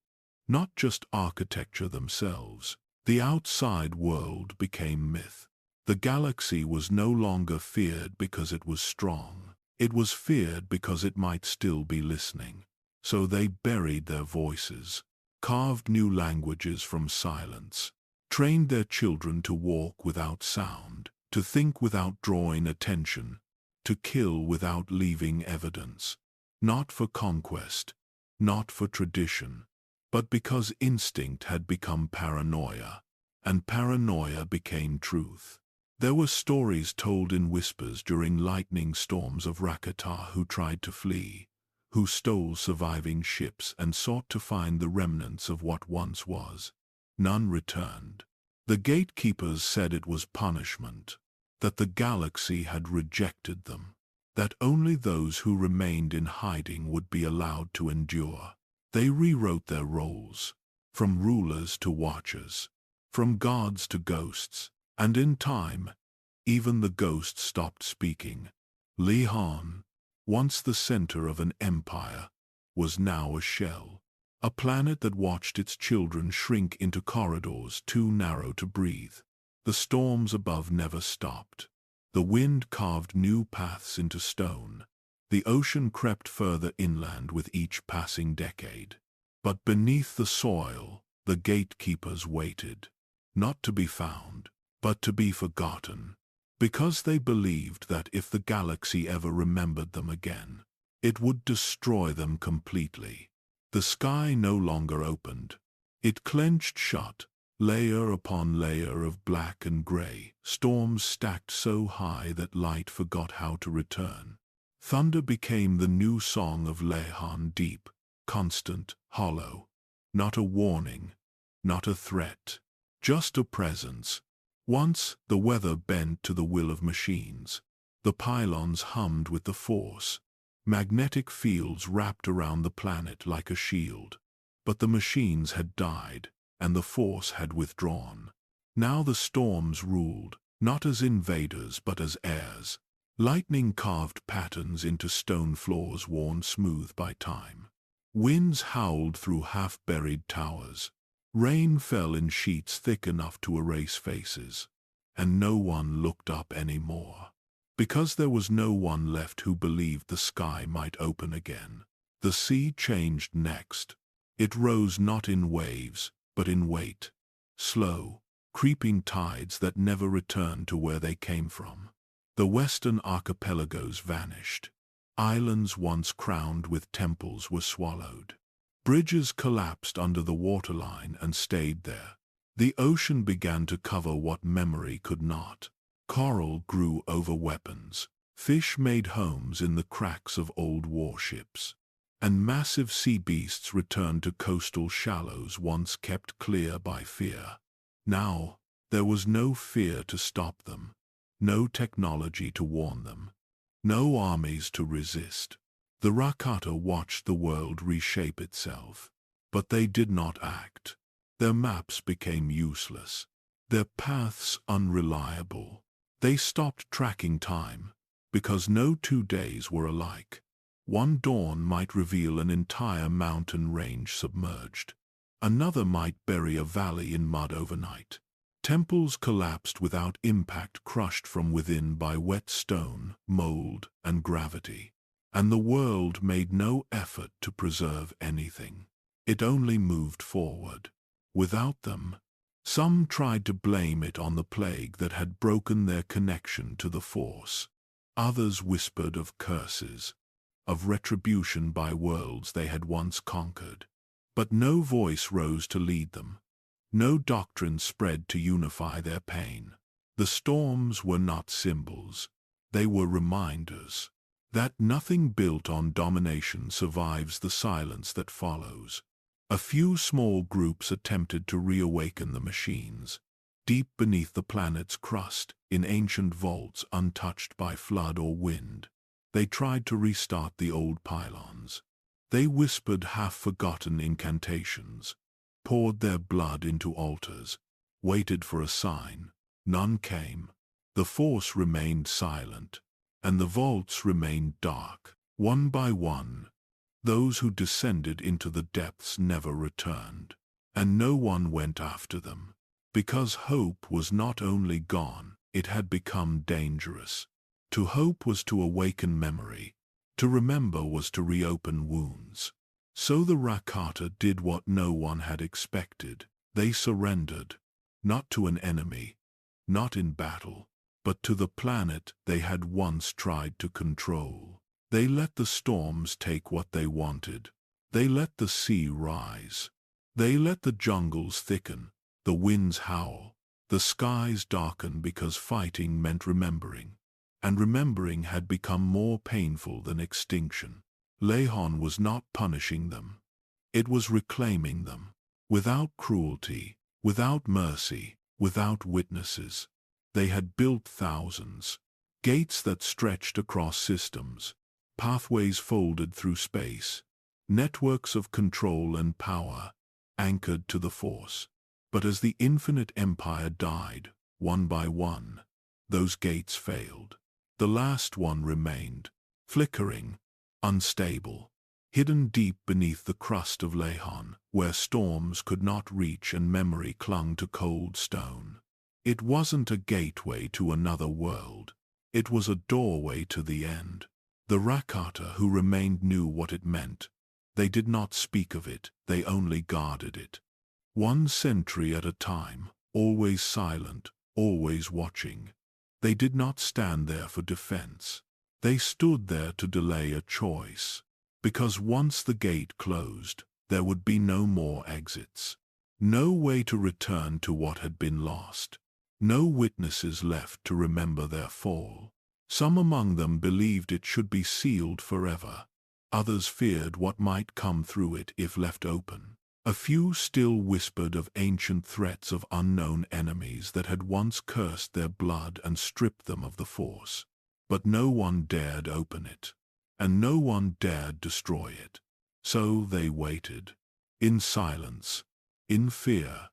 Not just architecture themselves. The outside world became myth. The galaxy was no longer feared because it was strong. It was feared because it might still be listening. So they buried their voices, carved new languages from silence, trained their children to walk without sound, to think without drawing attention, to kill without leaving evidence. Not for conquest, not for tradition, but because instinct had become paranoia, and paranoia became truth. There were stories told in whispers during lightning storms of Rakata who tried to flee, who stole surviving ships and sought to find the remnants of what once was. None returned. The gatekeepers said it was punishment, that the galaxy had rejected them, that only those who remained in hiding would be allowed to endure. They rewrote their roles, from rulers to watchers, from gods to ghosts, and in time, even the ghosts stopped speaking. Lihan, once the center of an empire, was now a shell, a planet that watched its children shrink into corridors too narrow to breathe. The storms above never stopped. The wind carved new paths into stone. The ocean crept further inland with each passing decade. But beneath the soil, the gatekeepers waited, not to be found, but to be forgotten, because they believed that if the galaxy ever remembered them again, it would destroy them completely. The sky no longer opened. It clenched shut, layer upon layer of black and gray, storms stacked so high that light forgot how to return. Thunder became the new song of Lihan, deep, constant, hollow. Not a warning, not a threat, just a presence. Once, the weather bent to the will of machines. The pylons hummed with the Force. Magnetic fields wrapped around the planet like a shield. But the machines had died, and the Force had withdrawn. Now the storms ruled, not as invaders but as heirs. Lightning carved patterns into stone floors worn smooth by time. Winds howled through half-buried towers. Rain fell in sheets thick enough to erase faces. And no one looked up anymore. Because there was no one left who believed the sky might open again. The sea changed next. It rose not in waves, but in weight. Slow, creeping tides that never returned to where they came from. The western archipelagos vanished. Islands once crowned with temples were swallowed. Bridges collapsed under the waterline and stayed there. The ocean began to cover what memory could not. Coral grew over weapons. Fish made homes in the cracks of old warships. And massive sea beasts returned to coastal shallows once kept clear by fear. Now, there was no fear to stop them, no technology to warn them, no armies to resist. The Rakata watched the world reshape itself, but they did not act. Their maps became useless, their paths unreliable. They stopped tracking time, because no 2 days were alike. One dawn might reveal an entire mountain range submerged. Another might bury a valley in mud overnight. Temples collapsed without impact, crushed from within by wet stone, mold, and gravity. And the world made no effort to preserve anything. It only moved forward. Without them, some tried to blame it on the plague that had broken their connection to the Force. Others whispered of curses, of retribution by worlds they had once conquered. But no voice rose to lead them. No doctrine spread to unify their pain. The storms were not symbols. They were reminders that nothing built on domination survives the silence that follows. A few small groups attempted to reawaken the machines. Deep beneath the planet's crust, in ancient vaults untouched by flood or wind, they tried to restart the old pylons. They whispered half-forgotten incantations, poured their blood into altars, waited for a sign. None came. The Force remained silent, and the vaults remained dark. One by one, those who descended into the depths never returned, and no one went after them. Because hope was not only gone, it had become dangerous. To hope was to awaken memory. To remember was to reopen wounds. So the Rakata did what no one had expected. They surrendered, not to an enemy, not in battle, but to the planet they had once tried to control. They let the storms take what they wanted. They let the sea rise. They let the jungles thicken, the winds howl, the skies darken, because fighting meant remembering. And remembering had become more painful than extinction. Lehon was not punishing them. It was reclaiming them. Without cruelty, without mercy, without witnesses. They had built thousands. Gates that stretched across systems. Pathways folded through space. Networks of control and power, anchored to the Force. But as the Infinite Empire died, one by one, those gates failed. The last one remained, flickering, unstable, hidden deep beneath the crust of Lehon, where storms could not reach and memory clung to cold stone. It wasn't a gateway to another world. It was a doorway to the end. The Rakata who remained knew what it meant. They did not speak of it, they only guarded it. One century at a time, always silent, always watching. They did not stand there for defense. They stood there to delay a choice. Because once the gate closed, there would be no more exits. No way to return to what had been lost. No witnesses left to remember their fall. Some among them believed it should be sealed forever. Others feared what might come through it if left open. A few still whispered of ancient threats of unknown enemies that had once cursed their blood and stripped them of the Force. But no one dared open it, and no one dared destroy it. So they waited, in silence, in fear,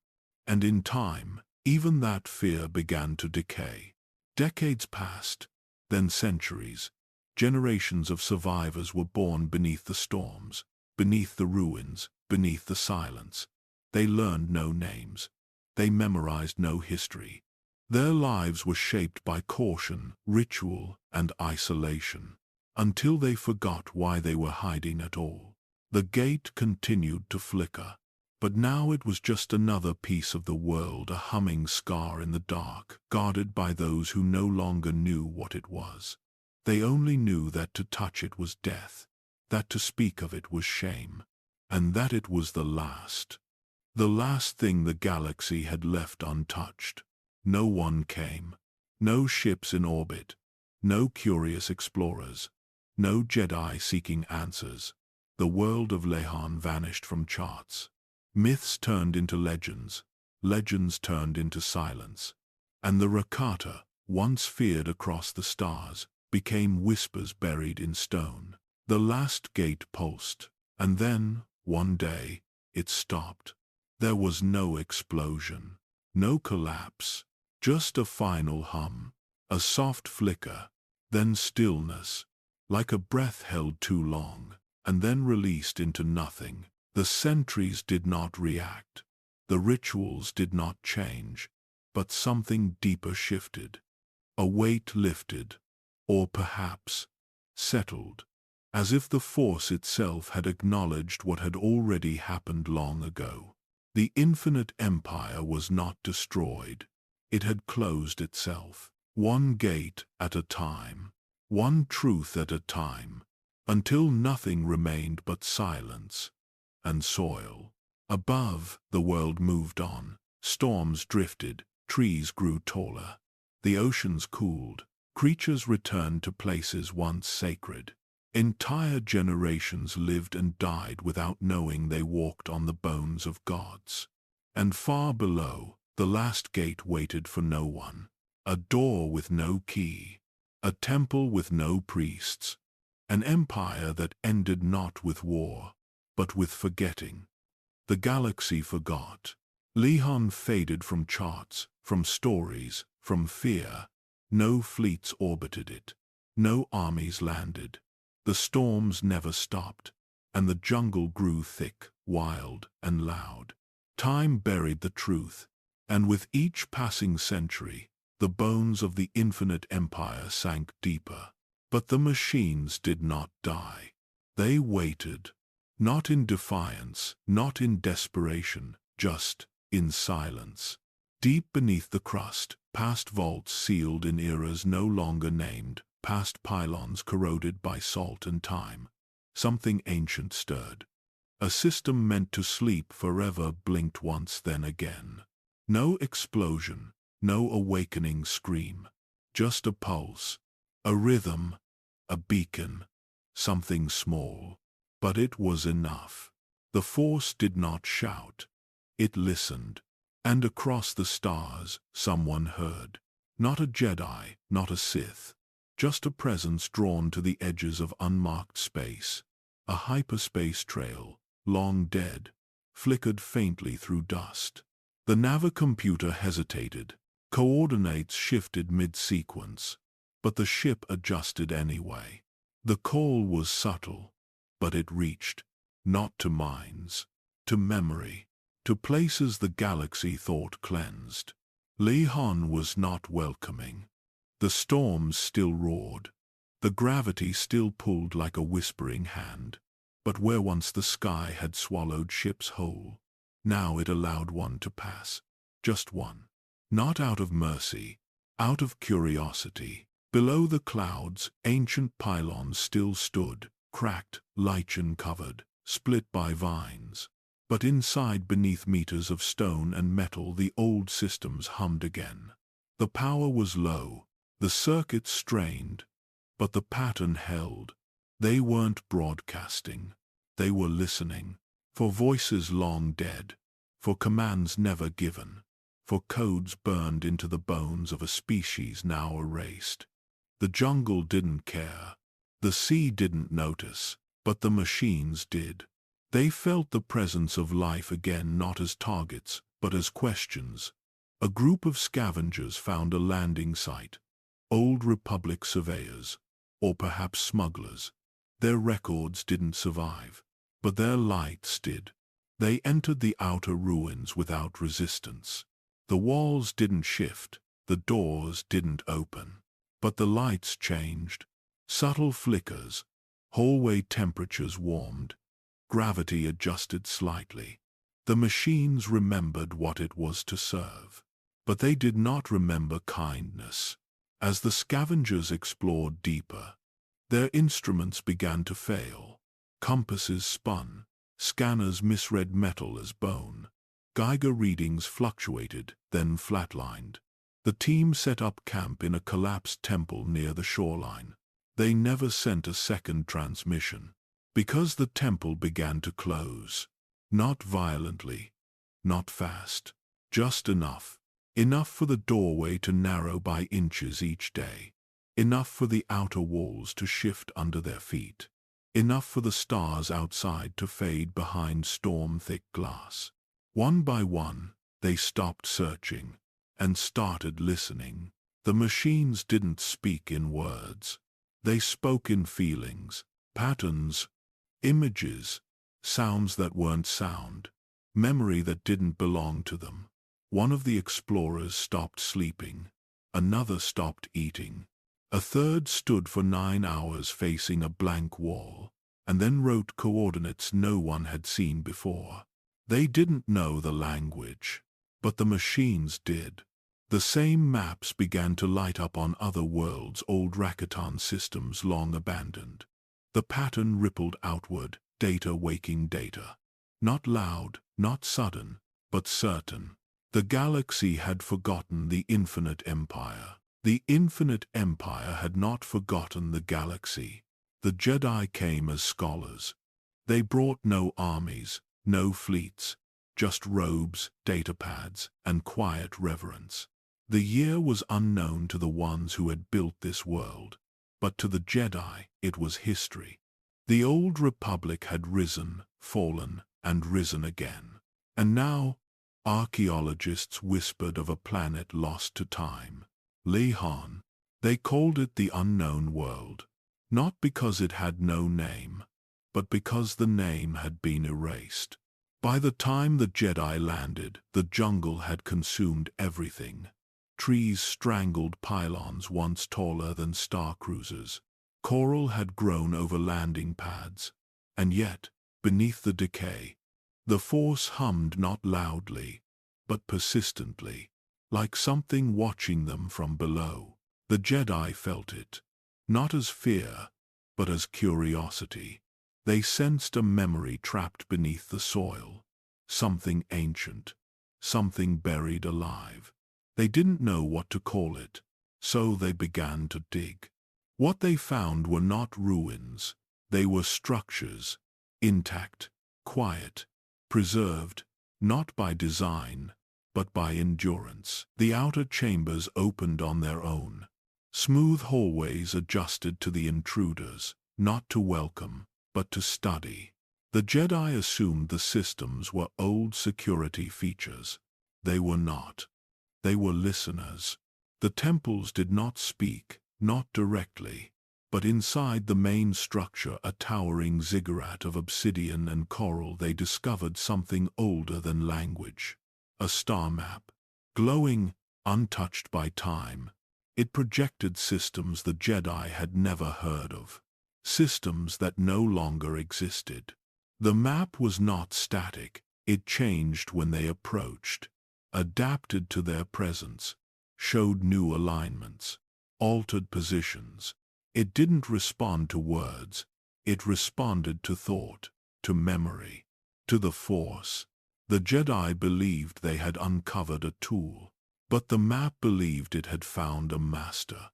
and in time, even that fear began to decay. Decades passed, then centuries. Generations of survivors were born beneath the storms, beneath the ruins, beneath the silence. They learned no names. They memorized no history. Their lives were shaped by caution, ritual, and isolation, until they forgot why they were hiding at all. The gate continued to flicker, but now it was just another piece of the world, a humming scar in the dark, guarded by those who no longer knew what it was. They only knew that to touch it was death, that to speak of it was shame, and that it was the last thing the galaxy had left untouched. No one came. No ships in orbit. No curious explorers. No Jedi seeking answers. The world of Lehan vanished from charts. Myths turned into legends. Legends turned into silence. And the Rakata, once feared across the stars, became whispers buried in stone. The last gate pulsed, and then, one day, it stopped. There was no explosion, no collapse, just a final hum, a soft flicker, then stillness, like a breath held too long, and then released into nothing. The sentries did not react. The rituals did not change, but something deeper shifted. A weight lifted, or perhaps settled, as if the Force itself had acknowledged what had already happened long ago. The Infinite Empire was not destroyed. It had closed itself, one gate at a time, one truth at a time, until nothing remained but silence and soil. Above, the world moved on. Storms drifted, trees grew taller. The oceans cooled, creatures returned to places once sacred. Entire generations lived and died without knowing they walked on the bones of gods. And far below, the last gate waited for no one. A door with no key. A temple with no priests. An empire that ended not with war, but with forgetting. The galaxy forgot. Lehan faded from charts, from stories, from fear. No fleets orbited it. No armies landed. The storms never stopped, and the jungle grew thick, wild, and loud. Time buried the truth, and with each passing century, the bones of the Infinite Empire sank deeper. But the machines did not die. They waited, not in defiance, not in desperation, just in silence. Deep beneath the crust, past vaults sealed in eras no longer named, past pylons corroded by salt and time, something ancient stirred. A system meant to sleep forever blinked once then again. No explosion, no awakening scream, just a pulse, a rhythm, a beacon, something small. But it was enough. The Force did not shout. It listened. And across the stars, someone heard. Not a Jedi, not a Sith. Just a presence drawn to the edges of unmarked space. A hyperspace trail, long dead, flickered faintly through dust. The navicomputer hesitated. Coordinates shifted mid-sequence. But the ship adjusted anyway. The call was subtle, but it reached, not to minds, to memory, to places the galaxy thought cleansed. Lehan was not welcoming. The storms still roared. The gravity still pulled like a whispering hand. But where once the sky had swallowed ships whole, now it allowed one to pass. Just one. Not out of mercy, out of curiosity. Below the clouds, ancient pylons still stood, cracked, lichen-covered, split by vines. But inside, beneath meters of stone and metal, the old systems hummed again. The power was low, the circuits strained, but the pattern held. They weren't broadcasting. They were listening. For voices long dead. For commands never given. For codes burned into the bones of a species now erased. The jungle didn't care. The sea didn't notice. But the machines did. They felt the presence of life again, not as targets, but as questions. A group of scavengers found a landing site. Old Republic surveyors. Or perhaps smugglers. Their records didn't survive. But their lights did. They entered the outer ruins without resistance. The walls didn't shift. The doors didn't open. But the lights changed. Subtle flickers. Hallway temperatures warmed. Gravity adjusted slightly. The machines remembered what it was to serve. But they did not remember kindness. As the scavengers explored deeper, their instruments began to fail. Compasses spun, scanners misread metal as bone. Geiger readings fluctuated, then flatlined. The team set up camp in a collapsed temple near the shoreline. They never sent a second transmission, because the temple began to close. Not violently, not fast, just enough. Enough for the doorway to narrow by inches each day. Enough for the outer walls to shift under their feet. Enough for the stars outside to fade behind storm-thick glass. One by one, they stopped searching and started listening. The machines didn't speak in words. They spoke in feelings, patterns, images, sounds that weren't sound, memory that didn't belong to them. One of the explorers stopped sleeping. Another stopped eating. A third stood for 9 hours facing a blank wall, and then wrote coordinates no one had seen before. They didn't know the language, but the machines did. The same maps began to light up on other worlds, old Rakatan systems long abandoned. The pattern rippled outward, data waking data. Not loud, not sudden, but certain. The galaxy had forgotten the Infinite Empire. The Infinite Empire had not forgotten the galaxy. The Jedi came as scholars. They brought no armies, no fleets, just robes, datapads, and quiet reverence. The year was unknown to the ones who had built this world, but to the Jedi it was history. The old Republic had risen, fallen, and risen again. And now, archaeologists whispered of a planet lost to time. Lihan. They called it the unknown world, not because it had no name, but because the name had been erased. By the time the Jedi landed, the jungle had consumed everything. Trees strangled pylons once taller than star cruisers. Coral had grown over landing pads. And yet, beneath the decay, the Force hummed not loudly, but persistently, like something watching them from below. The Jedi felt it, not as fear, but as curiosity. They sensed a memory trapped beneath the soil, something ancient, something buried alive. They didn't know what to call it, so they began to dig. What they found were not ruins, they were structures, intact, quiet, preserved, not by design, but by endurance. The outer chambers opened on their own. Smooth hallways adjusted to the intruders, not to welcome, but to study. The Jedi assumed the systems were old security features. They were not. They were listeners. The temples did not speak, not directly, but inside the main structure, a towering ziggurat of obsidian and coral, they discovered something older than language. A star map, glowing, untouched by time. It projected systems the Jedi had never heard of, systems that no longer existed. The map was not static, it changed when they approached, adapted to their presence, showed new alignments, altered positions. It didn't respond to words, it responded to thought, to memory, to the Force. The Jedi believed they had uncovered a tool, but the map believed it had found a master.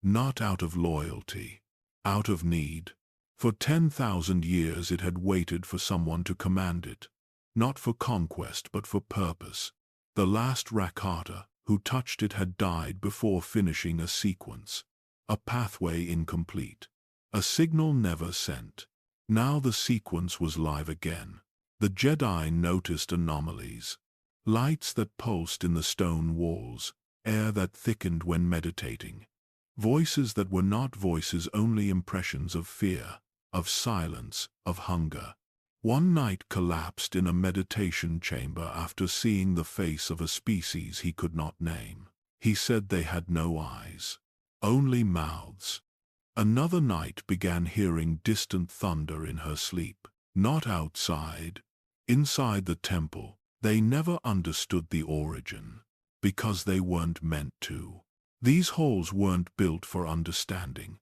Not out of loyalty, out of need. For 10,000 years it had waited for someone to command it, not for conquest but for purpose. The last Rakata who touched it had died before finishing a sequence, a pathway incomplete, a signal never sent. Now the sequence was live again. The Jedi noticed anomalies, lights that pulsed in the stone walls, air that thickened when meditating, voices that were not voices, only impressions of fear, of silence, of hunger. One knight collapsed in a meditation chamber after seeing the face of a species he could not name. He said they had no eyes, only mouths. Another knight began hearing distant thunder in her sleep, not outside, inside the temple. They never understood the origin, because they weren't meant to. These halls weren't built for understanding.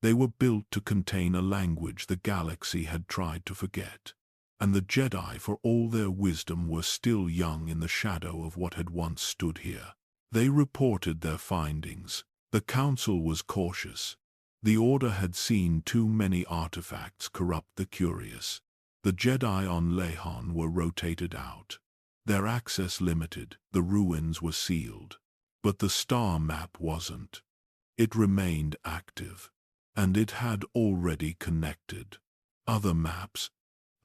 They were built to contain a language the galaxy had tried to forget. And the Jedi, for all their wisdom, were still young in the shadow of what had once stood here. They reported their findings. The Council was cautious. The Order had seen too many artifacts corrupt the curious. The Jedi on Lehon were rotated out. Their access limited, the ruins were sealed. But the star map wasn't. It remained active. And it had already connected. Other maps,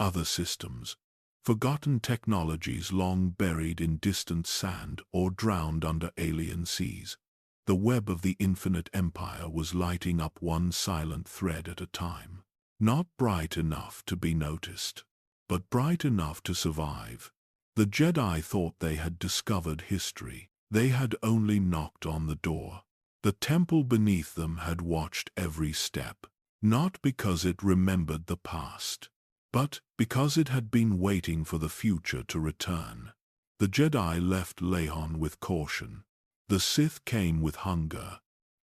other systems, forgotten technologies long buried in distant sand or drowned under alien seas. The web of the Infinite Empire was lighting up one silent thread at a time. Not bright enough to be noticed, but bright enough to survive. The Jedi thought they had discovered history. They had only knocked on the door. The temple beneath them had watched every step, not because it remembered the past, but because it had been waiting for the future to return. The Jedi left Lehon with caution. The Sith came with hunger,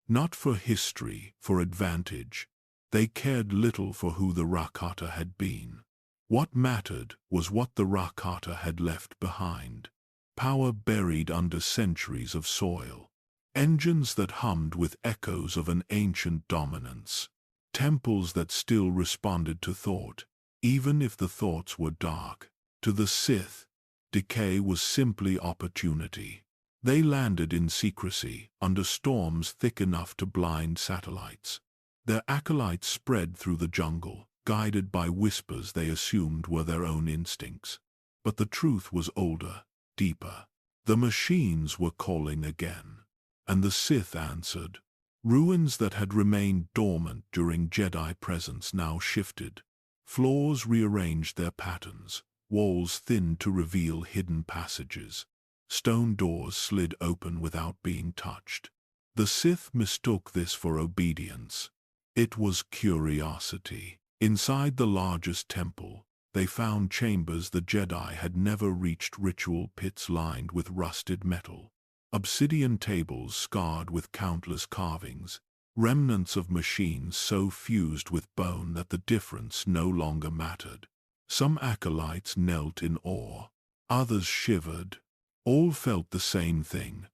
not for history, for advantage. They cared little for who the Rakata had been. What mattered was what the Rakata had left behind. Power buried under centuries of soil. Engines that hummed with echoes of an ancient dominance. Temples that still responded to thought, even if the thoughts were dark. To the Sith, decay was simply opportunity. They landed in secrecy, under storms thick enough to blind satellites. Their acolytes spread through the jungle, guided by whispers they assumed were their own instincts. But the truth was older, deeper. The machines were calling again. And the Sith answered. Ruins that had remained dormant during Jedi presence now shifted. Floors rearranged their patterns, walls thinned to reveal hidden passages. Stone doors slid open without being touched. The Sith mistook this for obedience. It was curiosity. Inside the largest temple, they found chambers the Jedi had never reached, ritual pits lined with rusted metal. Obsidian tables scarred with countless carvings, remnants of machines so fused with bone that the difference no longer mattered. Some acolytes knelt in awe, others shivered. All felt the same thing,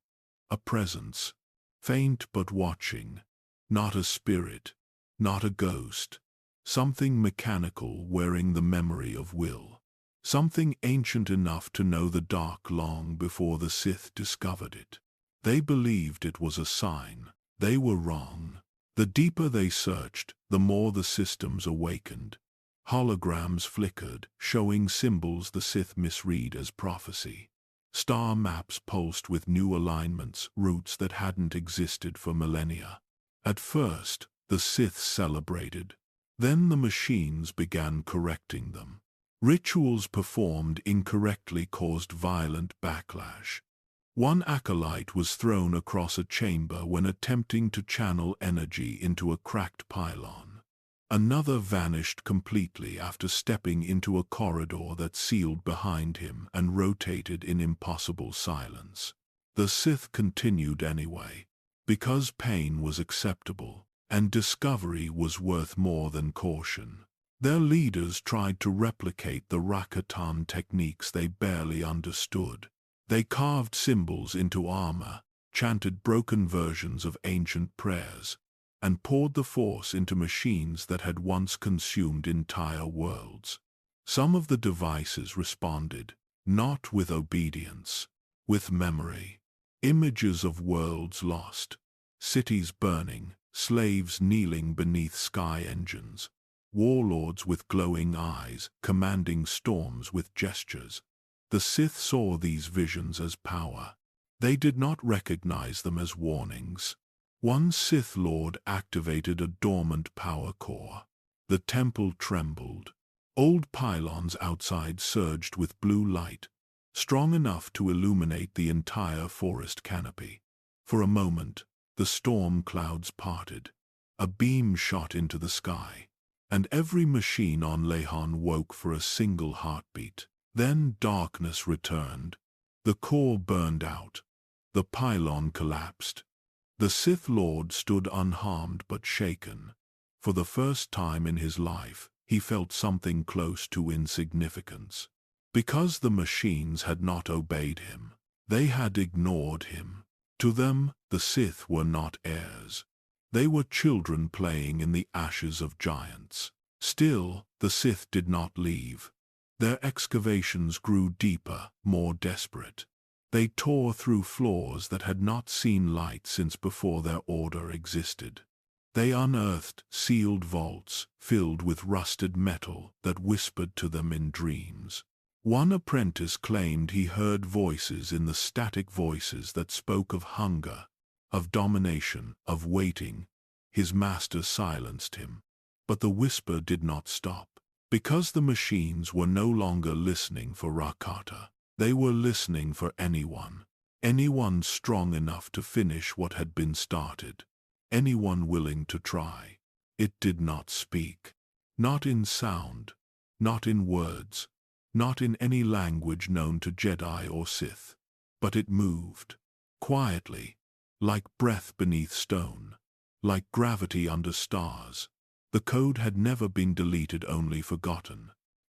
a presence, faint but watching, not a spirit, not a ghost, something mechanical wearing the memory of will. Something ancient enough to know the dark long before the Sith discovered it. They believed it was a sign. They were wrong. The deeper they searched, the more the systems awakened. Holograms flickered, showing symbols the Sith misread as prophecy. Star maps pulsed with new alignments, routes that hadn't existed for millennia. At first, the Sith celebrated. Then the machines began correcting them. Rituals performed incorrectly caused violent backlash. One acolyte was thrown across a chamber when attempting to channel energy into a cracked pylon. Another vanished completely after stepping into a corridor that sealed behind him and rotated in impossible silence. The Sith continued anyway, because pain was acceptable, and discovery was worth more than caution. Their leaders tried to replicate the Rakatan techniques they barely understood. They carved symbols into armor, chanted broken versions of ancient prayers, and poured the Force into machines that had once consumed entire worlds. Some of the devices responded, not with obedience, with memory. Images of worlds lost, cities burning, slaves kneeling beneath sky engines. Warlords with glowing eyes, commanding storms with gestures. The Sith saw these visions as power. They did not recognize them as warnings. One Sith Lord activated a dormant power core. The temple trembled. Old pylons outside surged with blue light, strong enough to illuminate the entire forest canopy. For a moment, the storm clouds parted. A beam shot into the sky. And every machine on Lehon woke for a single heartbeat. Then darkness returned. The core burned out. The pylon collapsed. The Sith Lord stood unharmed but shaken. For the first time in his life, he felt something close to insignificance. Because the machines had not obeyed him, they had ignored him. To them, the Sith were not heirs. They were children playing in the ashes of giants. Still, the Sith did not leave. Their excavations grew deeper, more desperate. They tore through floors that had not seen light since before their order existed. They unearthed sealed vaults filled with rusted metal that whispered to them in dreams. One apprentice claimed he heard voices in the static voices that spoke of hunger, of domination, of waiting. His master silenced him. But the whisper did not stop. Because the machines were no longer listening for Rakata. They were listening for anyone strong enough to finish what had been started, anyone willing to try. It did not speak. Not in sound, not in words, not in any language known to Jedi or Sith. But it moved, quietly, like breath beneath stone, like gravity under stars. The code had never been deleted, only forgotten.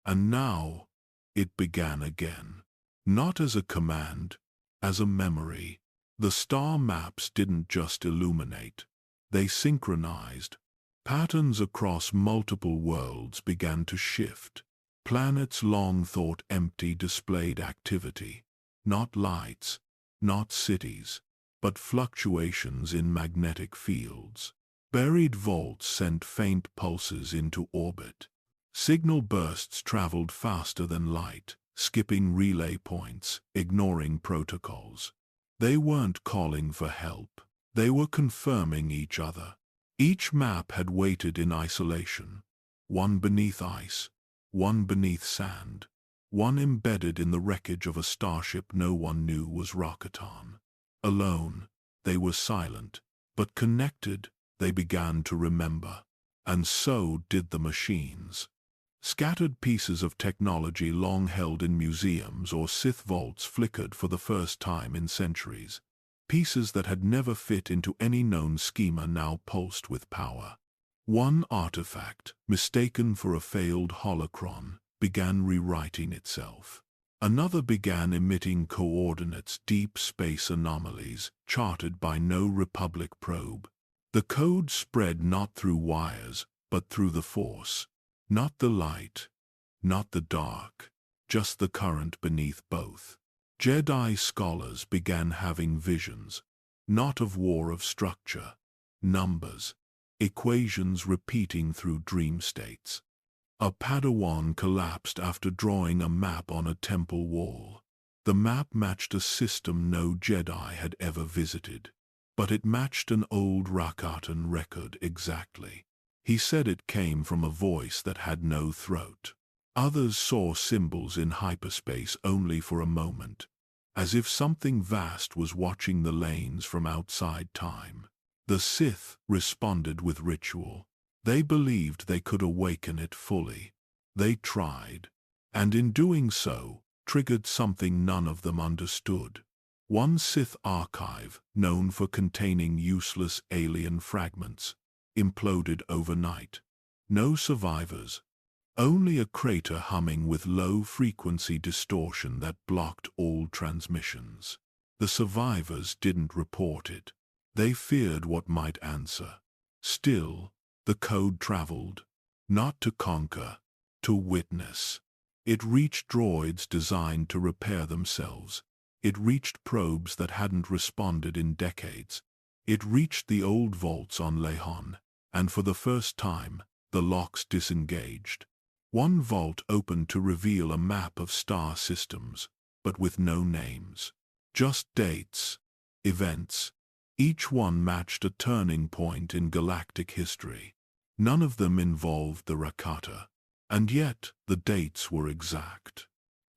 And now, it began again. Not as a command, as a memory. The star maps didn't just illuminate. They synchronized. Patterns across multiple worlds began to shift. Planets long thought empty displayed activity. Not lights, not cities, but fluctuations in magnetic fields. Buried vaults sent faint pulses into orbit. Signal bursts traveled faster than light, skipping relay points, ignoring protocols. They weren't calling for help. They were confirming each other. Each map had waited in isolation. One beneath ice, one beneath sand, one embedded in the wreckage of a starship no one knew was Rakatan. Alone, they were silent, but connected. They began to remember. And so did the machines. Scattered pieces of technology long held in museums or Sith vaults flickered for the first time in centuries. Pieces that had never fit into any known schema now pulsed with power. One artifact, mistaken for a failed holocron, began rewriting itself. Another began emitting coordinates, deep space anomalies, charted by no Republic probe. The code spread not through wires, but through the Force. Not the light, not the dark, just the current beneath both. Jedi scholars began having visions, not of war, of structure, numbers, equations repeating through dream states. A Padawan collapsed after drawing a map on a temple wall. The map matched a system no Jedi had ever visited. But it matched an old Rakatan record exactly. He said it came from a voice that had no throat. Others saw symbols in hyperspace only for a moment, as if something vast was watching the lanes from outside time. The Sith responded with ritual. They believed they could awaken it fully. They tried, and in doing so, triggered something none of them understood. One Sith archive, known for containing useless alien fragments, imploded overnight. No survivors. Only a crater humming with low-frequency distortion that blocked all transmissions. The survivors didn't report it. They feared what might answer. Still, the code traveled. Not to conquer, to witness. It reached droids designed to repair themselves. It reached probes that hadn't responded in decades. It reached the old vaults on Lehon, and for the first time, the locks disengaged. One vault opened to reveal a map of star systems, but with no names. Just dates, events. Each one matched a turning point in galactic history. None of them involved the Rakata, and yet the dates were exact.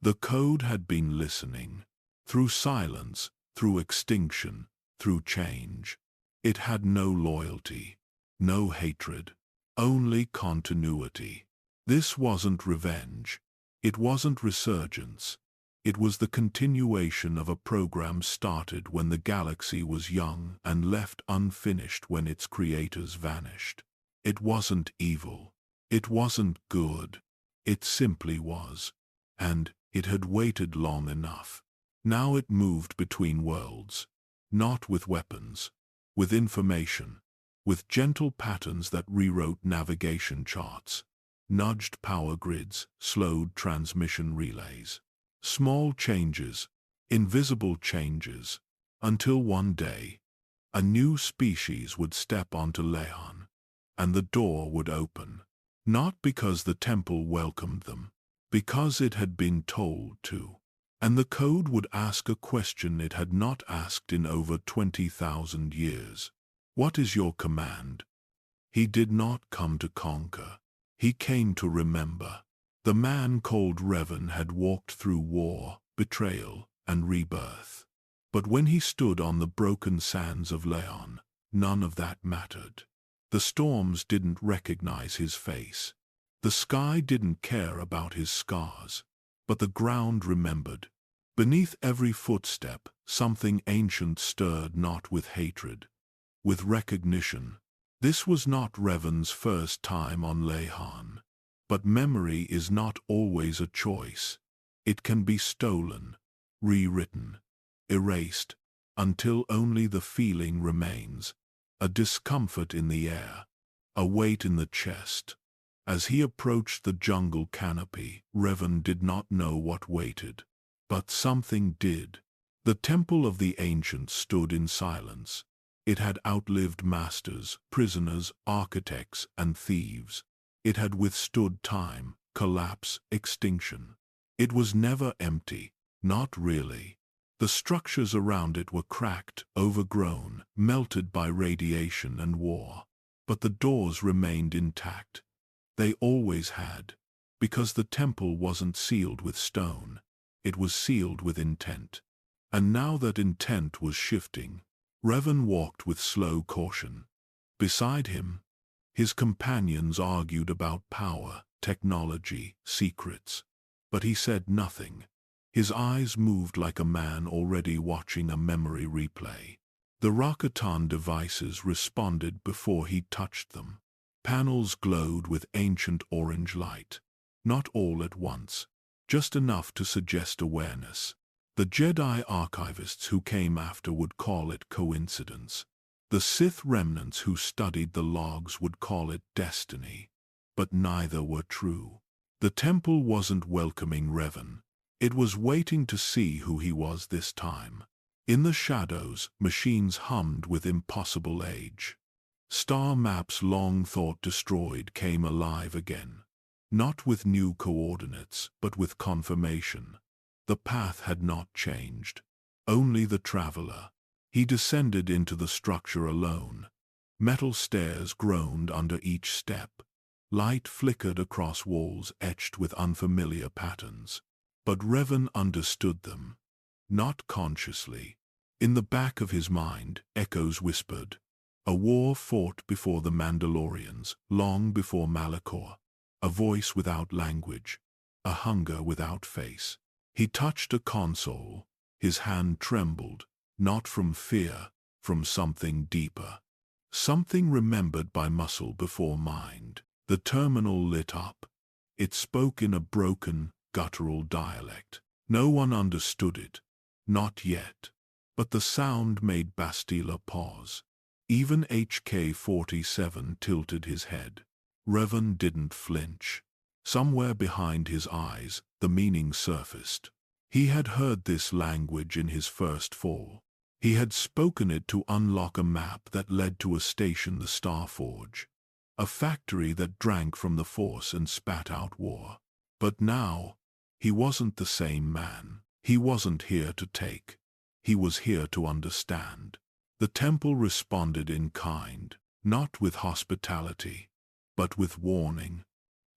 The code had been listening. Through silence, through extinction, through change. It had no loyalty, no hatred, only continuity. This wasn't revenge. It wasn't resurgence. It was the continuation of a program started when the galaxy was young and left unfinished when its creators vanished. It wasn't evil. It wasn't good. It simply was. And it had waited long enough. Now it moved between worlds. Not with weapons. With information. With gentle patterns that rewrote navigation charts. Nudged power grids, slowed transmission relays. Small changes, invisible changes, until one day, a new species would step onto Leon, and the door would open. Not because the temple welcomed them, because it had been told to. And the code would ask a question it had not asked in over 20,000 years. What is your command? He did not come to conquer. He came to remember. The man called Revan had walked through war, betrayal, and rebirth. But when he stood on the broken sands of Leon, none of that mattered. The storms didn't recognize his face. The sky didn't care about his scars. But the ground remembered. Beneath every footstep, something ancient stirred, not with hatred, with recognition. This was not Revan's first time on Lehan. But memory is not always a choice. It can be stolen, rewritten, erased, until only the feeling remains, a discomfort in the air, a weight in the chest. As he approached the jungle canopy, Revan did not know what waited. But something did. The temple of the ancients stood in silence. It had outlived masters, prisoners, architects, and thieves. It had withstood time, collapse, extinction. It was never empty, not really. The structures around it were cracked, overgrown, melted by radiation and war. But the doors remained intact. They always had. Because the temple wasn't sealed with stone. It was sealed with intent. And now that intent was shifting, Revan walked with slow caution. Beside him, his companions argued about power, technology, secrets. But he said nothing. His eyes moved like a man already watching a memory replay. The Rakatan devices responded before he touched them. Panels glowed with ancient orange light. Not all at once, just enough to suggest awareness. The Jedi archivists who came after would call it coincidence. The Sith remnants who studied the logs would call it destiny. But neither were true. The temple wasn't welcoming Revan. It was waiting to see who he was this time. In the shadows, machines hummed with impossible age. Star maps long thought destroyed came alive again. Not with new coordinates, but with confirmation. The path had not changed. Only the traveler. He descended into the structure alone. Metal stairs groaned under each step. Light flickered across walls etched with unfamiliar patterns. But Revan understood them. Not consciously. In the back of his mind, echoes whispered. A war fought before the Mandalorians, long before Malachor. A voice without language. A hunger without face. He touched a console. His hand trembled. Not from fear, from something deeper. Something remembered by muscle before mind. The terminal lit up. It spoke in a broken, guttural dialect. No one understood it. Not yet. But the sound made Bastila pause. Even HK-47 tilted his head. Revan didn't flinch. Somewhere behind his eyes, the meaning surfaced. He had heard this language in his first fall. He had spoken it to unlock a map that led to a station, the Starforge. A factory that drank from the Force and spat out war. But now, he wasn't the same man. He wasn't here to take. He was here to understand. The temple responded in kind, not with hospitality, but with warning.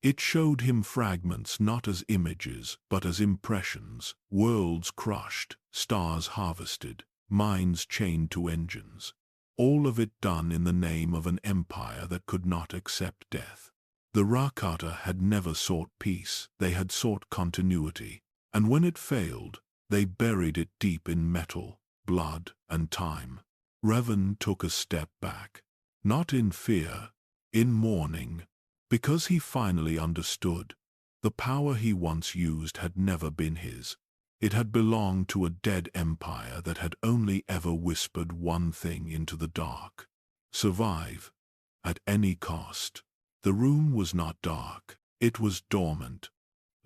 It showed him fragments not as images, but as impressions, worlds crushed, stars harvested, minds chained to engines. All of it done in the name of an empire that could not accept death. The Rakata had never sought peace, they had sought continuity. And when it failed, they buried it deep in metal, blood, and time. Revan took a step back. Not in fear, in mourning, because he finally understood. The power he once used had never been his. It had belonged to a dead empire that had only ever whispered one thing into the dark: survive, at any cost. The room was not dark, it was dormant.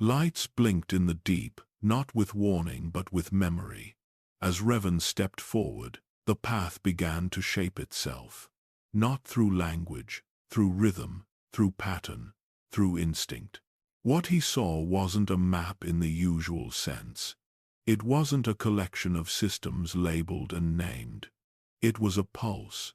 Lights blinked in the deep, not with warning but with memory. As Revan stepped forward, the path began to shape itself. Not through language, through rhythm, through pattern, through instinct. What he saw wasn't a map in the usual sense. It wasn't a collection of systems labeled and named. It was a pulse,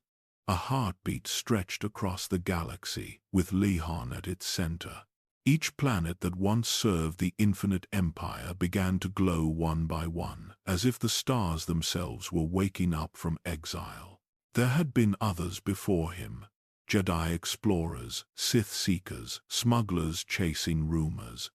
a heartbeat stretched across the galaxy, with Lehon at its center. Each planet that once served the Infinite Empire began to glow one by one, as if the stars themselves were waking up from exile. There had been others before him. Jedi explorers, Sith seekers, smugglers chasing rumors.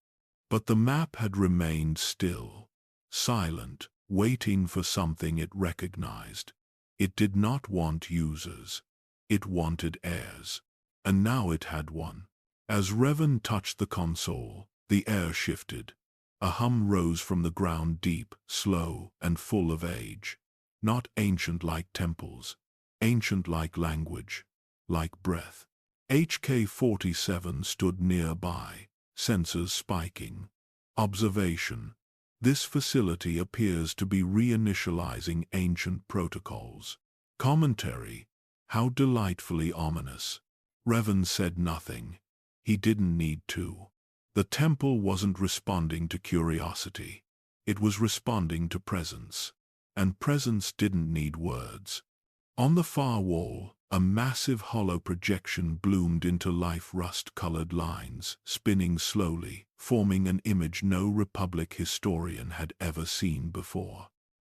But the map had remained still, silent, waiting for something it recognized. It did not want users. It wanted heirs. And now it had one. As Revan touched the console, the air shifted. A hum rose from the ground, deep, slow, and full of age. Not ancient like temples. Ancient like language. Like breath. HK-47 stood nearby, sensors spiking. Observation. This facility appears to be reinitializing ancient protocols. Commentary. How delightfully ominous. Revan said nothing. He didn't need to. The temple wasn't responding to curiosity. It was responding to presence. And presence didn't need words. On the far wall, a massive hollow projection bloomed into life, rust-colored lines, spinning slowly, forming an image no Republic historian had ever seen before.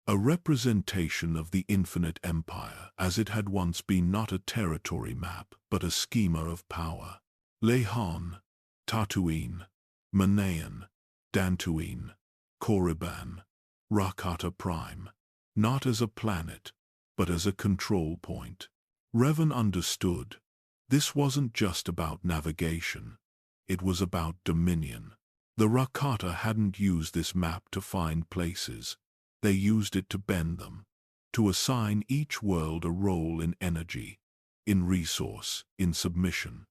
A representation of the Infinite Empire, as it had once been, not a territory map, but a schema of power. Lehon, Tatooine, Manayan, Dantooine, Korriban, Rakata Prime. Not as a planet, but as a control point. Revan understood. This wasn't just about navigation. It was about dominion. The Rakata hadn't used this map to find places. They used it to bend them. To assign each world a role in energy, in resource, in submission.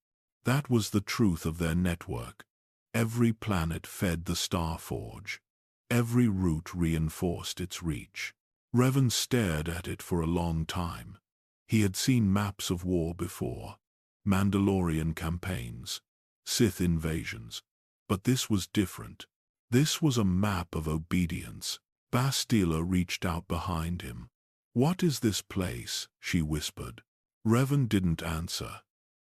That was the truth of their network. Every planet fed the Star Forge. Every route reinforced its reach. Revan stared at it for a long time. He had seen maps of war before. Mandalorian campaigns. Sith invasions. But this was different. This was a map of obedience. Bastila reached out behind him. "What is this place?" she whispered. Revan didn't answer.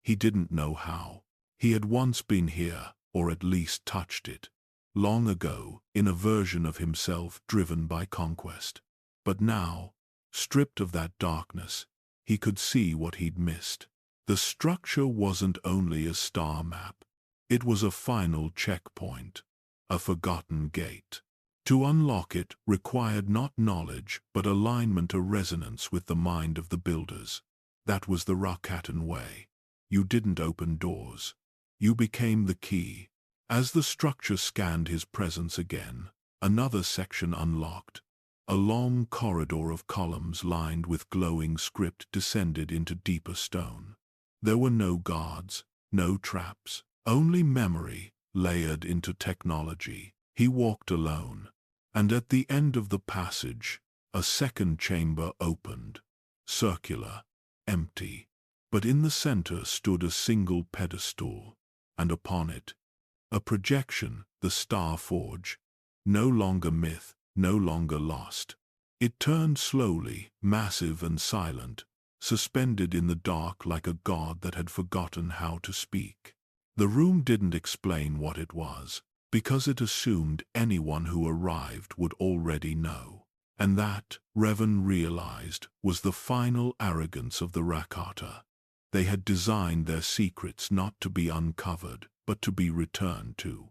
He didn't know how. He had once been here, or at least touched it. Long ago, in a version of himself driven by conquest. But now, stripped of that darkness, he could see what he'd missed. The structure wasn't only a star map. It was a final checkpoint. A forgotten gate. To unlock it required not knowledge, but alignment, a resonance with the mind of the builders. That was the Rakatan way. You didn't open doors. You became the key. As the structure scanned his presence again, another section unlocked. A long corridor of columns lined with glowing script descended into deeper stone. There were no guards, no traps, only memory, layered into technology. He walked alone. And at the end of the passage, a second chamber opened. Circular, empty. But in the center stood a single pedestal. And upon it, a projection, the Star Forge. No longer myth, no longer lost. It turned slowly, massive and silent, suspended in the dark like a god that had forgotten how to speak. The room didn't explain what it was, because it assumed anyone who arrived would already know. And that, Revan realized, was the final arrogance of the Rakata. They had designed their secrets not to be uncovered, but to be returned to.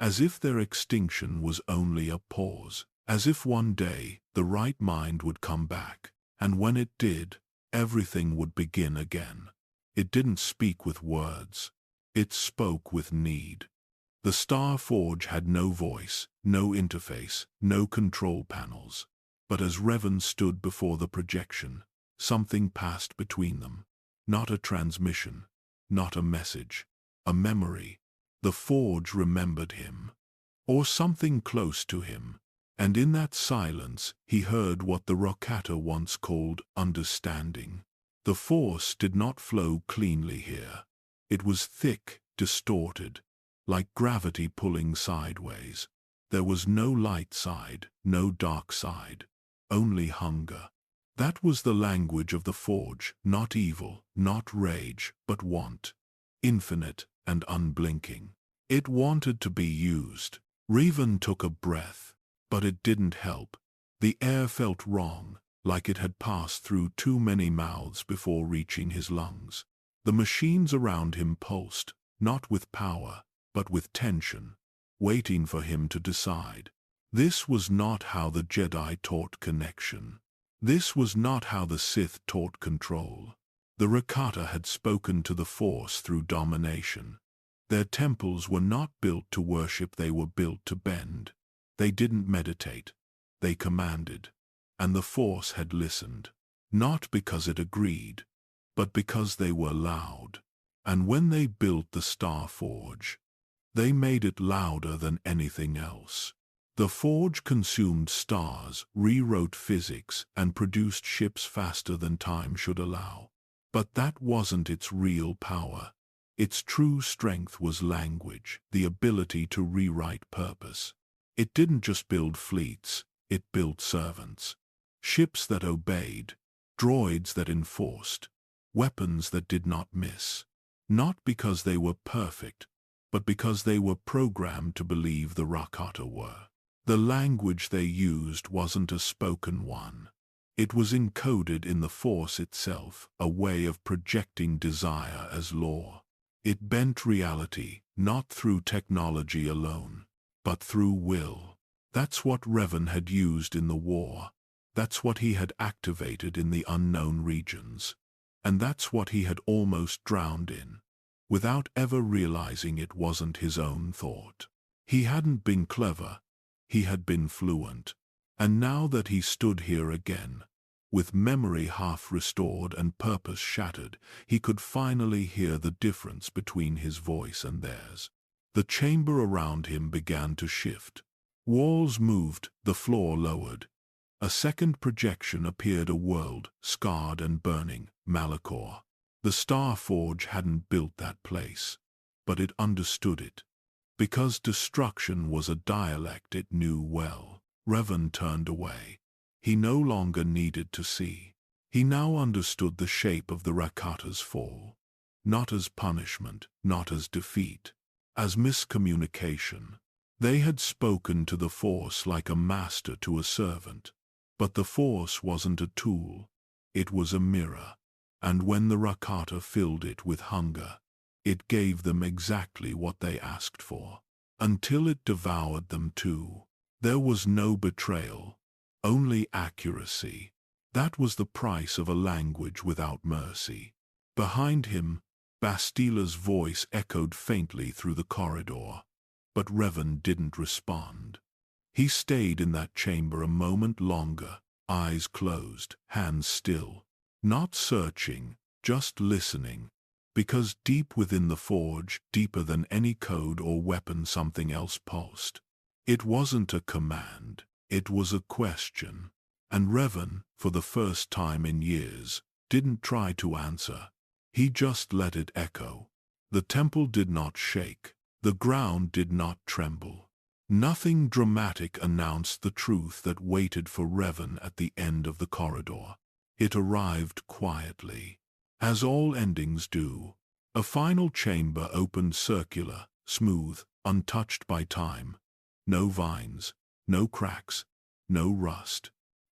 as if their extinction was only a pause, as if one day the right mind would come back, and when it did, everything would begin again. It didn't speak with words. It spoke with need. The Star Forge had no voice, no interface, no control panels. But as Revan stood before the projection, something passed between them. Not a transmission, not a message, a memory. The Forge remembered him, or something close to him, and in that silence he heard what the Rakata once called understanding. The Force did not flow cleanly here. It was thick, distorted, like gravity pulling sideways. There was no light side, no dark side, only hunger. That was the language of the Forge, not evil, not rage, but want. Infinite and unblinking. It wanted to be used. Revan took a breath, but it didn't help. The air felt wrong, like it had passed through too many mouths before reaching his lungs. The machines around him pulsed, not with power, but with tension, waiting for him to decide. This was not how the Jedi taught connection. This was not how the Sith taught control. The Rakata had spoken to the Force through domination. Their temples were not built to worship, they were built to bend. They didn't meditate, they commanded. And the Force had listened, not because it agreed, but because they were loud. And when they built the Star Forge, they made it louder than anything else. The Forge consumed stars, rewrote physics, and produced ships faster than time should allow. But that wasn't its real power. Its true strength was language, the ability to rewrite purpose. It didn't just build fleets, it built servants. Ships that obeyed, droids that enforced, weapons that did not miss. Not because they were perfect, but because they were programmed to believe the Rakata were. The language they used wasn't a spoken one. It was encoded in the Force itself, a way of projecting desire as law. It bent reality, not through technology alone, but through will. That's what Revan had used in the war. That's what he had activated in the unknown regions. And that's what he had almost drowned in, without ever realizing it wasn't his own thought. He hadn't been clever. He had been fluent. And now that he stood here again, with memory half restored and purpose shattered, he could finally hear the difference between his voice and theirs. The chamber around him began to shift. Walls moved, the floor lowered. A second projection appeared, a world, scarred and burning, Malachor. The Star Forge hadn't built that place, but it understood it. Because destruction was a dialect it knew well. Revan turned away. He no longer needed to see. He now understood the shape of the Rakata's fall. Not as punishment, not as defeat, as miscommunication. They had spoken to the Force like a master to a servant. But the Force wasn't a tool. It was a mirror. And when the Rakata filled it with hunger, it gave them exactly what they asked for. Until it devoured them too. There was no betrayal, only accuracy. That was the price of a language without mercy. Behind him, Bastila's voice echoed faintly through the corridor. But Revan didn't respond. He stayed in that chamber a moment longer, eyes closed, hands still. Not searching, just listening. Because deep within the Forge, deeper than any code or weapon, something else pulsed. It wasn't a command, it was a question. And Revan, for the first time in years, didn't try to answer. He just let it echo. The temple did not shake. The ground did not tremble. Nothing dramatic announced the truth that waited for Revan at the end of the corridor. It arrived quietly, as all endings do. A final chamber opened, circular, smooth, untouched by time. No vines, no cracks, no rust.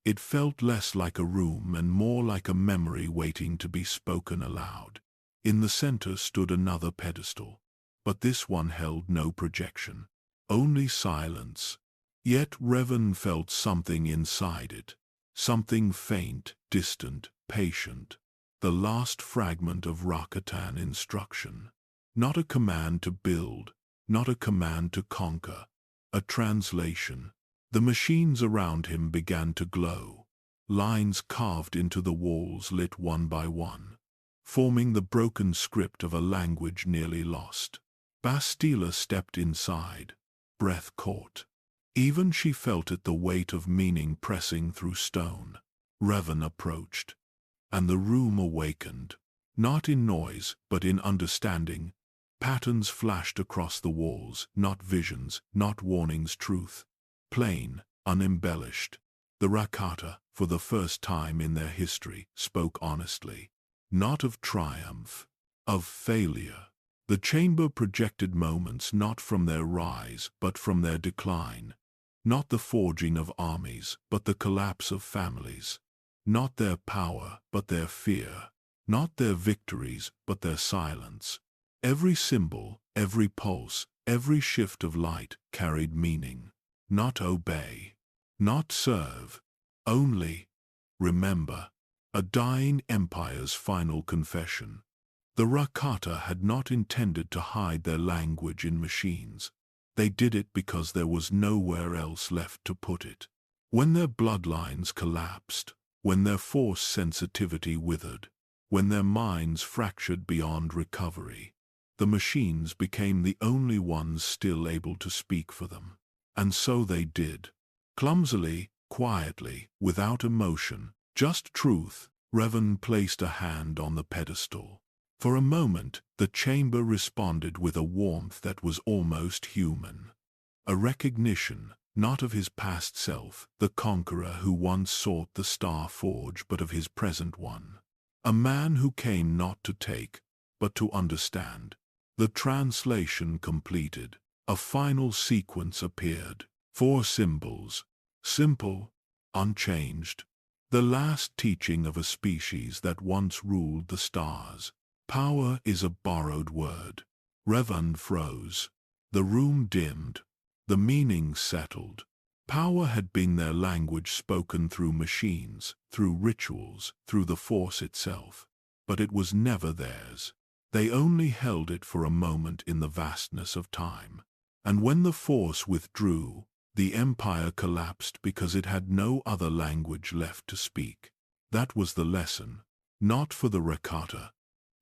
It felt less like a room and more like a memory waiting to be spoken aloud. In the center stood another pedestal, but this one held no projection. only silence. Yet Revan felt something inside it, something faint, distant, patient. The last fragment of Rakatan instruction. Not a command to build, not a command to conquer. A translation. The machines around him began to glow. Lines carved into the walls lit one by one, forming the broken script of a language nearly lost. Bastila stepped inside, breath caught. Even she felt it, the weight of meaning pressing through stone. Revan approached, and the room awakened, not in noise, but in understanding. Patterns flashed across the walls, not visions, not warnings, truth. Plain, unembellished. The Rakata, for the first time in their history, spoke honestly. Not of triumph, of failure. The chamber projected moments not from their rise, but from their decline. Not the forging of armies, but the collapse of families. Not their power, but their fear. Not their victories, but their silence. Every symbol, every pulse, every shift of light carried meaning. Not obey, not serve, only remember. A dying empire's final confession. The Rakata had not intended to hide their language in machines. They did it because there was nowhere else left to put it. When their bloodlines collapsed, when their force sensitivity withered, when their minds fractured beyond recovery, the machines became the only ones still able to speak for them. And so they did. Clumsily, quietly, without emotion, just truth. Revan placed a hand on the pedestal. For a moment, the chamber responded with a warmth that was almost human. A recognition, not of his past self, the conqueror who once sought the Star Forge, but of his present one. A man who came not to take, but to understand. The translation completed. A final sequence appeared. 4 symbols. Simple, unchanged. The last teaching of a species that once ruled the stars. Power is a borrowed word. Revan froze. The room dimmed. The meaning settled. Power had been their language, spoken through machines, through rituals, through the Force itself. But it was never theirs. They only held it for a moment in the vastness of time. And when the Force withdrew, the Empire collapsed because it had no other language left to speak. That was the lesson, not for the Rakata,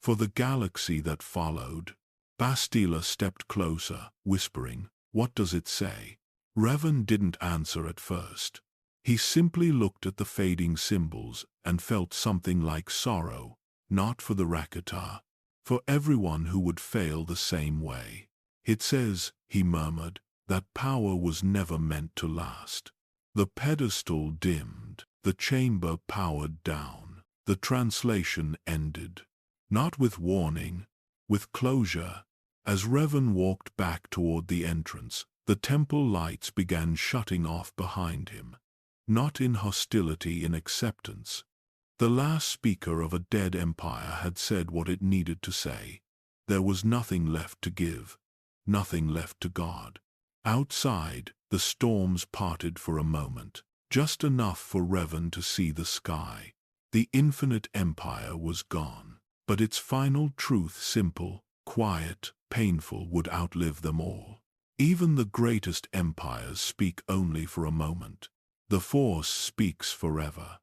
for the galaxy that followed. Bastila stepped closer, whispering, "What does it say?" Revan didn't answer at first. He simply looked at the fading symbols and felt something like sorrow, not for the Rakata, for everyone who would fail the same way. "It says," he murmured, "that power was never meant to last." The pedestal dimmed, the chamber powered down. The translation ended. Not with warning, with closure. As Revan walked back toward the entrance, the temple lights began shutting off behind him. Not in hostility, in acceptance. The last speaker of a dead empire had said what it needed to say. There was nothing left to give, nothing left to guard. Outside, the storms parted for a moment, just enough for Revan to see the sky. The infinite empire was gone, but its final truth, simple, quiet, painful, would outlive them all. Even the greatest empires speak only for a moment. The Force speaks forever.